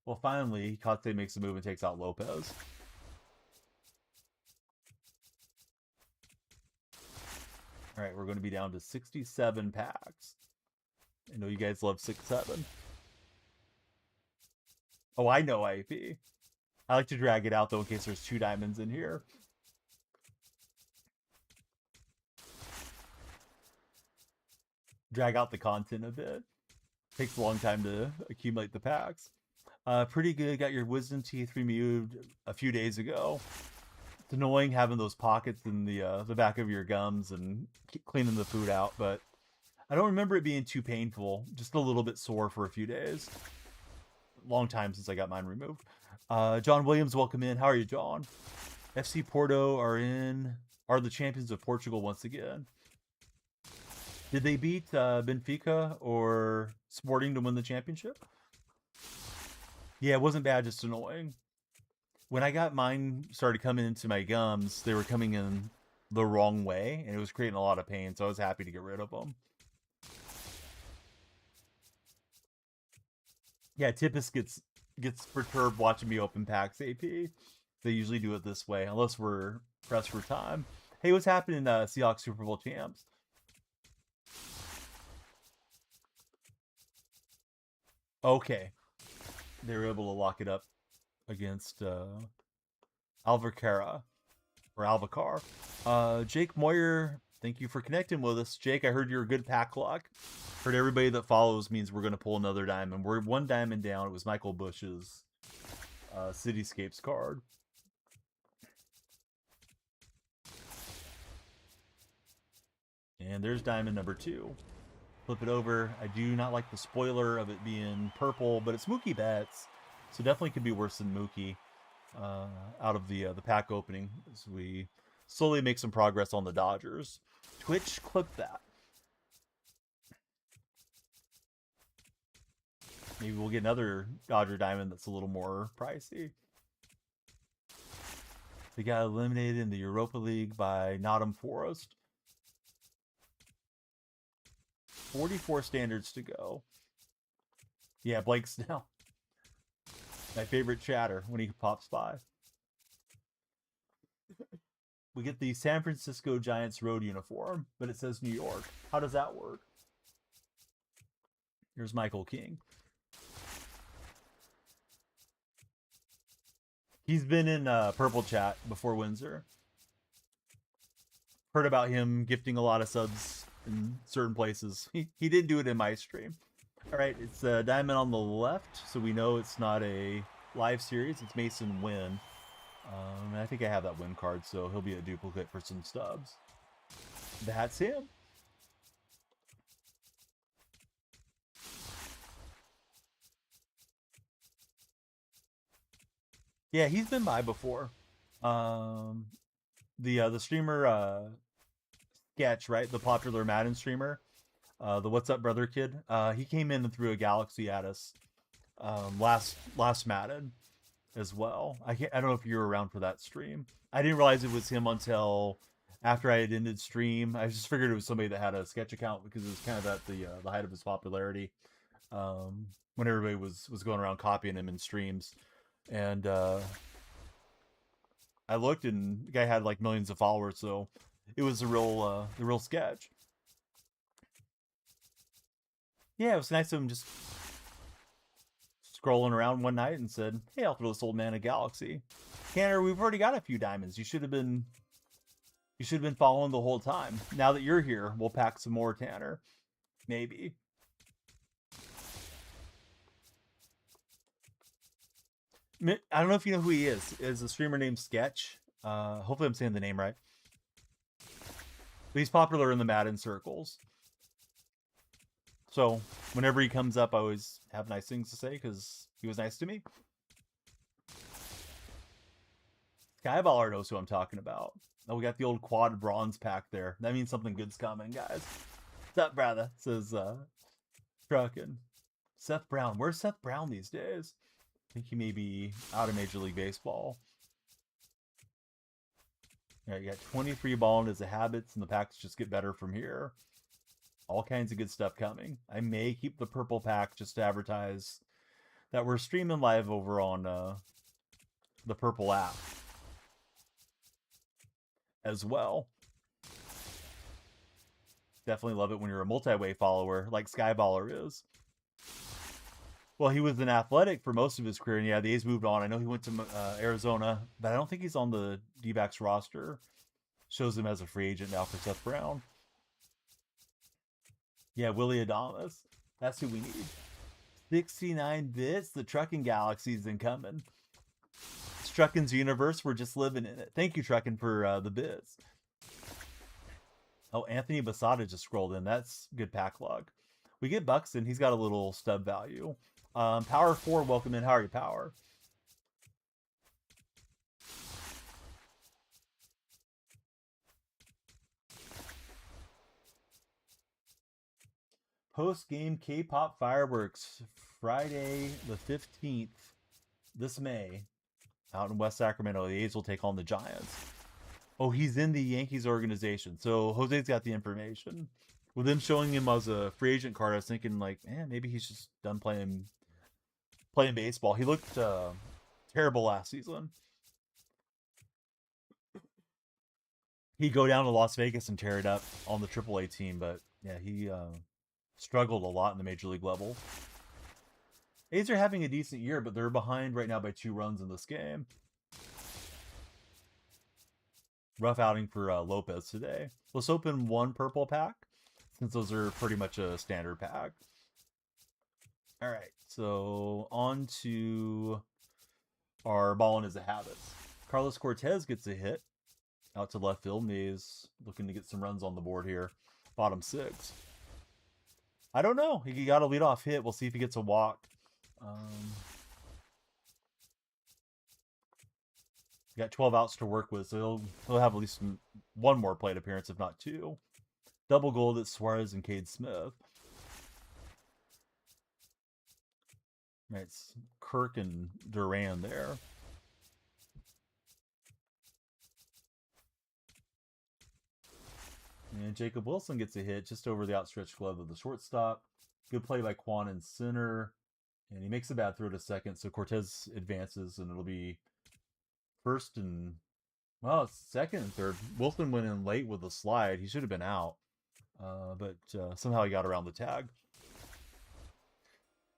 Well, finally, Kate makes a move and takes out Lopez. All right, we're going to be down to 67 packs. I know you guys love 6-7. Oh, I know IP. I like to drag it out, though, in case there's 2 diamonds in here. Drag out the content a bit. Takes a long time to accumulate the packs. Pretty good. Got your wisdom teeth removed a few days ago. It's annoying having those pockets in the back of your gums and cleaning the food out, but I don't remember it being too painful. Just a little bit sore for a few days. Long time since I got mine removed. John Williams, welcome in. How are you, John? FC Porto are the champions of Portugal once again. Did they beat Benfica or Sporting to win the championship? Yeah, it wasn't bad, just annoying. When I got mine started coming into my gums, they were coming in the wrong way, and it was creating a lot of pain, so I was happy to get rid of them. Yeah, Tippus gets perturbed watching me open packs, AP. They usually do it this way, unless we're pressed for time. Hey, what's happening, Seahawks Super Bowl champs? Okay. They were able to lock it up against Alvacara or Alvacar. Jake Moyer, thank you for connecting with us. Jake, I heard you're a good pack luck. Heard everybody that follows means we're going to pull another diamond. We're 1 diamond down. It was Michael Bush's Cityscapes card. And there's diamond number 2. Flip it over. I do not like the spoiler of it being purple, but it's Mookie Betts, so definitely could be worse than Mookie out of the pack opening as we slowly make some progress on the Dodgers. Twitch, clip that. Maybe we'll get another Dodger diamond that's a little more pricey. They got eliminated in the Europa League by Nottingham Forest. 44 standards to go. Yeah, Blake Snell. My favorite chatter when he pops by. We get the San Francisco Giants road uniform, but it says New York. How does that work? Here's Michael King. He's been in Purple Chat before Windsor. Heard about him gifting a lot of subs in certain places. He didn't do it in my stream. All right, it's a diamond on the left, so we know it's not a live series. It's Mason Wynn. I think I have that win card, so he'll be a duplicate for some stubs. That's him. Yeah, he's been by before. The streamer Sketch, right? The popular Madden streamer. The What's Up Brother kid. He came in and threw a galaxy at us last Madden as well. I don't know if you were around for that stream. I didn't realize it was him until after I had ended stream. I just figured it was somebody that had a Sketch account because it was kind of at the height of his popularity. When everybody was going around copying him in streams. And I looked and the guy had like millions of followers, so it was the real Sketch. Yeah, it was nice of him just scrolling around one night and said, "Hey, I'll throw this old man a galaxy." Tanner, we've already got a few diamonds. You should have been following the whole time. Now that you're here, we'll pack some more, Tanner. Maybe. I don't know if you know who he is. Is a streamer named Sketch. Hopefully I'm saying the name right. But he's popular in the Madden circles. So whenever he comes up, I always have nice things to say because he was nice to me. Skyballer knows who I'm talking about. Oh, we got the old quad bronze pack there. That means something good's coming, guys. What's up, brother? Says Truckin'. Seth Brown. Where's Seth Brown these days? I think he may be out of Major League Baseball. All right, you got 23 balling as the habits, and the packs just get better from here. All kinds of good stuff coming. I may keep the purple pack just to advertise that we're streaming live over on the purple app as well. Definitely love it when you're a multi-way follower like Skyballer is. Well, he was an Athletic for most of his career, and yeah, the A's moved on. I know he went to Arizona, but I don't think he's on the D-backs roster. Shows him as a free agent now for Seth Brown. Yeah, Willie Adames. That's who we need. 69 bits. The Trucking Galaxy's incoming. It's Truckin's universe. We're just living in it. Thank you, Truckin, for the bits. Oh, Anthony Basada just scrolled in. That's good pack log. We get Buxton. He's got a little stub value. Power 4, welcome in. How are you, Power? Post-game K-pop fireworks, Friday the 15th, this May, out in West Sacramento. The A's will take on the Giants. Oh, he's in the Yankees organization. So Jose's got the information. With them showing him as a free agent card, I was thinking, like, man, maybe he's just done playing baseball. He looked terrible last season. He'd go down to Las Vegas and tear it up on the AAA team, but yeah, he struggled a lot in the major league level. A's are having a decent year, but they're behind right now by 2 runs in this game. Rough outing for Lopez today. Let's open 1 purple pack, since those are pretty much a standard pack. All right, so on to our ballin' is a habit. Carlos Cortez gets a hit out to left field. A's looking to get some runs on the board here. Bottom 6. I don't know. He got a leadoff hit. We'll see if he gets a walk. Got 12 outs to work with, so he'll have at least 1 more plate appearance, if not 2. Double gold at Suarez and Cade Smith. Right, it's Kirk and Duran there. And Jacob Wilson gets a hit just over the outstretched glove of the shortstop. Good play by Quan in center. And he makes a bad throw to second, so Cortez advances, and it'll be first and, well, second and third. Wilson went in late with a slide. He should have been out. But somehow he got around the tag.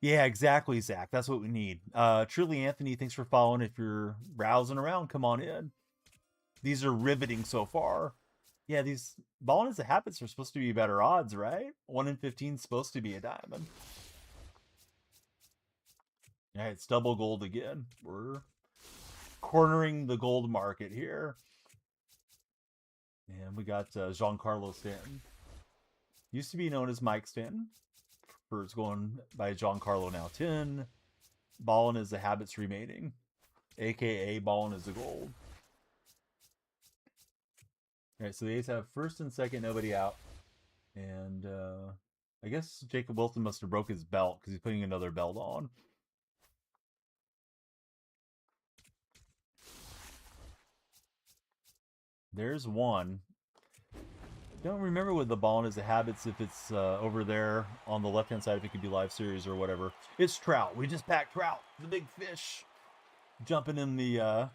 Yeah, exactly, Zach. That's what we need. Truly, Anthony, thanks for following. If you're browsing around, come on in. These are riveting so far. Yeah, these ballin' as a habits are supposed to be better odds, right? 1 in 15 is supposed to be a diamond. Yeah, it's double gold again. We're cornering the gold market here. And we got Giancarlo Stanton. Used to be known as Mike Stanton. It's going by Giancarlo now. 10. Ballin' is the habits remaining. AKA ballin' is the gold. Alright, so the A's have first and second, nobody out. And I guess Jacob Wilson must have broke his belt because he's putting another belt on. There's one. Don't remember with the ballin' is the habits if it's over there on the left-hand side, if it could be live series or whatever. It's Trout. We just packed Trout, the big fish, jumping in the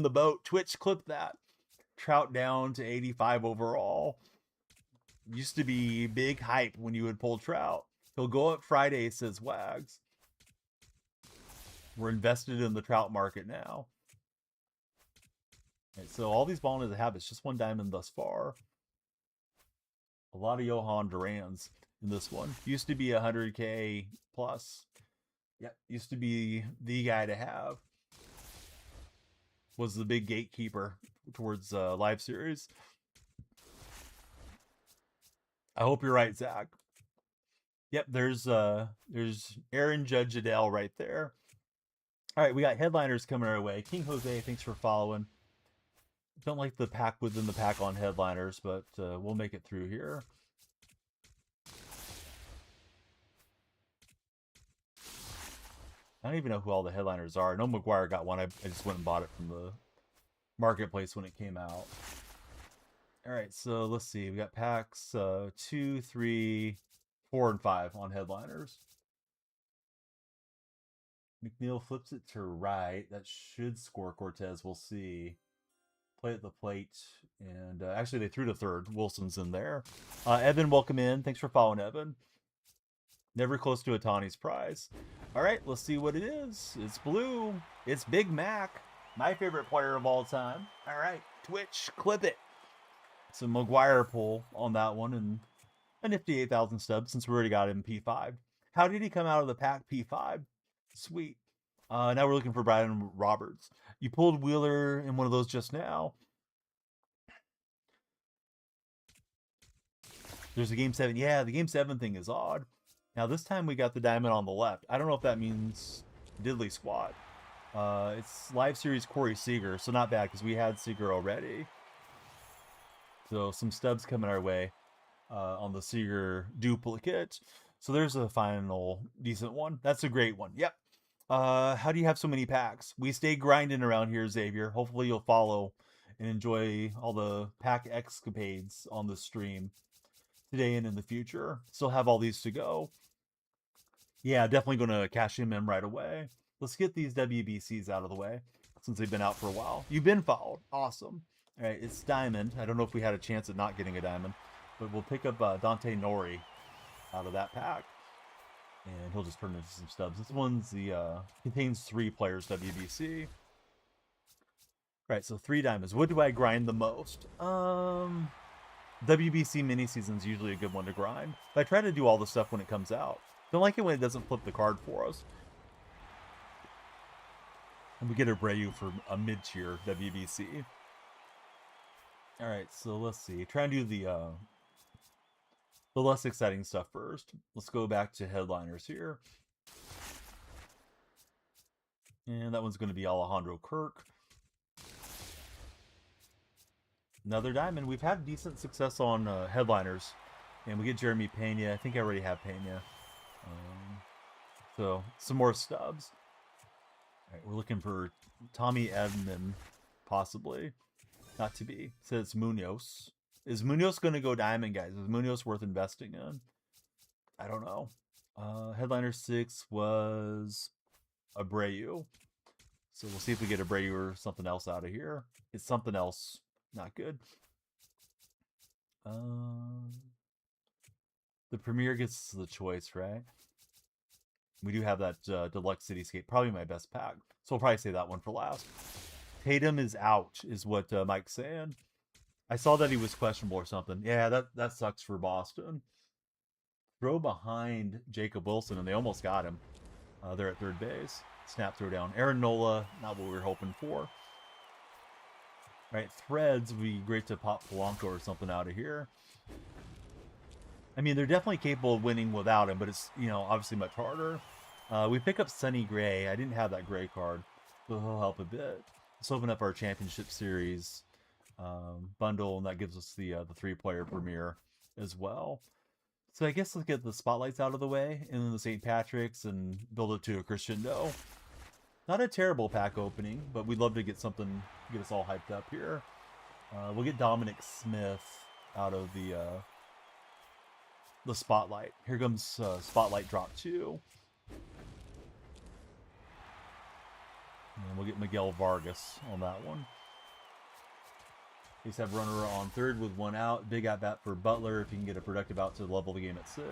boat. Twitch, clip that. Trout down to 85 overall. Used to be big hype when you would pull Trout. He'll go up Friday, says Wags. We're invested in the Trout market now. Right, so all these ballin' is a habits, just 1 diamond thus far. A lot of Johan Durans in this one. Used to be 100K plus. Yep, used to be the guy to have. Was the big gatekeeper towards live series. I hope you're right, Zach. Yep, there's Aaron Judge Adele right there. All right, we got headliners coming our way. King Jose, thanks for following. Don't like the pack within the pack on headliners, but we'll make it through here. I don't even know who all the headliners are. I know McGuire got one. I just went and bought it from marketplace when it came out. All right, so let's see. We got packs 2, 3, 4, and 5 on headliners. McNeil flips it to right. That should score Cortez. We'll see. Play at the plate. And actually, they threw to third. Wilson's in there. Evan, welcome in. Thanks for following, Evan. Never close to Otani's prize. All right, let's see what it is. It's blue. It's Big Mac, my favorite player of all time. All right, Twitch, clip it. It's a McGuire pull on that one, and a nifty 8,000 stubs since we already got him P5. How did he come out of the pack P5? Sweet. Now we're looking for Brian Roberts. You pulled Wheeler in one of those just now. There's a Game 7. Yeah, the Game 7 thing is odd. Now this time we got the diamond on the left. I don't know if that means Diddley Squad. It's live series Corey Seager, so not bad because we had Seager already. So some stubs coming our way on the Seager duplicate. So there's a final decent one. That's a great one. Yep. How do you have so many packs? We stay grinding around here, Xavier. Hopefully you'll follow and enjoy all the pack escapades on the stream today and in the future. Still have all these to go. Yeah, definitely going to cash him in right away. Let's get these WBCs out of the way since they've been out for a while. You've been followed. Awesome. All right, it's diamond. I don't know if we had a chance at not getting a diamond, but we'll pick up Dante Nori out of that pack, and he'll just turn into some stubs. This one's the contains 3 players WBC. All right, so 3 diamonds. What do I grind the most? WBC mini season's usually a good one to grind. But I try to do all the stuff when it comes out. Don't like it when it doesn't flip the card for us. And we get a Abreu for a mid-tier WBC. All right, so let's see. Try and do the less exciting stuff first. Let's go back to headliners here. And that one's going to be Alejandro Kirk. Another diamond. We've had decent success on headliners. And we get Jeremy Pena. I think I already have Pena. So, some more stubs. All right, we're looking for Tommy Edman, possibly. Not to be. Says it's Munoz. Is Munoz going to go diamond, guys? Is Munoz worth investing in? I don't know. Headliner 6 was Abreu. So we'll see if we get Abreu or something else out of here. It's something else. Not good. The Premier gets the choice, right? We do have that Deluxe Cityscape. Probably my best pack. So we'll probably say that one for last. Tatum is out, is what Mike's saying. I saw that he was questionable or something. Yeah, that sucks for Boston. Throw behind Jacob Wilson, and they almost got him. They're at third base. Snap throw down. Aaron Nola, not what we were hoping for. All right, threads would be great to pop Polanco or something out of here. I mean, they're definitely capable of winning without him, but it's, obviously much harder. We pick up Sonny Gray. I didn't have that Gray card, so he'll help a bit. Let's open up our Championship Series bundle, and that gives us the 3-player Premier as well. So I guess let's get the spotlights out of the way, and then the St. Patrick's, and build it to a crescendo. Not a terrible pack opening, but we'd love to get something, get us all hyped up here. We'll get Dominic Smith out of the spotlight. Here comes spotlight drop 2. And we'll get Miguel Vargas on that one. He's have runner on third with 1 out. Big at bat for Butler if he can get a productive out to level the game at 6.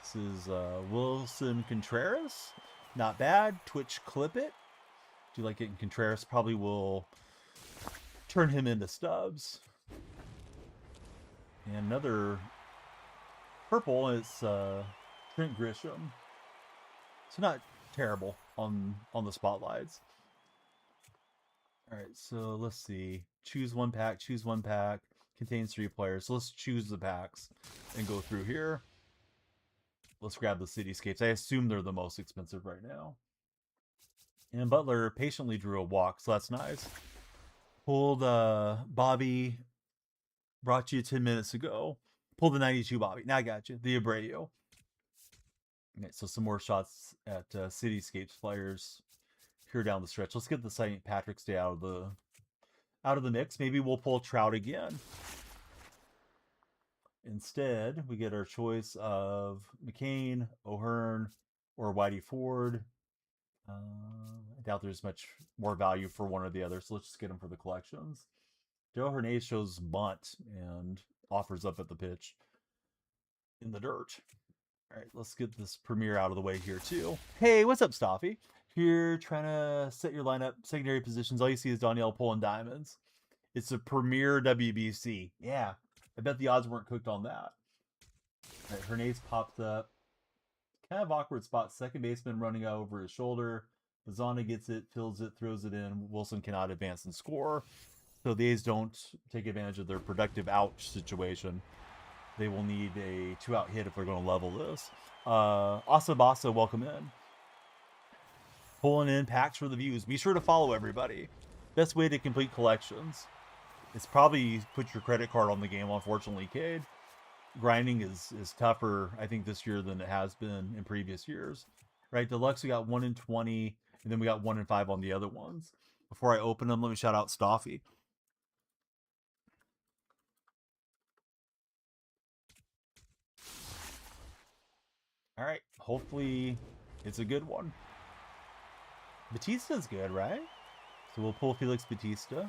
This is Wilson Contreras. Not bad. Twitch clip it. Do you like it in Contreras? Probably will turn him into stubs. And another purple is Trent Grisham. So not terrible on the spotlights. All right, so let's see. Choose one pack. Contains 3 players. So let's choose the packs and go through here. Let's grab the Cityscapes. I assume they're the most expensive right now. And Butler patiently drew a walk, so that's nice. Pulled Bobby. Brought you 10 minutes ago. Pulled the 92 Bobby. Now I got you. The Abreu. Okay, so some more shots at Cityscapes players here down the stretch. Let's get the St. Patrick's Day out of out of the mix. Maybe we'll pull Trout again. Instead, we get our choice of McCain, O'Hearn, or Whitey Ford. I doubt there's much more value for one or the other, so let's just get them for the collections. Joe Hernandez shows bunt and offers up at the pitch in the dirt. All right, let's get this premiere out of the way here too. Hey, what's up, Staffy? Here trying to set your lineup, secondary positions. All you see is Donyell pulling diamonds. It's a premier WBC. Yeah, I bet the odds weren't cooked on that. All right, Hernandez popped up. Kind of awkward spot. Second baseman running out over his shoulder. Bazana gets it, fills it, throws it in. Wilson cannot advance and score. So the A's don't take advantage of their productive out situation. They will need a 2-out hit if they're going to level this. Asabasa, welcome in. Pulling in packs for the views. Be sure to follow everybody. Best way to complete collections. It's probably put your credit card on the game, unfortunately, Cade. Grinding is tougher, I think, this year than it has been in previous years. Right, Deluxe, we got 1 in 20, and then we got 1 in 5 on the other ones. Before I open them, let me shout out Staffy. All right, hopefully it's a good one. Batista's good, right? So we'll pull Felix Batista.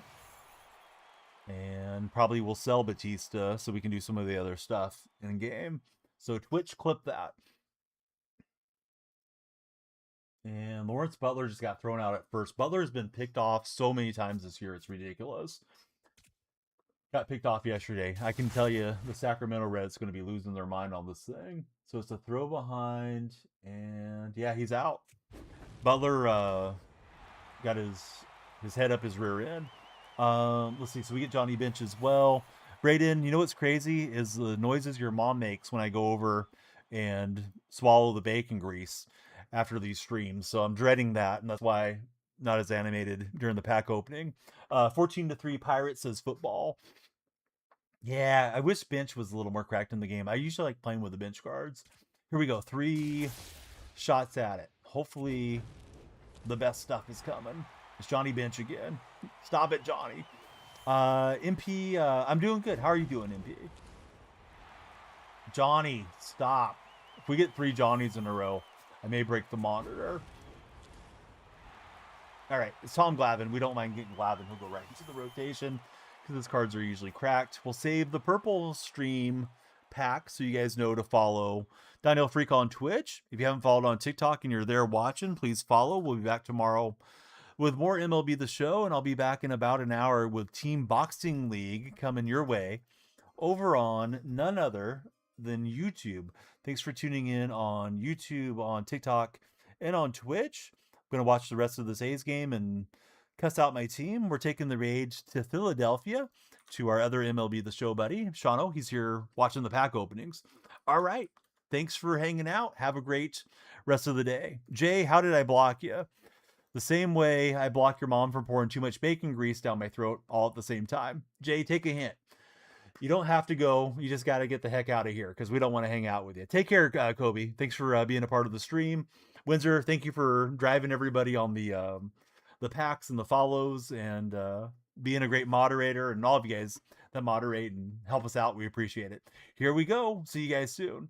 And probably we'll sell Batista so we can do some of the other stuff in game. So Twitch, clip that. And Lawrence Butler just got thrown out at first. Butler has been picked off so many times this year. It's ridiculous. Got picked off yesterday. I can tell you the Sacramento Reds going to be losing their mind on this thing. So it's a throw behind. And yeah, he's out. Butler got his head up his rear end. Let's see. So we get Johnny Bench as well. Brayden, you know what's crazy is the noises your mom makes when I go over and swallow the bacon grease after these streams. So I'm dreading that, and that's why not as animated during the pack opening. 14-3 Pirates says football. Yeah, I wish bench was a little more cracked in the game. I usually like playing with the bench guards. Here we go. 3 shots at it. Hopefully the best stuff is coming. It's Johnny Bench again. Stop it, Johnny. MP, I'm doing good. How are you doing, MP? Johnny, stop. If we get 3 Johnnies in a row, I may break the monitor. All right, it's Tom Glavine. We don't mind getting Glavine. He'll go right into the rotation because his cards are usually cracked. We'll save the purple stream pack so you guys know to follow DonyellFreak on Twitch. If you haven't followed on TikTok and you're there watching, please follow. We'll be back tomorrow with more MLB The Show, and I'll be back in about an hour with Team Boxing League coming your way over on none other than YouTube. Thanks for tuning in on YouTube, on TikTok, and on Twitch. I'm going to watch the rest of this A's game and cuss out my team. We're taking the rage to Philadelphia to our other MLB The Show buddy, Shano. He's here watching the pack openings. All right. Thanks for hanging out. Have a great rest of the day. Jay, how did I block you? The same way I block your mom from pouring too much bacon grease down my throat all at the same time. Jay, take a hint. You don't have to go. You just got to get the heck out of here because we don't want to hang out with you. Take care, Kobe. Thanks for being a part of the stream. Windsor, thank you for driving everybody on the packs and the follows and being a great moderator, and all of you guys that moderate and help us out. We appreciate it. Here we go. See you guys soon.